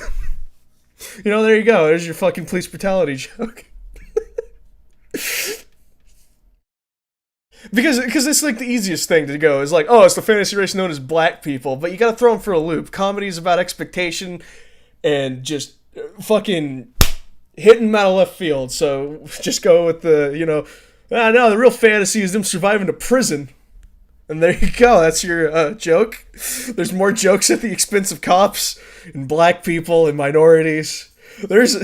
You know, there you go. There's your fucking police brutality joke. Because it's like the easiest thing to go is like, oh, it's the fantasy race known as black people, but you gotta throw them for a loop. Comedy is about expectation and just fucking hitting them out of left field. So just go with the, you know, no, the real fantasy is them surviving to prison. And there you go. That's your joke. There's more jokes at the expense of cops and black people and minorities. There's...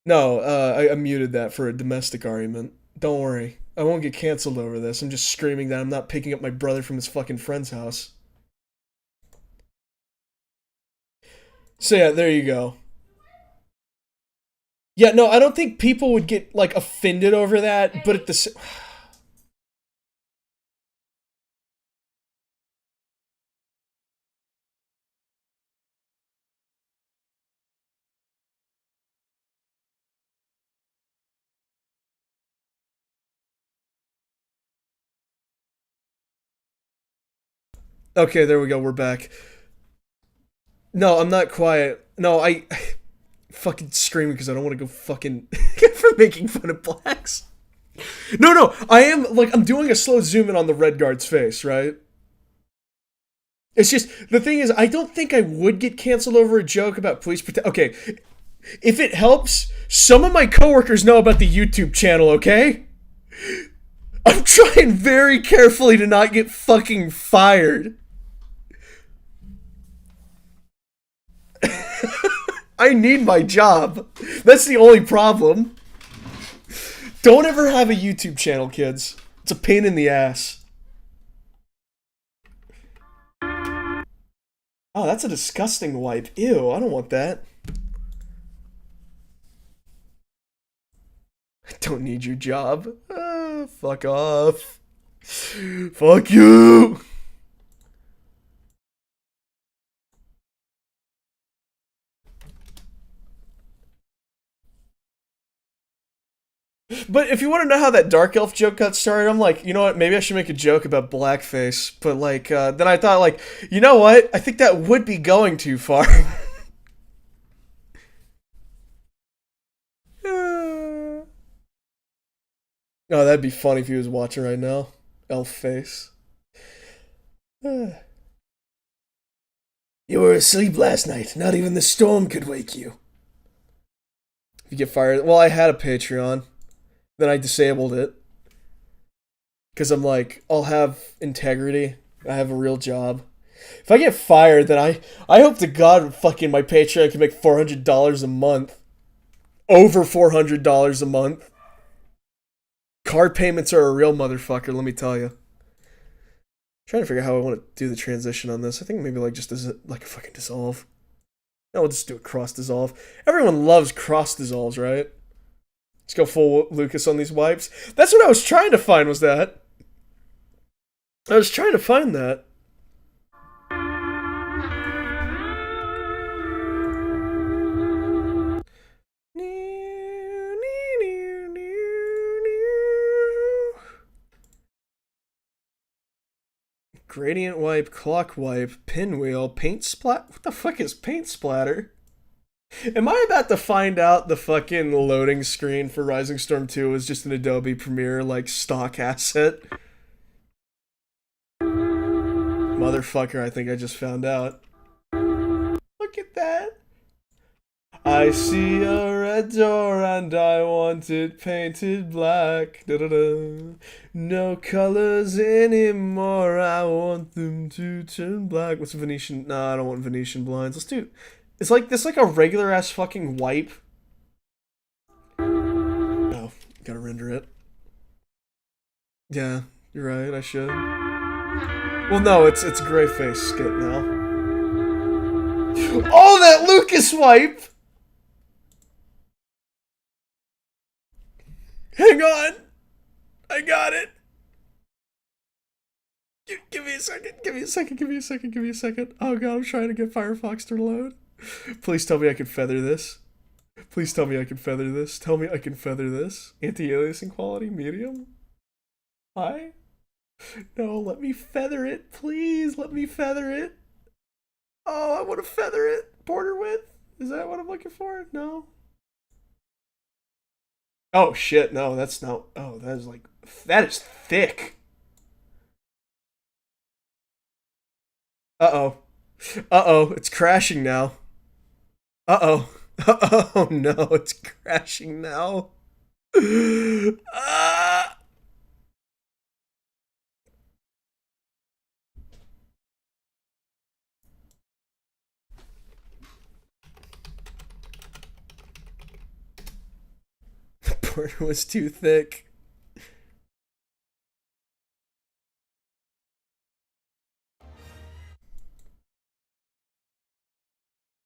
No, I muted that for a domestic argument. Don't worry. I won't get canceled over this. I'm just screaming that I'm not picking up my brother from his fucking friend's house. So yeah, there you go. Yeah, no, I don't think people would get like offended over that, but at the Okay, there we go. We're back. No, I'm not quiet. No, I fucking screaming because I don't want to go fucking for making fun of blacks. No, I am like I'm doing a slow zoom in on the red guard's face, right? It's just the thing is I don't think I would get canceled over a joke about police protection. Okay, if it helps, some of my coworkers know about the YouTube channel, okay? I'm trying very carefully to not get fucking fired. I need my job. That's the only problem. Don't ever have a YouTube channel, kids. It's a pain in the ass. Oh, that's a disgusting wipe. Ew, I don't want that. I don't need your job. Fuck off. Fuck you. But if you want to know how that dark elf joke got started, I'm like, you know what? Maybe I should make a joke about blackface. But like, then I thought, like, you know what? I think that would be going too far. Oh, that'd be funny if he was watching right now. Elf face. You were asleep last night. Not even the storm could wake you. If you get fired, well, I had a Patreon. Then I disabled it. Because I'm like, I'll have integrity. I have a real job. If I get fired, then I hope to God fucking my Patreon can make $400 a month. Over $400 a month. Card payments are a real motherfucker, let me tell you. Trying to figure out how I want to do the transition on this. I think maybe like just like a fucking dissolve. No, we'll just do a cross dissolve. Everyone loves cross dissolves, right? Let's go full Lucas on these wipes. That's what I was trying to find, was that. I was trying to find that. Gradient wipe, clock wipe, pinwheel, paint splat. What the fuck is paint splatter? Am I about to find out the fucking loading screen for Rising Storm 2 is just an Adobe Premiere like stock asset? Motherfucker, I think I just found out. Look at that. I see a red door and I want it painted black. Da-da-da. No colors anymore, I want them to turn black. What's Venetian? Nah, I don't want Venetian blinds. Let's do... It's like this, like a regular ass fucking wipe. Oh, gotta render it. Yeah, you're right, I should. Well, no, it's gray face skit now. Oh, that Lucas wipe! Hang on! I got it! Give me a second, give me a second, give me a second, give me a second. Oh god, I'm trying to get Firefox to load. Please tell me I can feather this. Please tell me I can feather this. Tell me I can feather this. Anti-aliasing quality, medium? High? No, let me feather it. Please, let me feather it. Oh, I want to feather it. Border width? Is that what I'm looking for? No. Oh shit, no, that's not. Oh, that is like. That is thick. Uh-oh. Uh-oh, it's crashing now. Uh-oh. Oh no, it's crashing now. The border was too thick.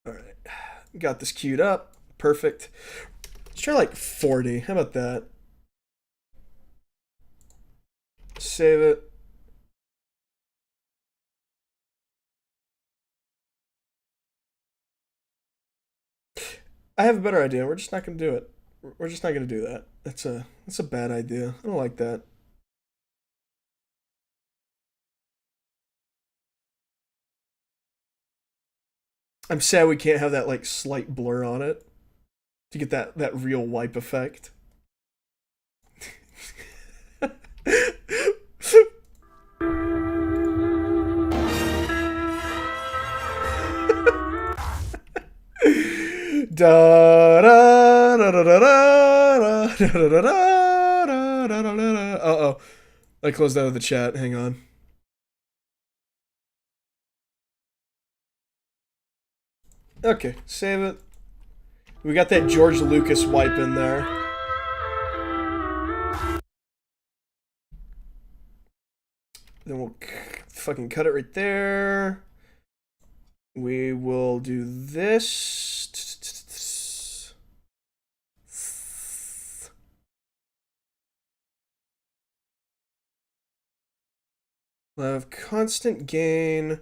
Alright. got this queued up. Perfect. Let's try like 40. How about that? Save it. I have a better idea. We're just not gonna do it. We're just not gonna do that. That's a bad idea. I don't like that. I'm sad we can't have that like slight blur on it to get that real wipe effect. Da da da da da da da da da da da da. Uh-oh. I closed out of the chat. Hang on. Okay, save it. We got that George Lucas wipe in there. Then we'll fucking cut it right there. We will do this. We'll have constant gain.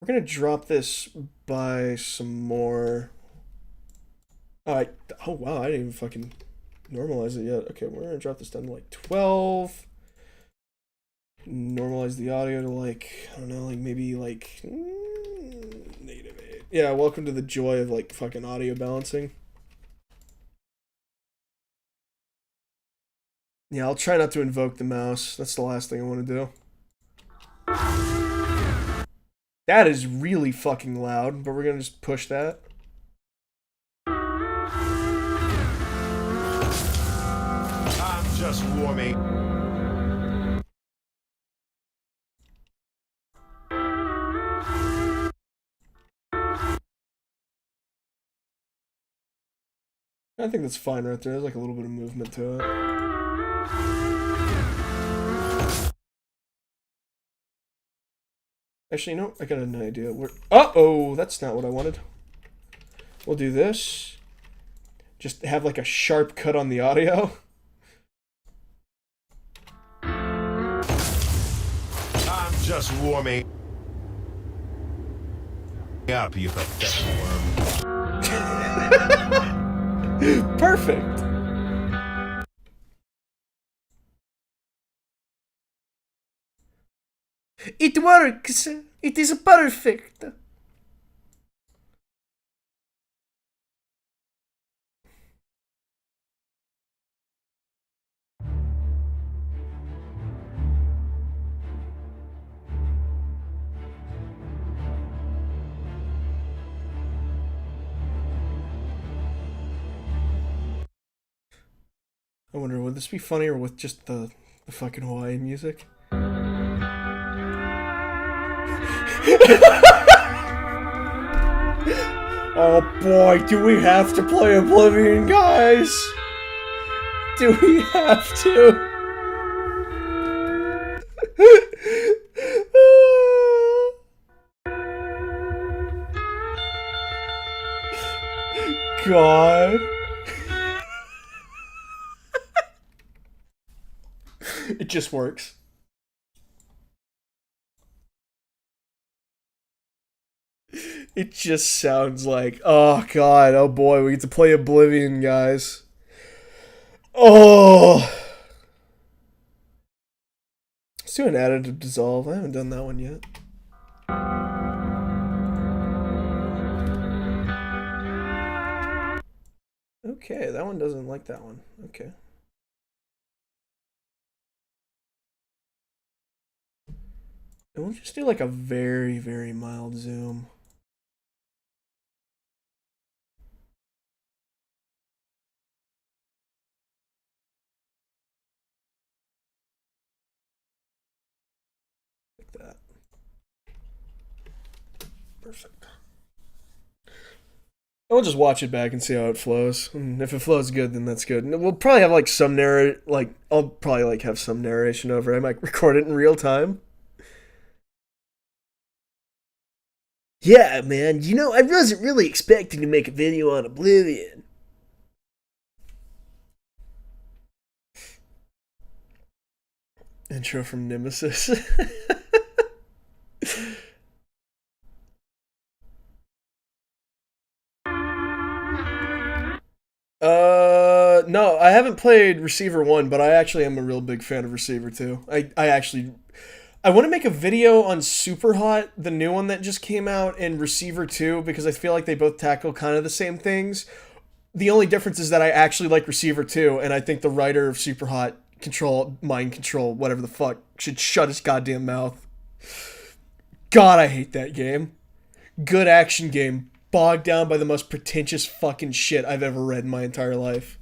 We're gonna drop this by some more. Oh wow, I didn't even fucking normalize it yet. Okay, we're gonna drop this down to like 12. Normalize the audio to like, I don't know, like maybe like -8. Yeah, welcome to the joy of like fucking audio balancing. Yeah, I'll try not to invoke the mouse. That's the last thing I want to do. That is really fucking loud, but we're gonna just push that. I'm just warming. I think that's fine right there. There's like a little bit of movement to it. Actually, no, I got an idea. Uh-oh, that's not what I wanted. We'll do this. Just have like a sharp cut on the audio. I'm just warming up, you pathetic worm. Perfect. It works. It is perfect. I wonder, would this be funnier with just the fucking Hawaiian music? Oh boy, do we have to play Oblivion, guys? Do we have to? God. It just works. It just sounds like, oh god, oh boy, we get to play Oblivion, guys. Oh. Let's do an additive dissolve. I haven't done that one yet. Okay, that one doesn't like that one. Okay. And we'll just do like a very, very mild zoom. Like that. Perfect. And we'll just watch it back and see how it flows. And if it flows good, then that's good. And we'll probably have like some I'll probably like have some narration over. I might record it in real time. Yeah, man, you know, I wasn't really expecting to make a video on Oblivion. Intro from Nemesis. No, I haven't played Receiver 1, but I actually am a real big fan of Receiver 2. I want to make a video on Superhot, the new one that just came out, and Receiver 2, because I feel like they both tackle kind of the same things. The only difference is that I actually like Receiver 2, and I think the writer of Superhot, Mind Control, whatever the fuck, should shut his goddamn mouth. God, I hate that game. Good action game, bogged down by the most pretentious fucking shit I've ever read in my entire life.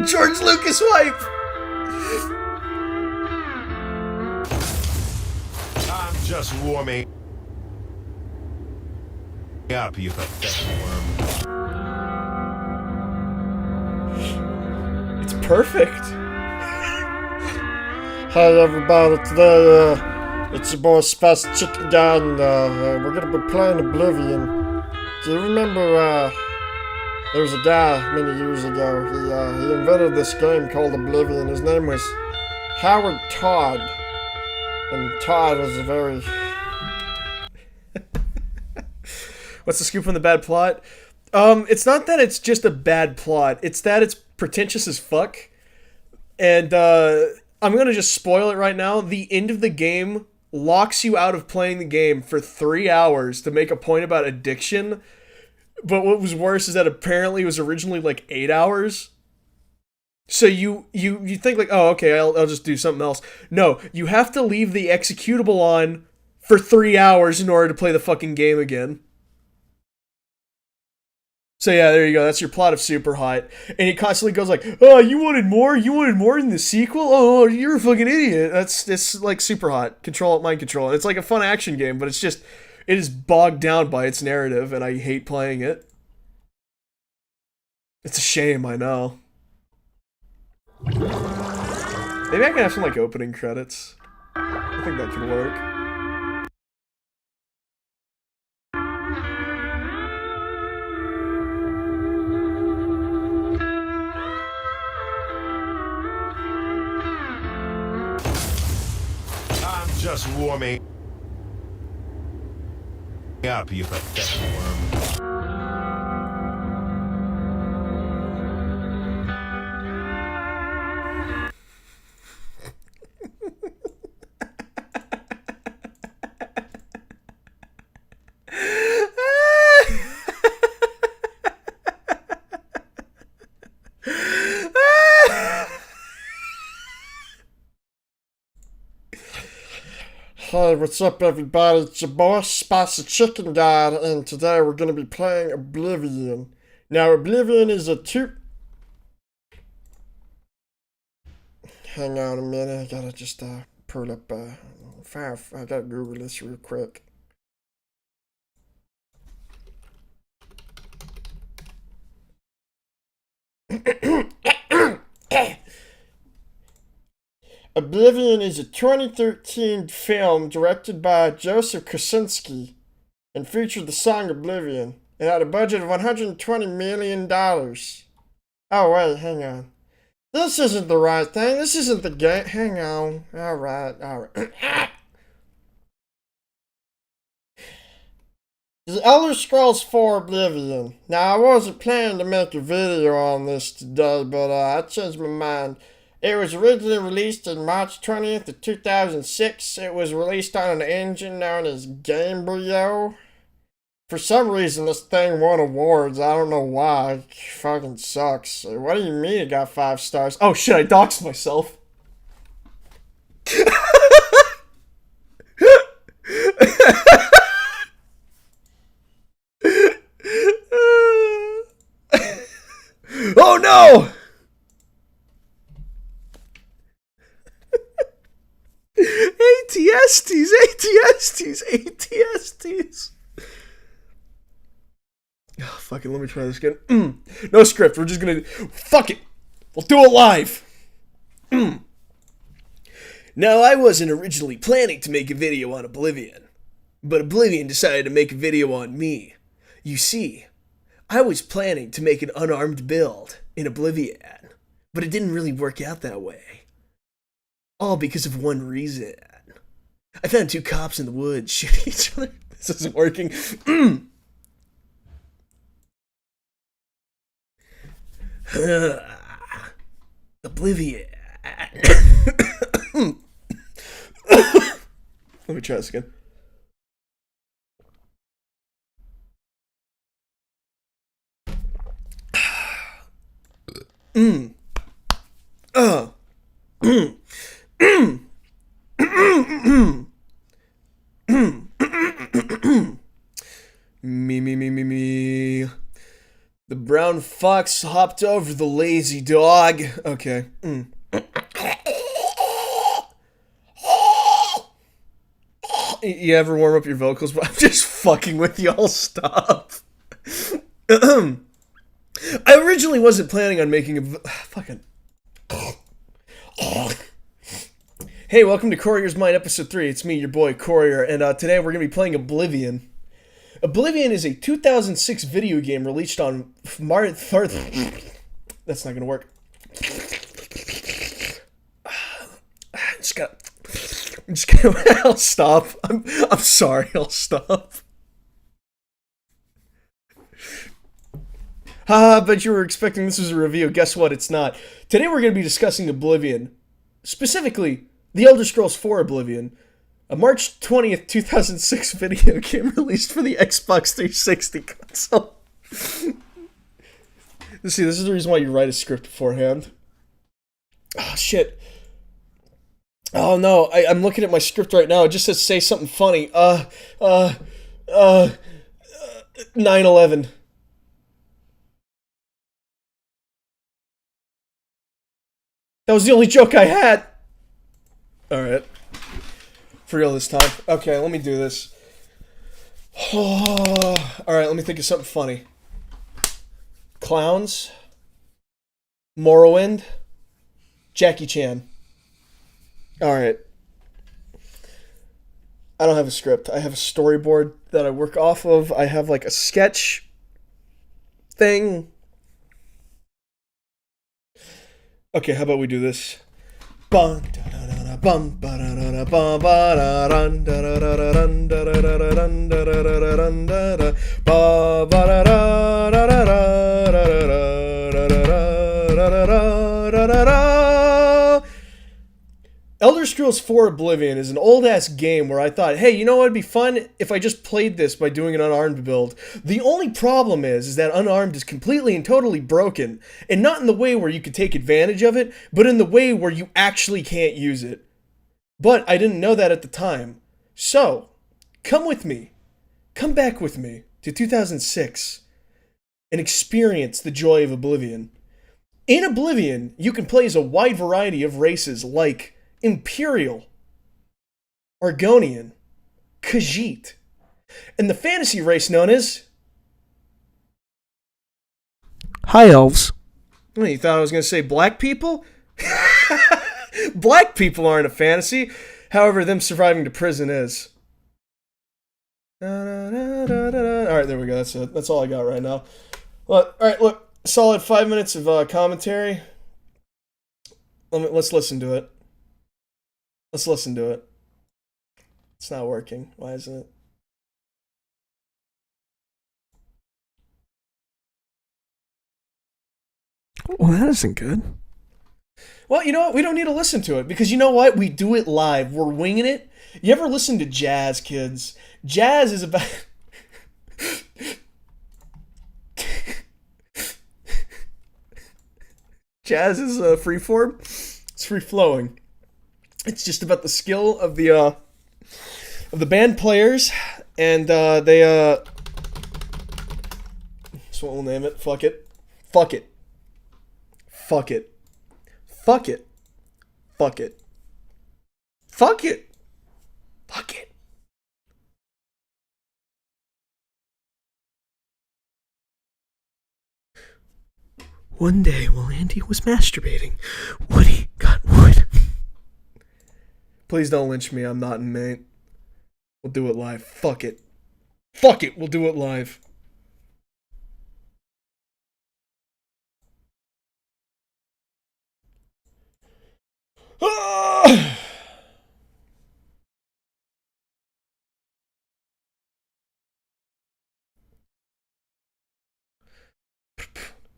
George Lucas wipe! I'm just warming up, you pathetic worm. It's perfect. Hey everybody, today it's your boy Spicy Chicken Guy, and we're gonna be playing Oblivion. Do you remember there was a guy many years ago, he invented this game called Oblivion. His name was Howard Todd, and Todd was a very... What's the scoop on the bad plot? It's not that it's just a bad plot, it's that it's pretentious as fuck. And I'm gonna just spoil it right now. The end of the game locks you out of playing the game for 3 hours to make a point about addiction. But what was worse is that apparently it was originally like 8 hours. So you think like, oh, okay, I'll just do something else. No, you have to leave the executable on for 3 hours in order to play the fucking game again. So yeah, there you go. That's your plot of Superhot. And he constantly goes like, oh, you wanted more? You wanted more in the sequel? Oh, you're a fucking idiot. It's like Superhot. Mind control. And it's like a fun action game, but it is bogged down by its narrative, and I hate playing it. It's a shame, I know. Maybe I can have some like opening credits. I think that could work. I'm just warming up, you pathetic worm. Hey, what's up everybody? It's your boy Spicy Chicken Guy, and today we're gonna be playing Oblivion. Now, Oblivion is a Hang on a minute, I gotta just pull up I gotta Google this real quick. Oblivion is a 2013 film directed by Joseph Kosinski and featured the song Oblivion. It had a budget of $120 million. Oh wait, hang on. This isn't the right thing. This isn't the game. Hang on. Alright. The Elder Scrolls 4 Oblivion. Now, I wasn't planning to make a video on this today, but I changed my mind. It was originally released on March 20th of 2006. It was released on an engine known as Gamebryo. For some reason, this thing won awards. I don't know why. It fucking sucks. What do you mean it got 5 stars? Oh shit, I doxed myself. Oh no! ATSTs. Oh, fuck it, let me try this again. No script, we're just gonna... Fuck it! We'll do it live. Now, I wasn't originally planning to make a video on Oblivion, but Oblivion decided to make a video on me. You see, I was planning to make an unarmed build in Oblivion, but it didn't really work out that way. All because of one reason. I found two cops in the woods shooting each other. This isn't working. Oblivion. Let me try this again. Me. The brown fox hopped over the lazy dog. Okay. You ever warm up your vocals? But I'm just fucking with y'all. Stop. I originally wasn't planning on making a fucking. Hey, welcome to Courier's Mind, episode 3. It's me, your boy Courier, and today we're gonna be playing Oblivion. Oblivion is a 2006 video game released on March. That's not gonna work. I'll stop. I'm sorry. I'll stop. I bet you were expecting this was a review. Guess what? It's not. Today we're going to be discussing Oblivion. Specifically, The Elder Scrolls 4 Oblivion. A March 20th, 2006 video game released for the Xbox 360 console. See, this is the reason why you write a script beforehand. Oh, shit. Oh, no. I'm looking at my script right now. It just says, say something funny. 9/11. That was the only joke I had. Alright. For real this time. Okay, let me do this. Alright, let me think of something funny. Clowns. Morrowind. Jackie Chan. Alright. I don't have a script. I have a storyboard that I work off of. I have like a sketch thing. Okay, how about we do this? Elder Scrolls 4 Oblivion is an old-ass game where I thought, hey, you know what would be fun if I just played this by doing an unarmed build. The only problem is that unarmed is completely and totally broken, and not in the way where you could take advantage of it, but in the way where you actually can't use it. But I didn't know that at the time. So, come with me. Come back with me to 2006 and experience the joy of Oblivion. In Oblivion, you can play as a wide variety of races like Imperial, Argonian, Khajiit, and the fantasy race known as High Elves. What, you thought I was going to say black people? Black people aren't a fantasy. However, them surviving to prison is. Alright, there we go. That's it. That's all I got right now. Look, alright, look. Solid 5 minutes of commentary. Let's listen to it. Let's listen to it. It's not working. Why isn't it? Well, that isn't good. Well, you know what? We don't need to listen to it because you know what? We do it live. We're winging it. You ever listen to jazz, kids? Jazz is about... Jazz is freeform. It's free-flowing. It's just about the skill of the band players, and they that's what we'll name it. Fuck it. Fuck it. Fuck it. Fuck it. Fuck it. Fuck it. Fuck it. One day while Andy was masturbating, Woody got wood. Please don't lynch me, I'm not in Maine. We'll do it live. Fuck it. Fuck it, we'll do it live. Ah!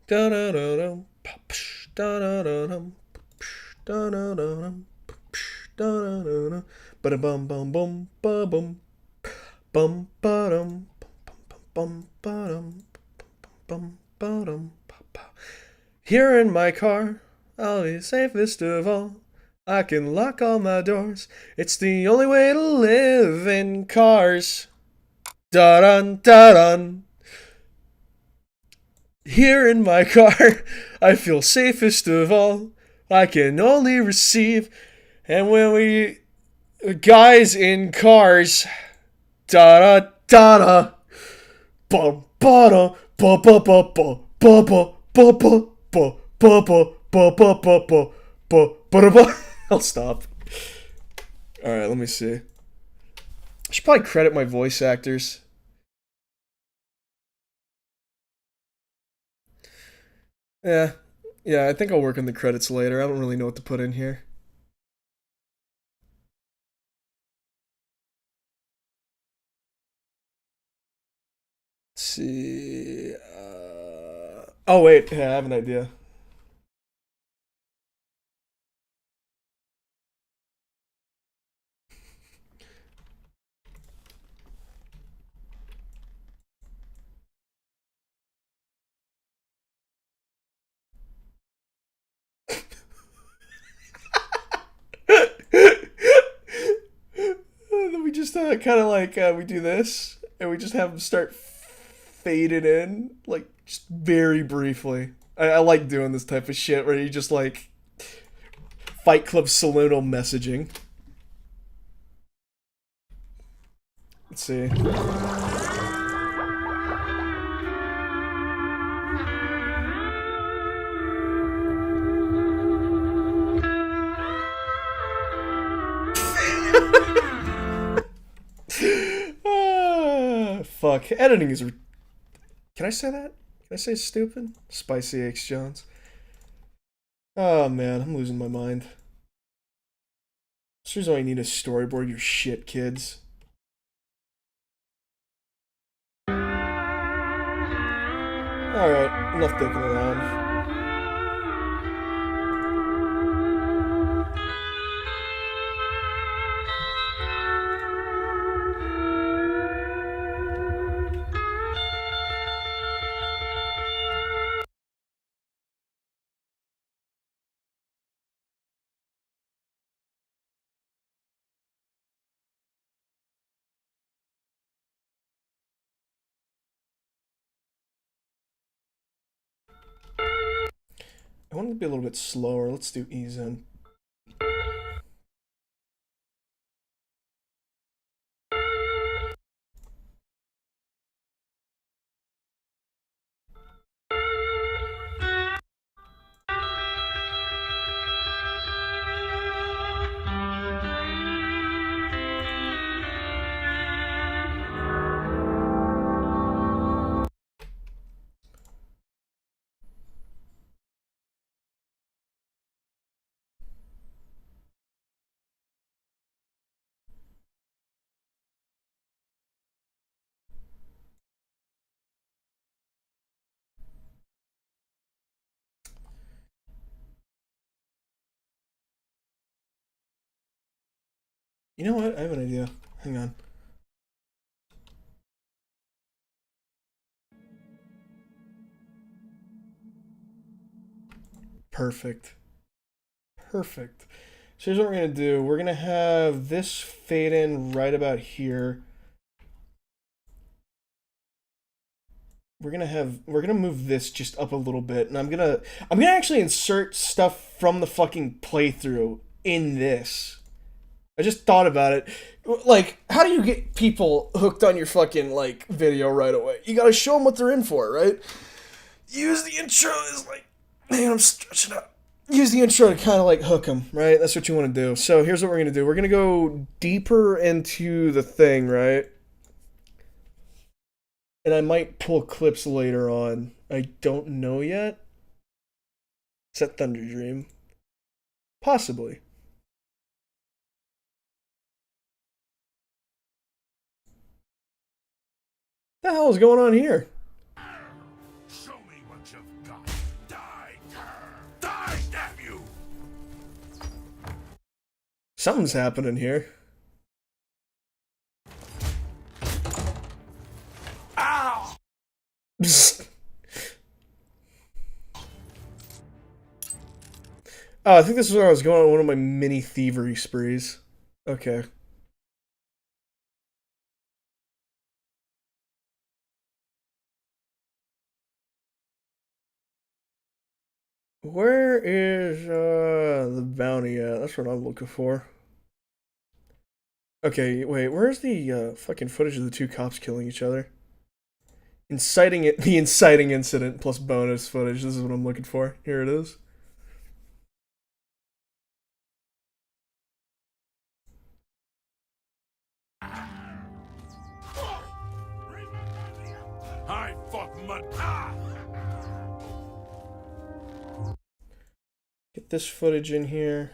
Da-da-da-dum, da-da-da-dum, da-da-da-dum, da-da-da-dum, ba-da-bum-bum-bum, ba-bum, bum-ba-dum, bum-ba-dum, bum-ba-dum, ba-ba. Here in my car, I'll be safest of all. I can lock all my doors. It's the only way to live in cars. Da-dun, da-dun. Here in my car, I feel safest of all. I can only receive. And when we guys in cars, da da da da, bum ba da ba ba ba ba ba ba ba ba ba ba ba ba ba ba ba ba ba. I'll stop. All right, let me see. I should probably credit my voice actors. Yeah, I think I'll work on the credits later. I don't really know what to put in here. Let's see. Oh, wait. Yeah, I have an idea. Then we just kind of like we do this, and we just have them start fading in, like just very briefly. I like doing this type of shit where you just like Fight Club Saloonal messaging. Let's see. Fuck. Editing is... Can I say that? Can I say stupid? Spicy H. Jones. Oh, man. I'm losing my mind. This is why you need a storyboard your shit, kids. Alright. Enough dicking around. I want it to be a little bit slower. Let's do ease in. You know what? I have an idea. Hang on. Perfect. Perfect. So here's what we're going to do. We're going to have this fade in right about here. We're gonna move this just up a little bit, and I'm gonna actually insert stuff from the fucking playthrough in this. I just thought about it. Like, how do you get people hooked on your fucking like video right away? You gotta show them what they're in for, right? Use the intro as like Man, I'm stretching out. Use the intro to kind of like hook them, right? That's what you want to do. So here's what we're going to do. We're going to go deeper into the thing, right? And I might pull clips later on. I don't know yet. Is that Thunder Dream? Possibly. What the hell is going on here? Show me what you've got. Die! Die, damn you! Something's happening here. Ow! Oh, I think this is where I was going on one of my mini thievery sprees. Okay. Where is the bounty at? That's what I'm looking for. Okay, wait, where's the fucking footage of the two cops killing each other? Inciting it, the inciting incident plus bonus footage. This is what I'm looking for. Here it is. I fuck mud. Get this footage in here.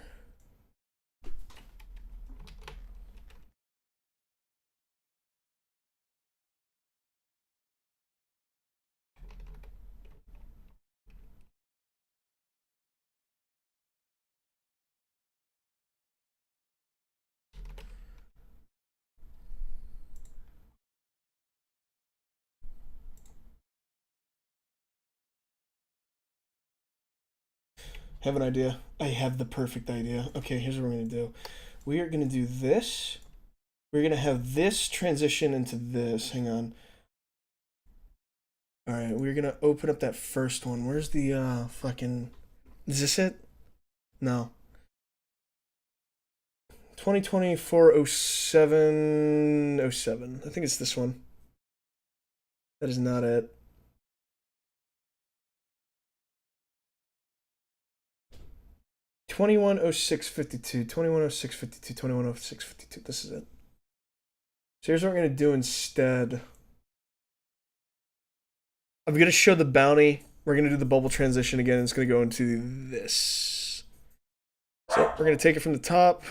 Have an idea. I have the perfect idea. Okay, here's what we're going to do. We are going to do this. We're going to have this transition into this. Hang on. All right, we're going to open up that first one. Where's the fucking... Is this it? No. 2024-07-07. I think it's this one. That is not it. $21.06.52, $21.06.52, $21.06.52. This is it. So here's what we're going to do instead. I'm going to show the bounty. We're going to do the bubble transition again. And it's going to go into this. So we're going to take it from the top.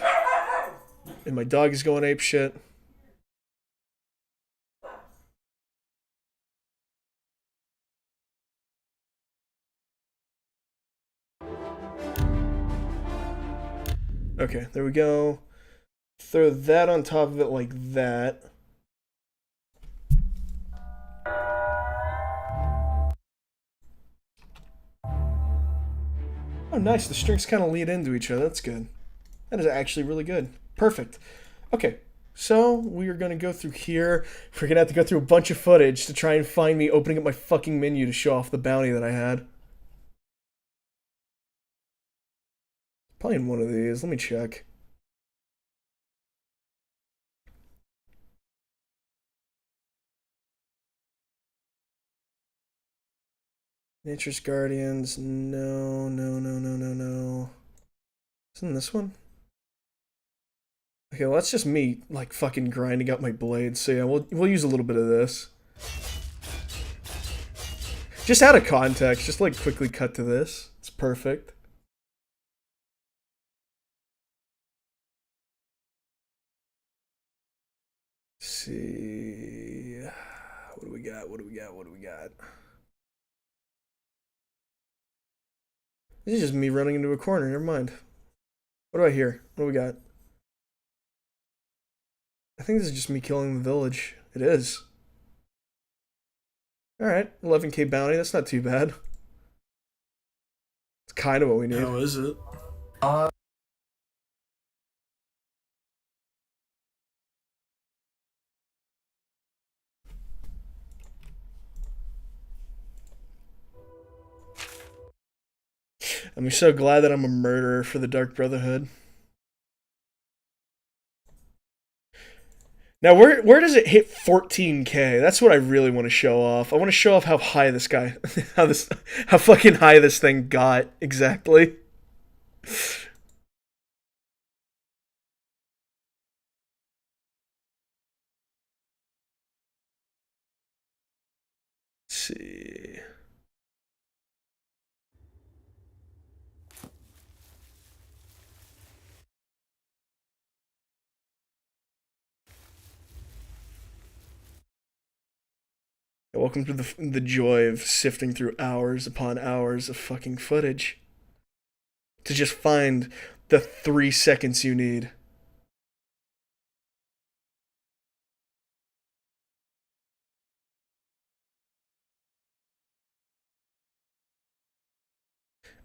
And my dog is going ape shit. Okay, there we go. Throw that on top of it like that. Oh, nice. The strings kind of lead into each other. That's good. That is actually really good. Perfect. Okay, so we are going to go through here. We're going to have to go through a bunch of footage to try and find me opening up my fucking menu to show off the bounty that I had. Probably in one of these. Let me check. Nature's Guardians. No, no, no, no, no, no. Isn't this one? Okay, well, that's just me, like, fucking grinding up my blades. So yeah, we'll use a little bit of this. Just out of context, just like quickly cut to this. It's perfect. Let's see. What do we got? What do we got? What do we got? This is just me running into a corner. Never mind. What do I hear? What do we got? I think this is just me killing the village. It is. Alright, 11k bounty. That's not too bad. It's kind of what we need. How is it? I'm so glad that I'm a murderer for the Dark Brotherhood. Now, where does it hit 14K? That's what I really want to show off. I want to show off how high this guy, how fucking high this thing got exactly. Let's see. Welcome to the joy of sifting through hours upon hours of fucking footage to just find the 3 seconds you need.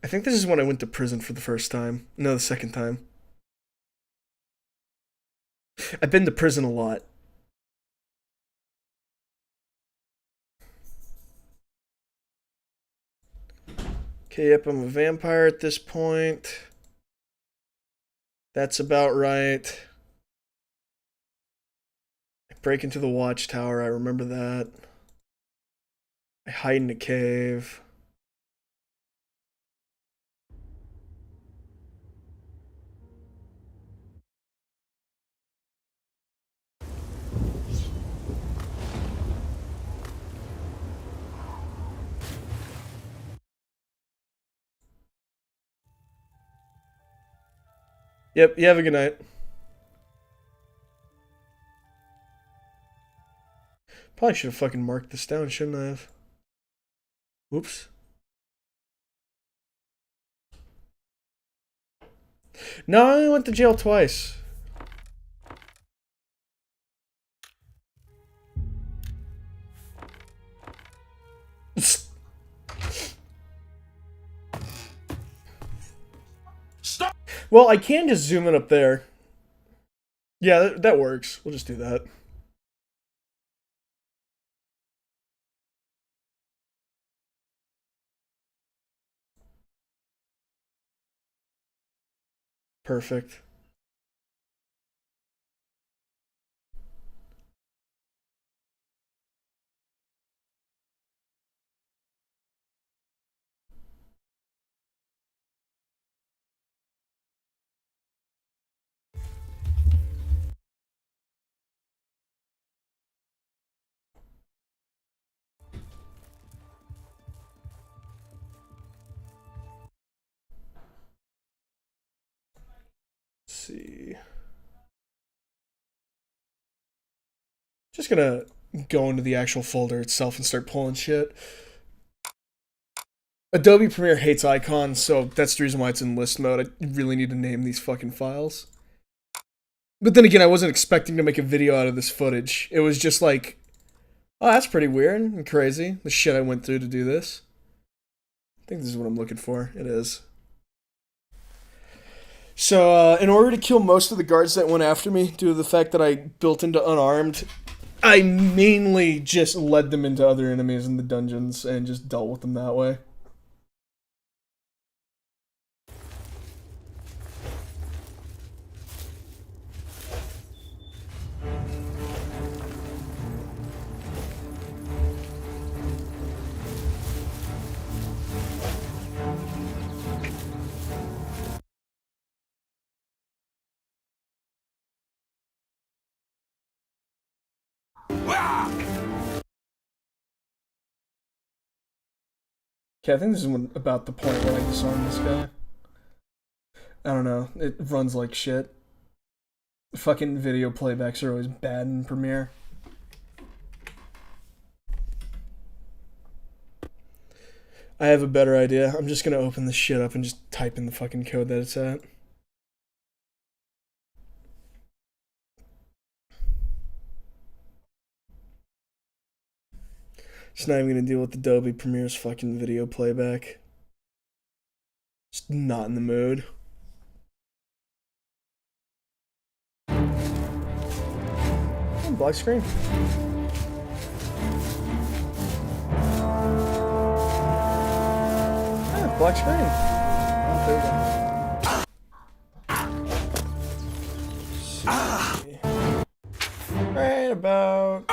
I think this is when I went to prison for the first time. No, the second time. I've been to prison a lot. Okay, yep, I'm a vampire at this point. That's about right. I break into the watchtower, I remember that. I hide in a cave. Yep, you have a good night. Probably should have fucking marked this down, shouldn't I have? Whoops. No, I only went to jail twice. Stop! Well, I can just zoom in up there. Yeah, that works. We'll just do that. Perfect. See. Just gonna go into the actual folder itself and start pulling shit. Adobe Premiere hates icons, so that's the reason why it's in list mode. I really need to name these fucking files. But then again, I wasn't expecting to make a video out of this footage. It was just like, oh, that's pretty weird and crazy, the shit I went through to do this. I think this is what I'm looking for. It is. So, in order to kill most of the guards that went after me, due to the fact that I built into unarmed, I mainly just led them into other enemies in the dungeons and just dealt with them that way. Okay, I think this is about the point where I disarm this guy. I don't know. It runs like shit. Fucking video playbacks are always bad in Premiere. I have a better idea. I'm just gonna open this shit up and just type in the fucking code that it's at. Just not even gonna deal with Adobe Premiere's fucking video playback. Just not in the mood. Oh, black screen. Ah, black screen. Oh, there we go. Right about.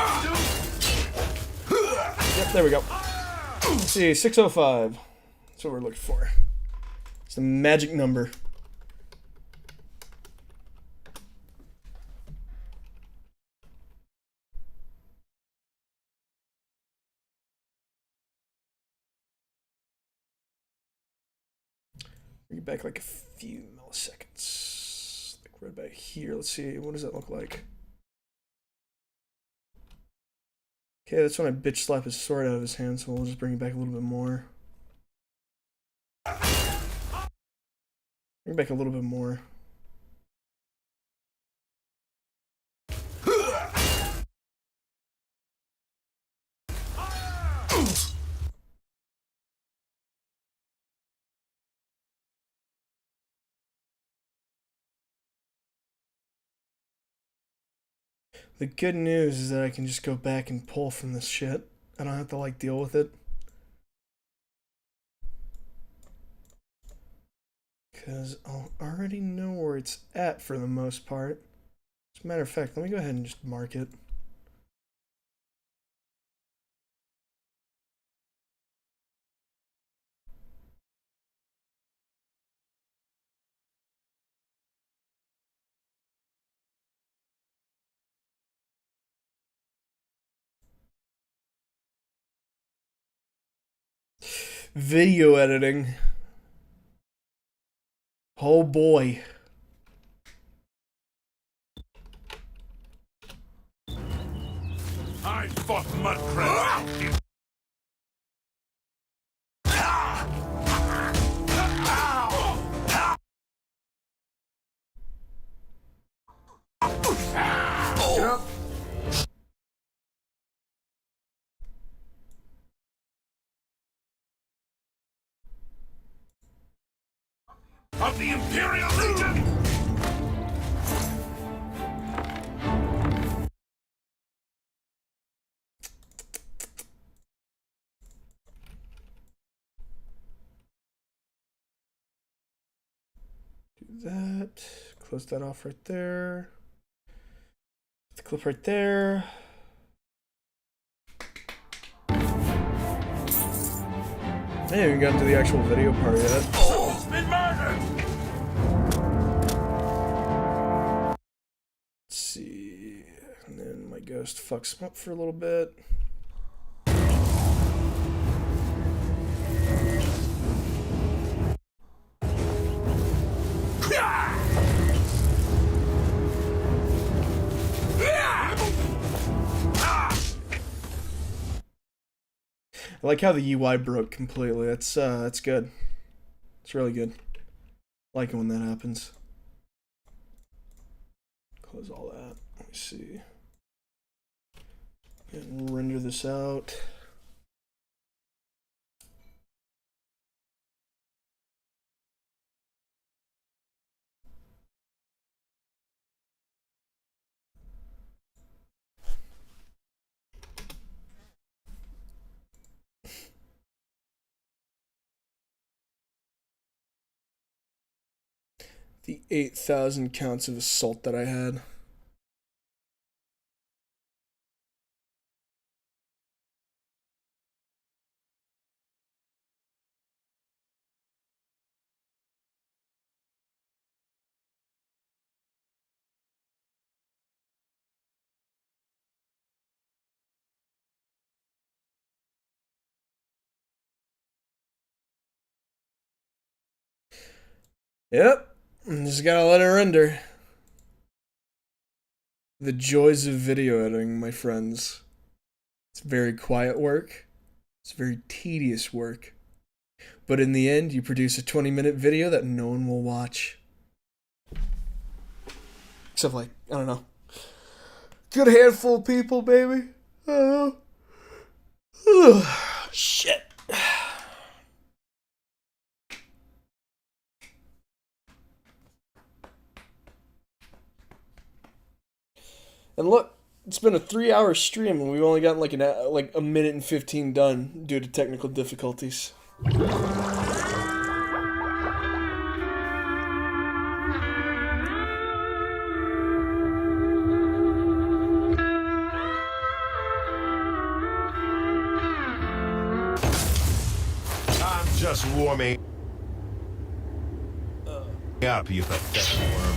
Yep, there we go. Let's see, 605. That's what we're looking for. It's the magic number. Bring it back like a few milliseconds. Like right about here. Let's see. What does that look like? Okay, that's when I bitch slap his sword out of his hand, so we'll just bring it back a little bit more. Bring it back a little bit more. The good news is that I can just go back and pull from this shit. I don't have to like deal with it. Because I'll already know where it's at for the most part. As a matter of fact, let me go ahead and just mark it. Video editing. Oh boy. I fought Mudcrest. Get up. Of the Imperial Legion! Do that. Close that off right there. The clip right there. I haven't even gotten to the actual video part yet. Soul's been murdered! Let's see. And then my ghost fucks him up for a little bit. I like how the UI broke completely. That's good. It's really good. I like it when that happens. Close all that. Let me see. And render this out. The 8,000 counts of assault that I had. Yep, just gotta let it render. The joys of video editing, my friends. It's very quiet work. It's very tedious work. But in the end, you produce a 20-minute video that no one will watch. Except like, I don't know. Good handful of people, baby. I don't know. Shit. And look, it's been a 3-hour stream and we've only gotten like a minute and 15 done due to technical difficulties. just warming up, you pathetic worm.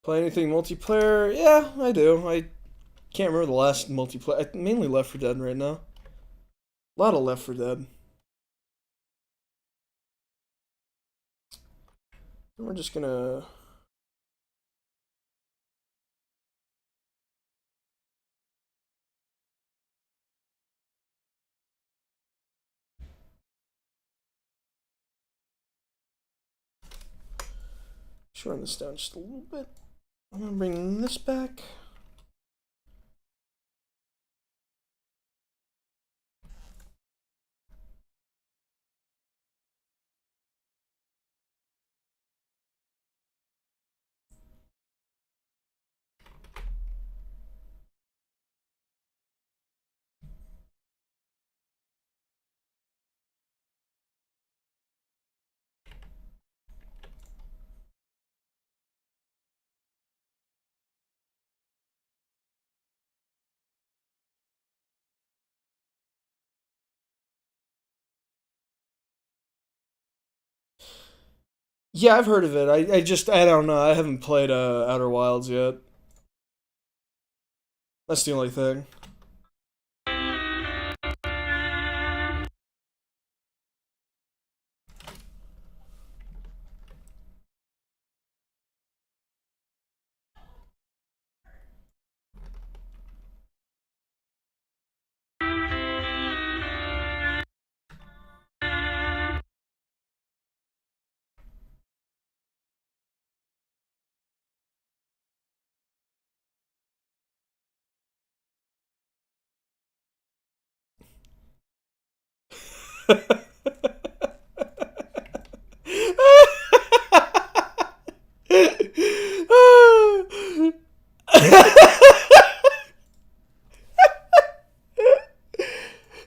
Play anything multiplayer? Yeah, I do. I can't remember the last multiplayer. Mainly Left 4 Dead right now. A lot of Left 4 Dead. And we're just gonna... Shorten this down just a little bit. I'm gonna bring this back. Yeah, I've heard of it. I don't know. I haven't played Outer Wilds yet. That's the only thing.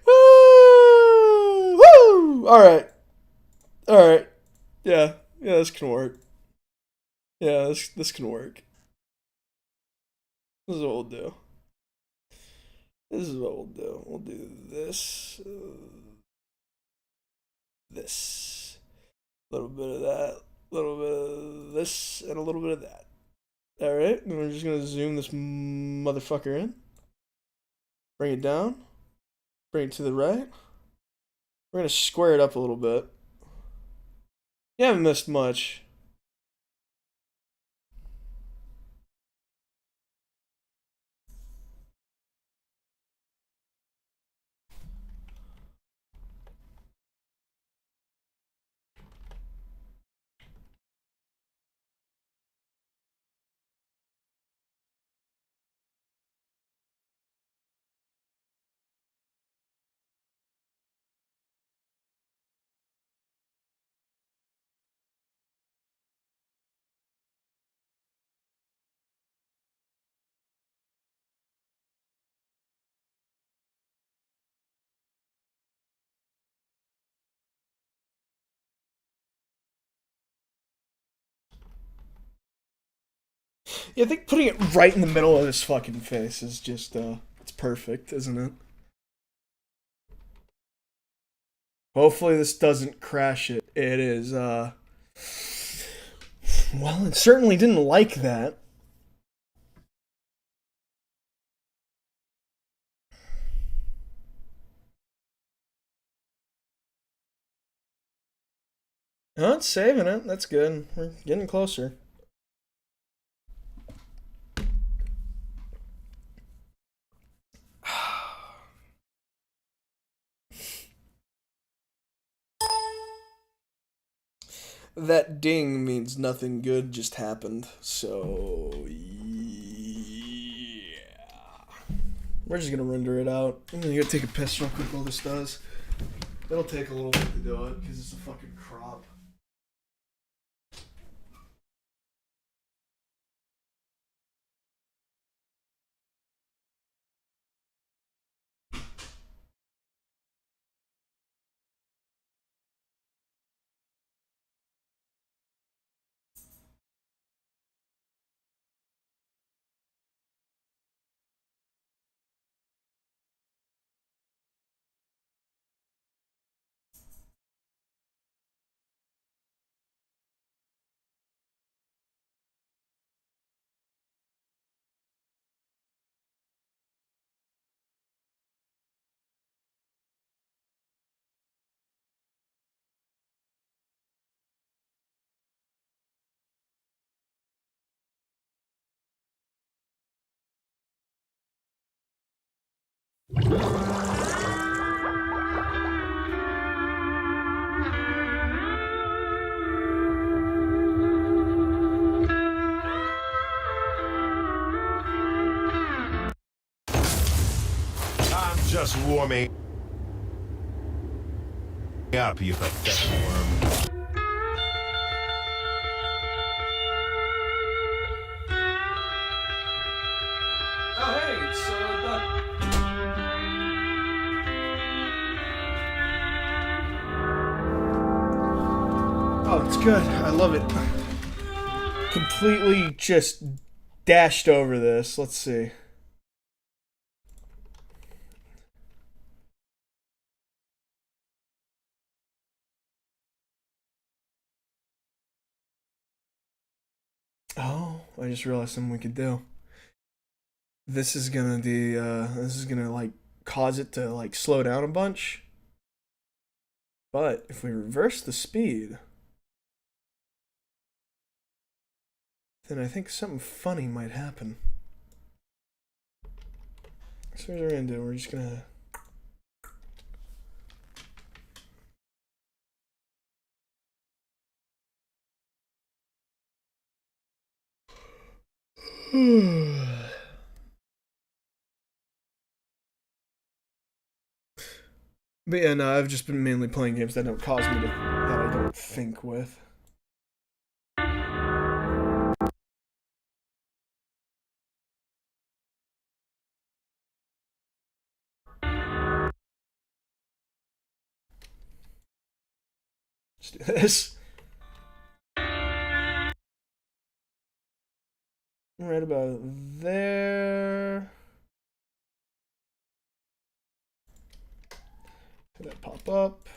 Woo! Alright. Alright. Yeah. Yeah, this can work. Yeah, this can work. This is what we'll do. This is what we'll do. We'll do this. This. A little bit of that. A little bit of this. And a little bit of that. Alright. And we're just going to zoom this motherfucker in. Bring it down. Bring it to the right. We're going to square it up a little bit. You haven't missed much. Yeah, I think putting it right in the middle of his fucking face is just, it's perfect, isn't it? Hopefully this doesn't crash it. It is, well, it certainly didn't like that. Oh, it's saving it. That's good. We're getting closer. That ding means nothing good just happened, so yeah. We're just gonna render it out. I'm gonna go take a piss real quick while this does. It'll take a little bit to do it because it's a fucking crop. I'm just warming up, you pathetic worm. Oh, hey, it's done. Oh, it's good. I love it. Completely just dashed over this. Let's see. Oh, I just realized something we could do. This is gonna be, this is gonna, like, cause it to, like, slow down a bunch. But if we reverse the speed, then I think something funny might happen. So here's what we're gonna do. We're just gonna... But yeah, no, I've just been mainly playing games that don't cause me to, that I don't think with. Let's do this. Right about there. Let that pop up.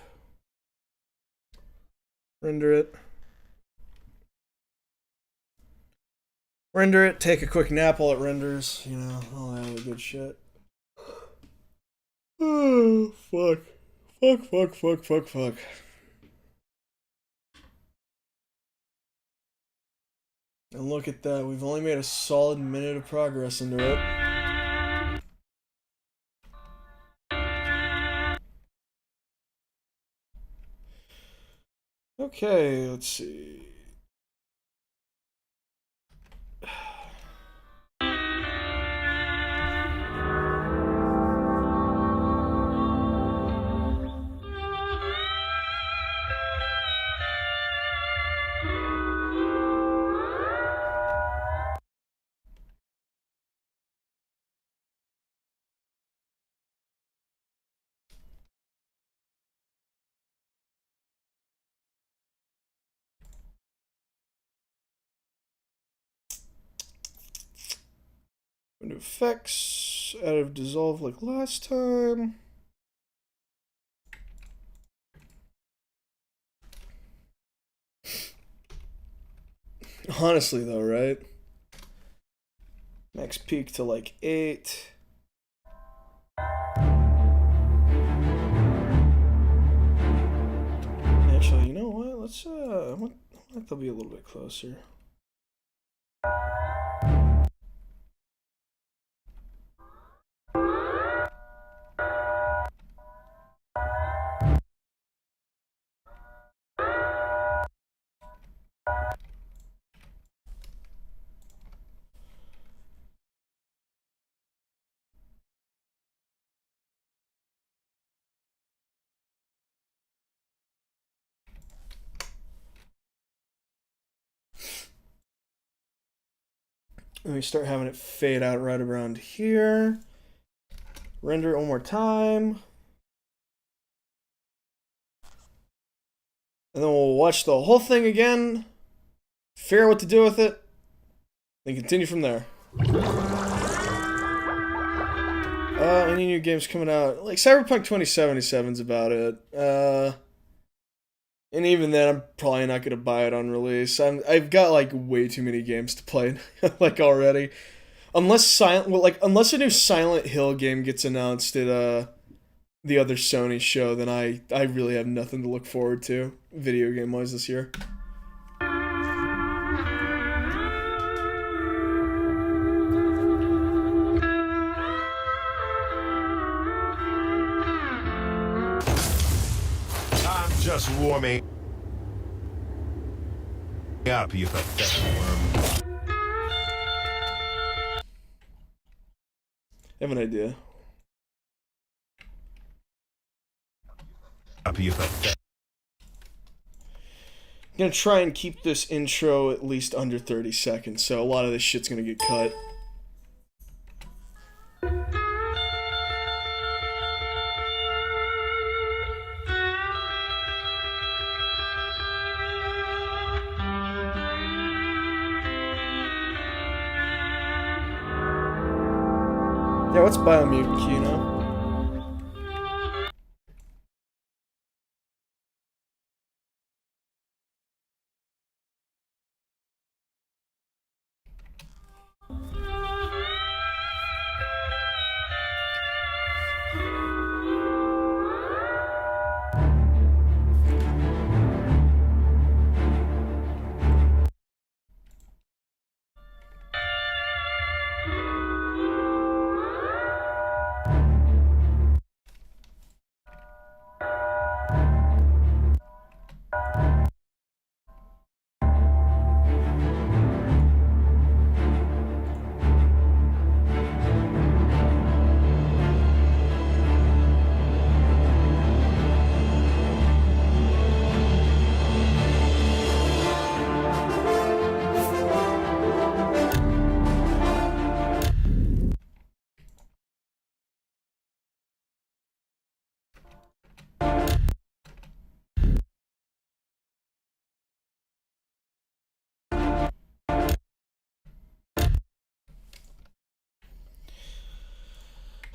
Render it. Render it, take a quick nap while it renders, you know, all that other good shit. Oh, fuck. Fuck. And look at that, we've only made a solid minute of progress into it. Okay, let's see. Into effects, out of dissolve like last time. Honestly though, right? Max peak to like 8. Actually, you know what? Let's I want they'll be a little bit closer. Let me start having it fade out right around here. Render it one more time. And then we'll watch the whole thing again, figure out what to do with it, then continue from there. Any new games coming out? Like Cyberpunk 2077 is about it. And even then, I'm probably not gonna buy it on release. I've got like way too many games to play like already. Unless unless a new Silent Hill game gets announced at the other Sony show, then I really have nothing to look forward to video game wise this year. I'm just warming up, you pathetic worm. I have an idea. Up, you pathetic. I'm gonna try and keep this intro at least under 30 seconds, so a lot of this shit's gonna get cut. Yeah, what's Biomutant Key now?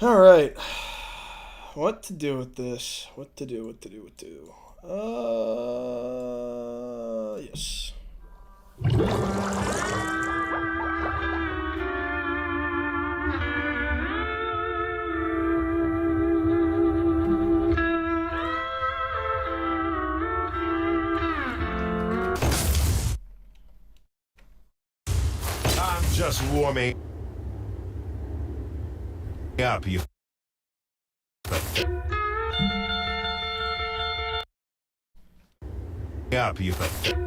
Alright. What to do with this? What to do? Yes. I'm just warming up, you pathetic. Up, you pathetic.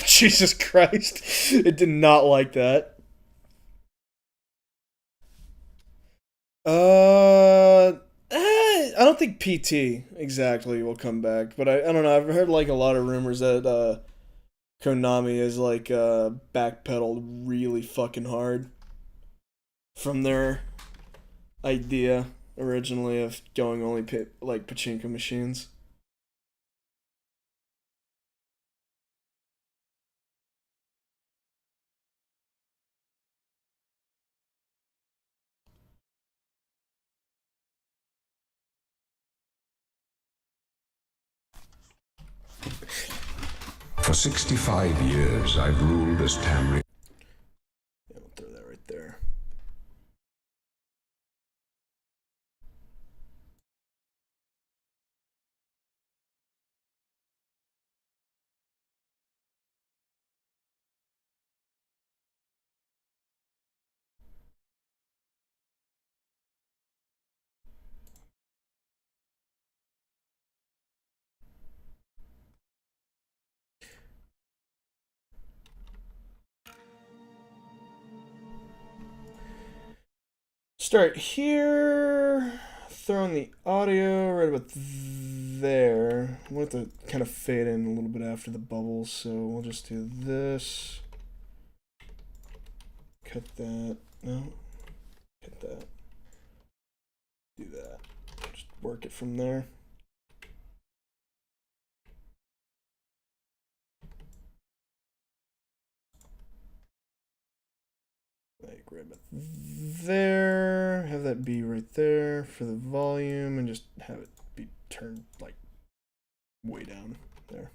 Jesus Christ. It did not like that. I don't think PT exactly will come back, but I don't know. I've heard like a lot of rumors that Konami is like backpedaled really fucking hard from their idea originally of going only like pachinko machines. 65 years, I've ruled as Tamriel. Yeah, we'll throw that right there. Start here, throwing the audio right about there. We'll have to kind of fade in a little bit after the bubbles, so we'll just do this. Cut that. No. Cut that. Do that. Just work it from there. Like right about there. Have that be right there for the volume, and just have it be turned like way down there.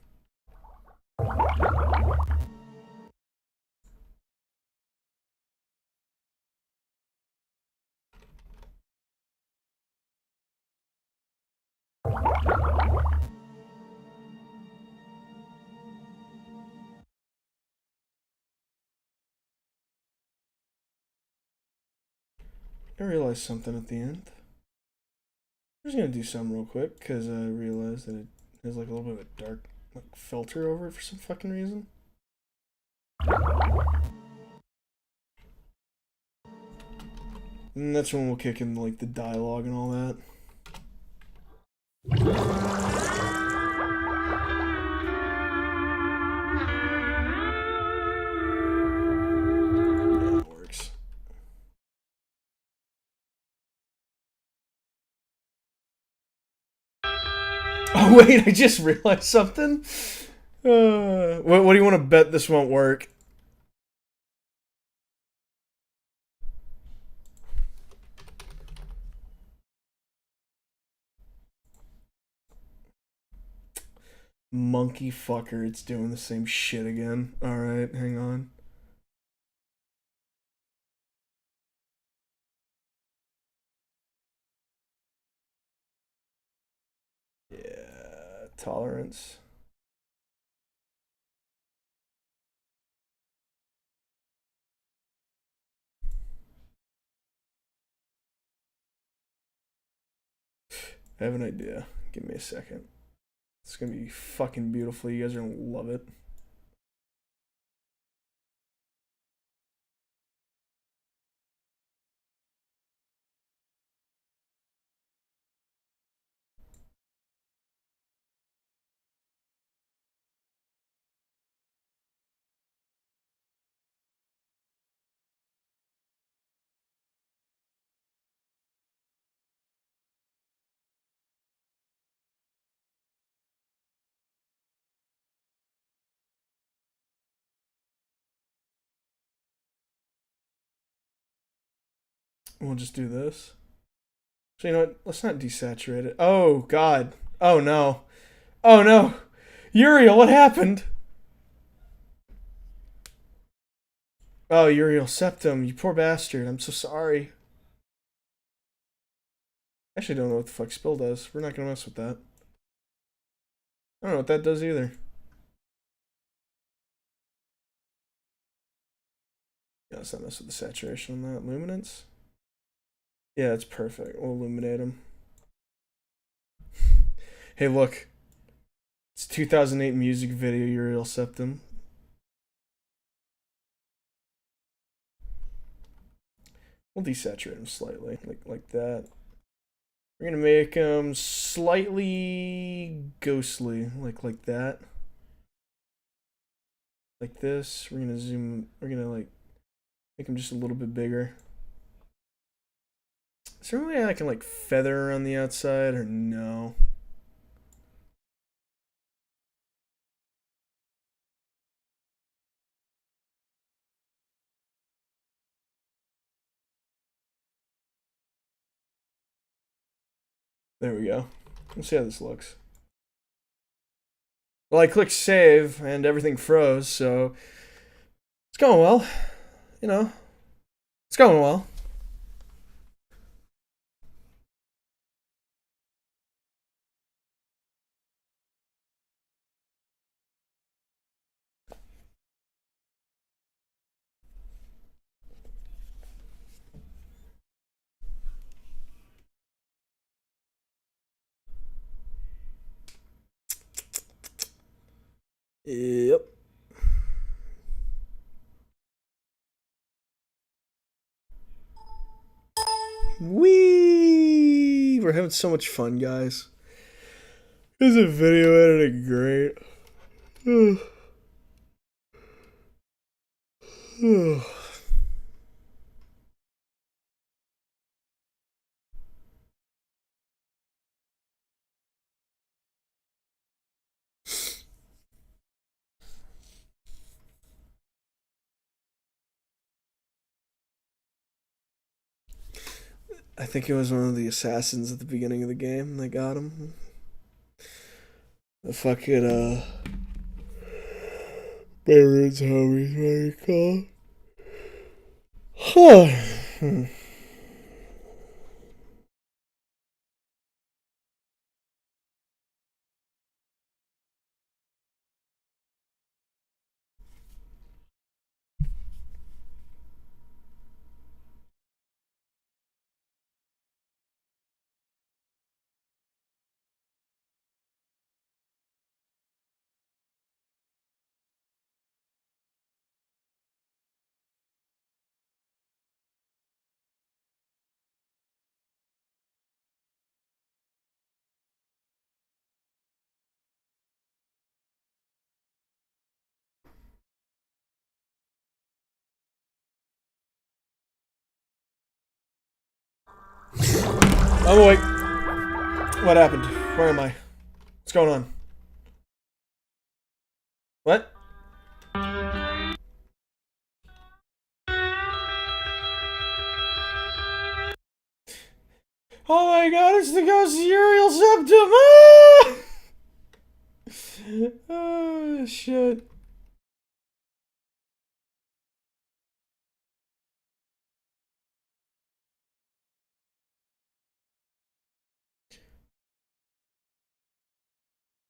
I realized something at the end. I'm just gonna do some real quick because I realized that it has like a little bit of a dark like filter over it for some fucking reason. And that's when we'll kick in like the dialogue and all that. Yeah, that works. Oh wait, I just realized something. What do you want to bet this won't work? Monkey fucker, it's doing the same shit again. Alright, hang on. Yeah, tolerance. I have an idea. Give me a second. It's gonna be fucking beautiful. You guys are gonna love it. We'll just do this. So you know what? Let's not desaturate it. Oh god. Oh no. Oh no. Uriel, what happened? Oh, Uriel Septum, you poor bastard. I'm so sorry. I actually don't know what the fuck spill does. We're not gonna mess with that. I don't know what that does either. Yeah, let's not mess with the saturation on that. Luminance? Yeah, it's perfect. We'll illuminate them. Hey, look. It's 2008 music video, Uriel Septum. We'll desaturate them slightly, like that. We're gonna make them slightly ghostly, like that. Like this. We're gonna zoom. We're gonna like make them just a little bit bigger. Is there any way I can like feather around the outside or no? There we go. Let's see how this looks. Well, I clicked save and everything froze, so it's going well. You know, it's going well. Yep. Wee! We're having so much fun, guys. Isn't video editing great? I think it was one of the assassins at the beginning of the game that got him. The fucking, Baron's homies, what do you call it? Oh wait. What happened? Where am I? What's going on? What? Oh my god, it's the ghost Uriel Septum! Ah! Oh, shit.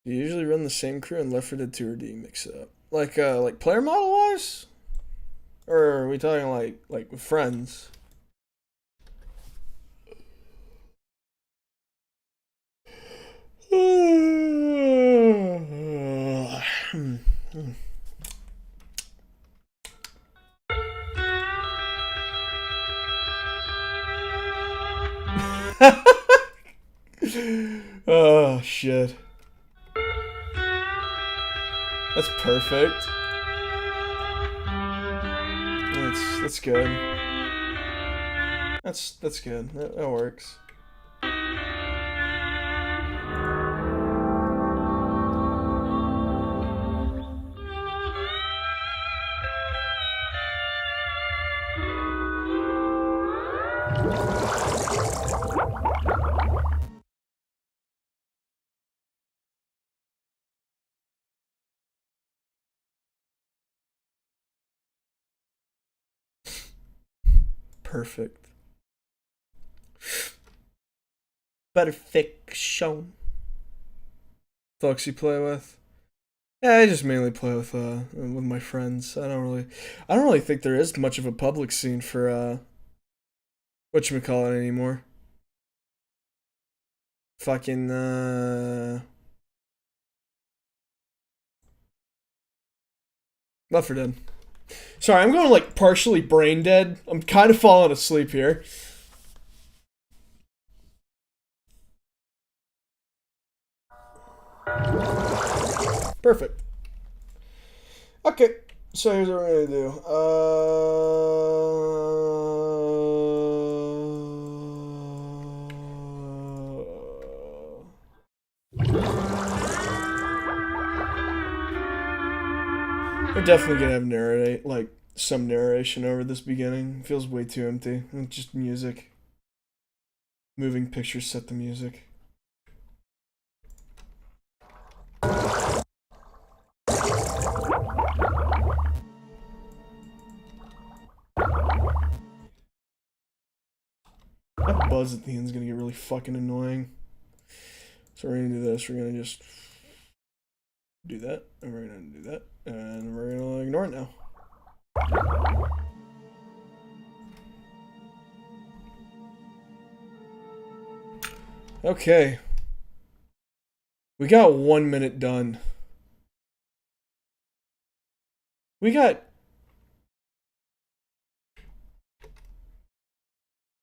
You usually run the same crew in Left 4 Dead 2 or do you mix it up? Like player model wise? Or are we talking like with friends? Oh shit. That's perfect. That's good. That's good. That works. Perfect. Perfection. Folks you play with? Yeah, I just mainly play with my friends. I don't really think there is much of a public scene for whatchamacallit anymore. Fucking Left 4 Dead. Sorry, I'm going like partially brain dead. I'm kind of falling asleep here. Perfect. Okay, so here's what we're gonna do. We're definitely gonna have some narration over this beginning. It feels way too empty. It's just music. Moving pictures set the music. Buzz at the end is gonna get really fucking annoying. So we're gonna do this. We're gonna just do that, and we're gonna do that, and we're gonna ignore it now. Okay. We got 1 minute done. We got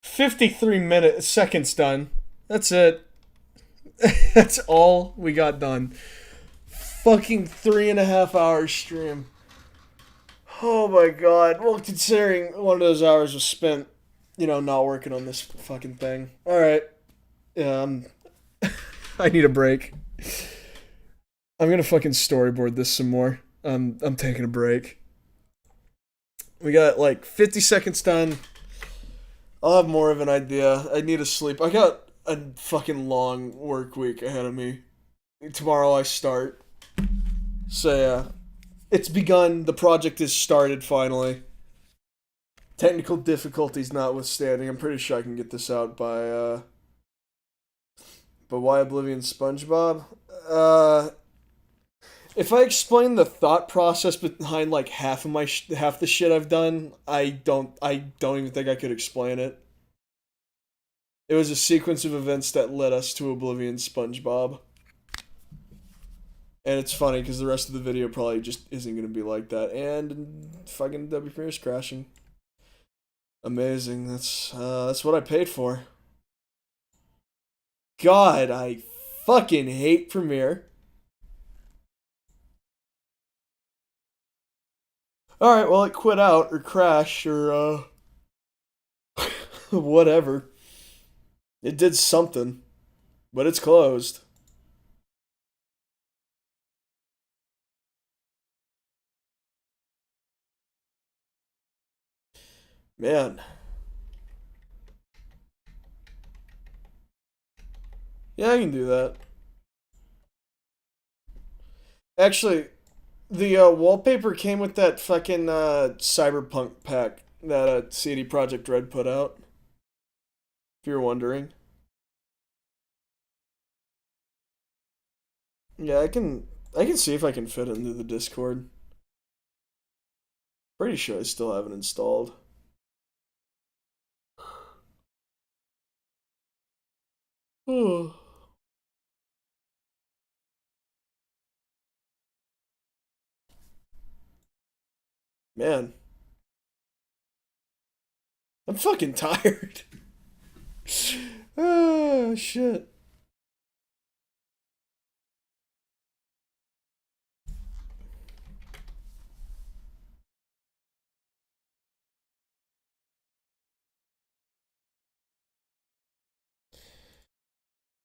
53 seconds done. That's it. That's all we got done. Fucking 3.5 hours stream. Oh my god. Well, considering one of those hours was spent, not working on this fucking thing. Alright. I need a break. I'm gonna fucking storyboard this some more. I'm taking a break. We got like 50 seconds done. I'll have more of an idea. I need to sleep. I got a fucking long work week ahead of me. Tomorrow I start. So yeah. It's begun. The project is started finally. Technical difficulties notwithstanding, I'm pretty sure I can get this out by But why Oblivion SpongeBob? If I explain the thought process behind like half the shit I've done, I don't even think I could explain it. It was a sequence of events that led us to Oblivion SpongeBob. And it's funny because the rest of the video probably just isn't going to be like that. And fucking W Premiere's crashing. Amazing. That's what I paid for. God, I fucking hate Premiere. Alright, well, it quit out, or crashed, or, whatever. It did something. But it's closed. Man. Yeah, I can do that. Actually, the wallpaper came with that fucking Cyberpunk pack that CD Projekt Red put out. If you're wondering. Yeah, I can see if I can fit it into the Discord. Pretty sure I still have it installed. Oh. Man. I'm fucking tired. Oh, shit.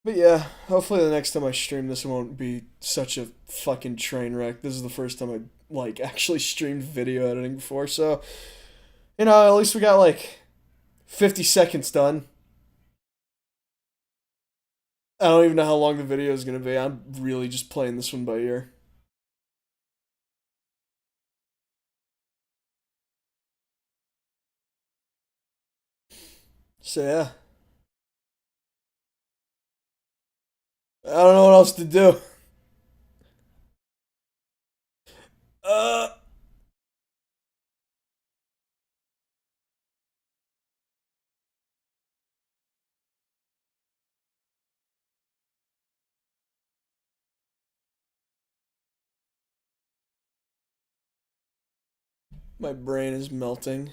But yeah, hopefully the next time I stream this won't be such a fucking train wreck. This is the first time I, actually streamed video editing before, so, at least we got, 50 seconds done. I don't even know how long the video is going to be. I'm really just playing this one by ear. So yeah. I don't know what else to do. My brain is melting.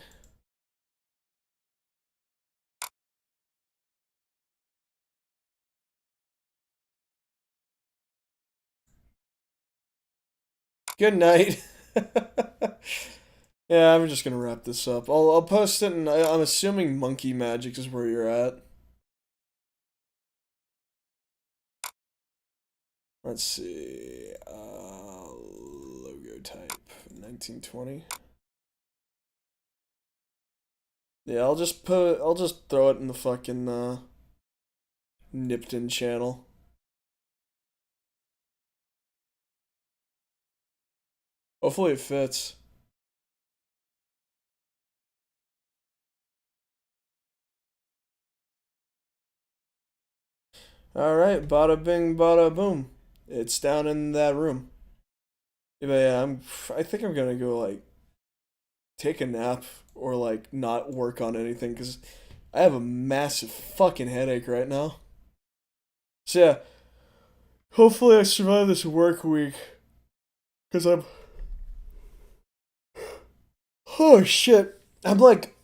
Good night. Yeah, I'm just gonna wrap this up. I'll post it, and I'm assuming Monkey Magic is where you're at. Let's see. Logo type 1920. Yeah, I'll just throw it in the fucking Nipton channel. Hopefully it fits. Alright, bada bing, bada boom. It's down in that room. But yeah, I think I'm gonna go, like, take a nap or, like, not work on anything, because I have a massive fucking headache right now. So yeah, hopefully I survive this work week, because oh shit, I'm, like,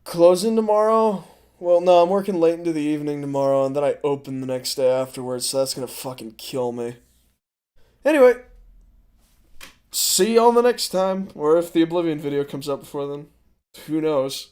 closing tomorrow. Well, no, I'm working late into the evening tomorrow, and then I open the next day afterwards, so that's gonna fucking kill me. Anyway, see y'all the next time, or if the Oblivion video comes out before then. Who knows?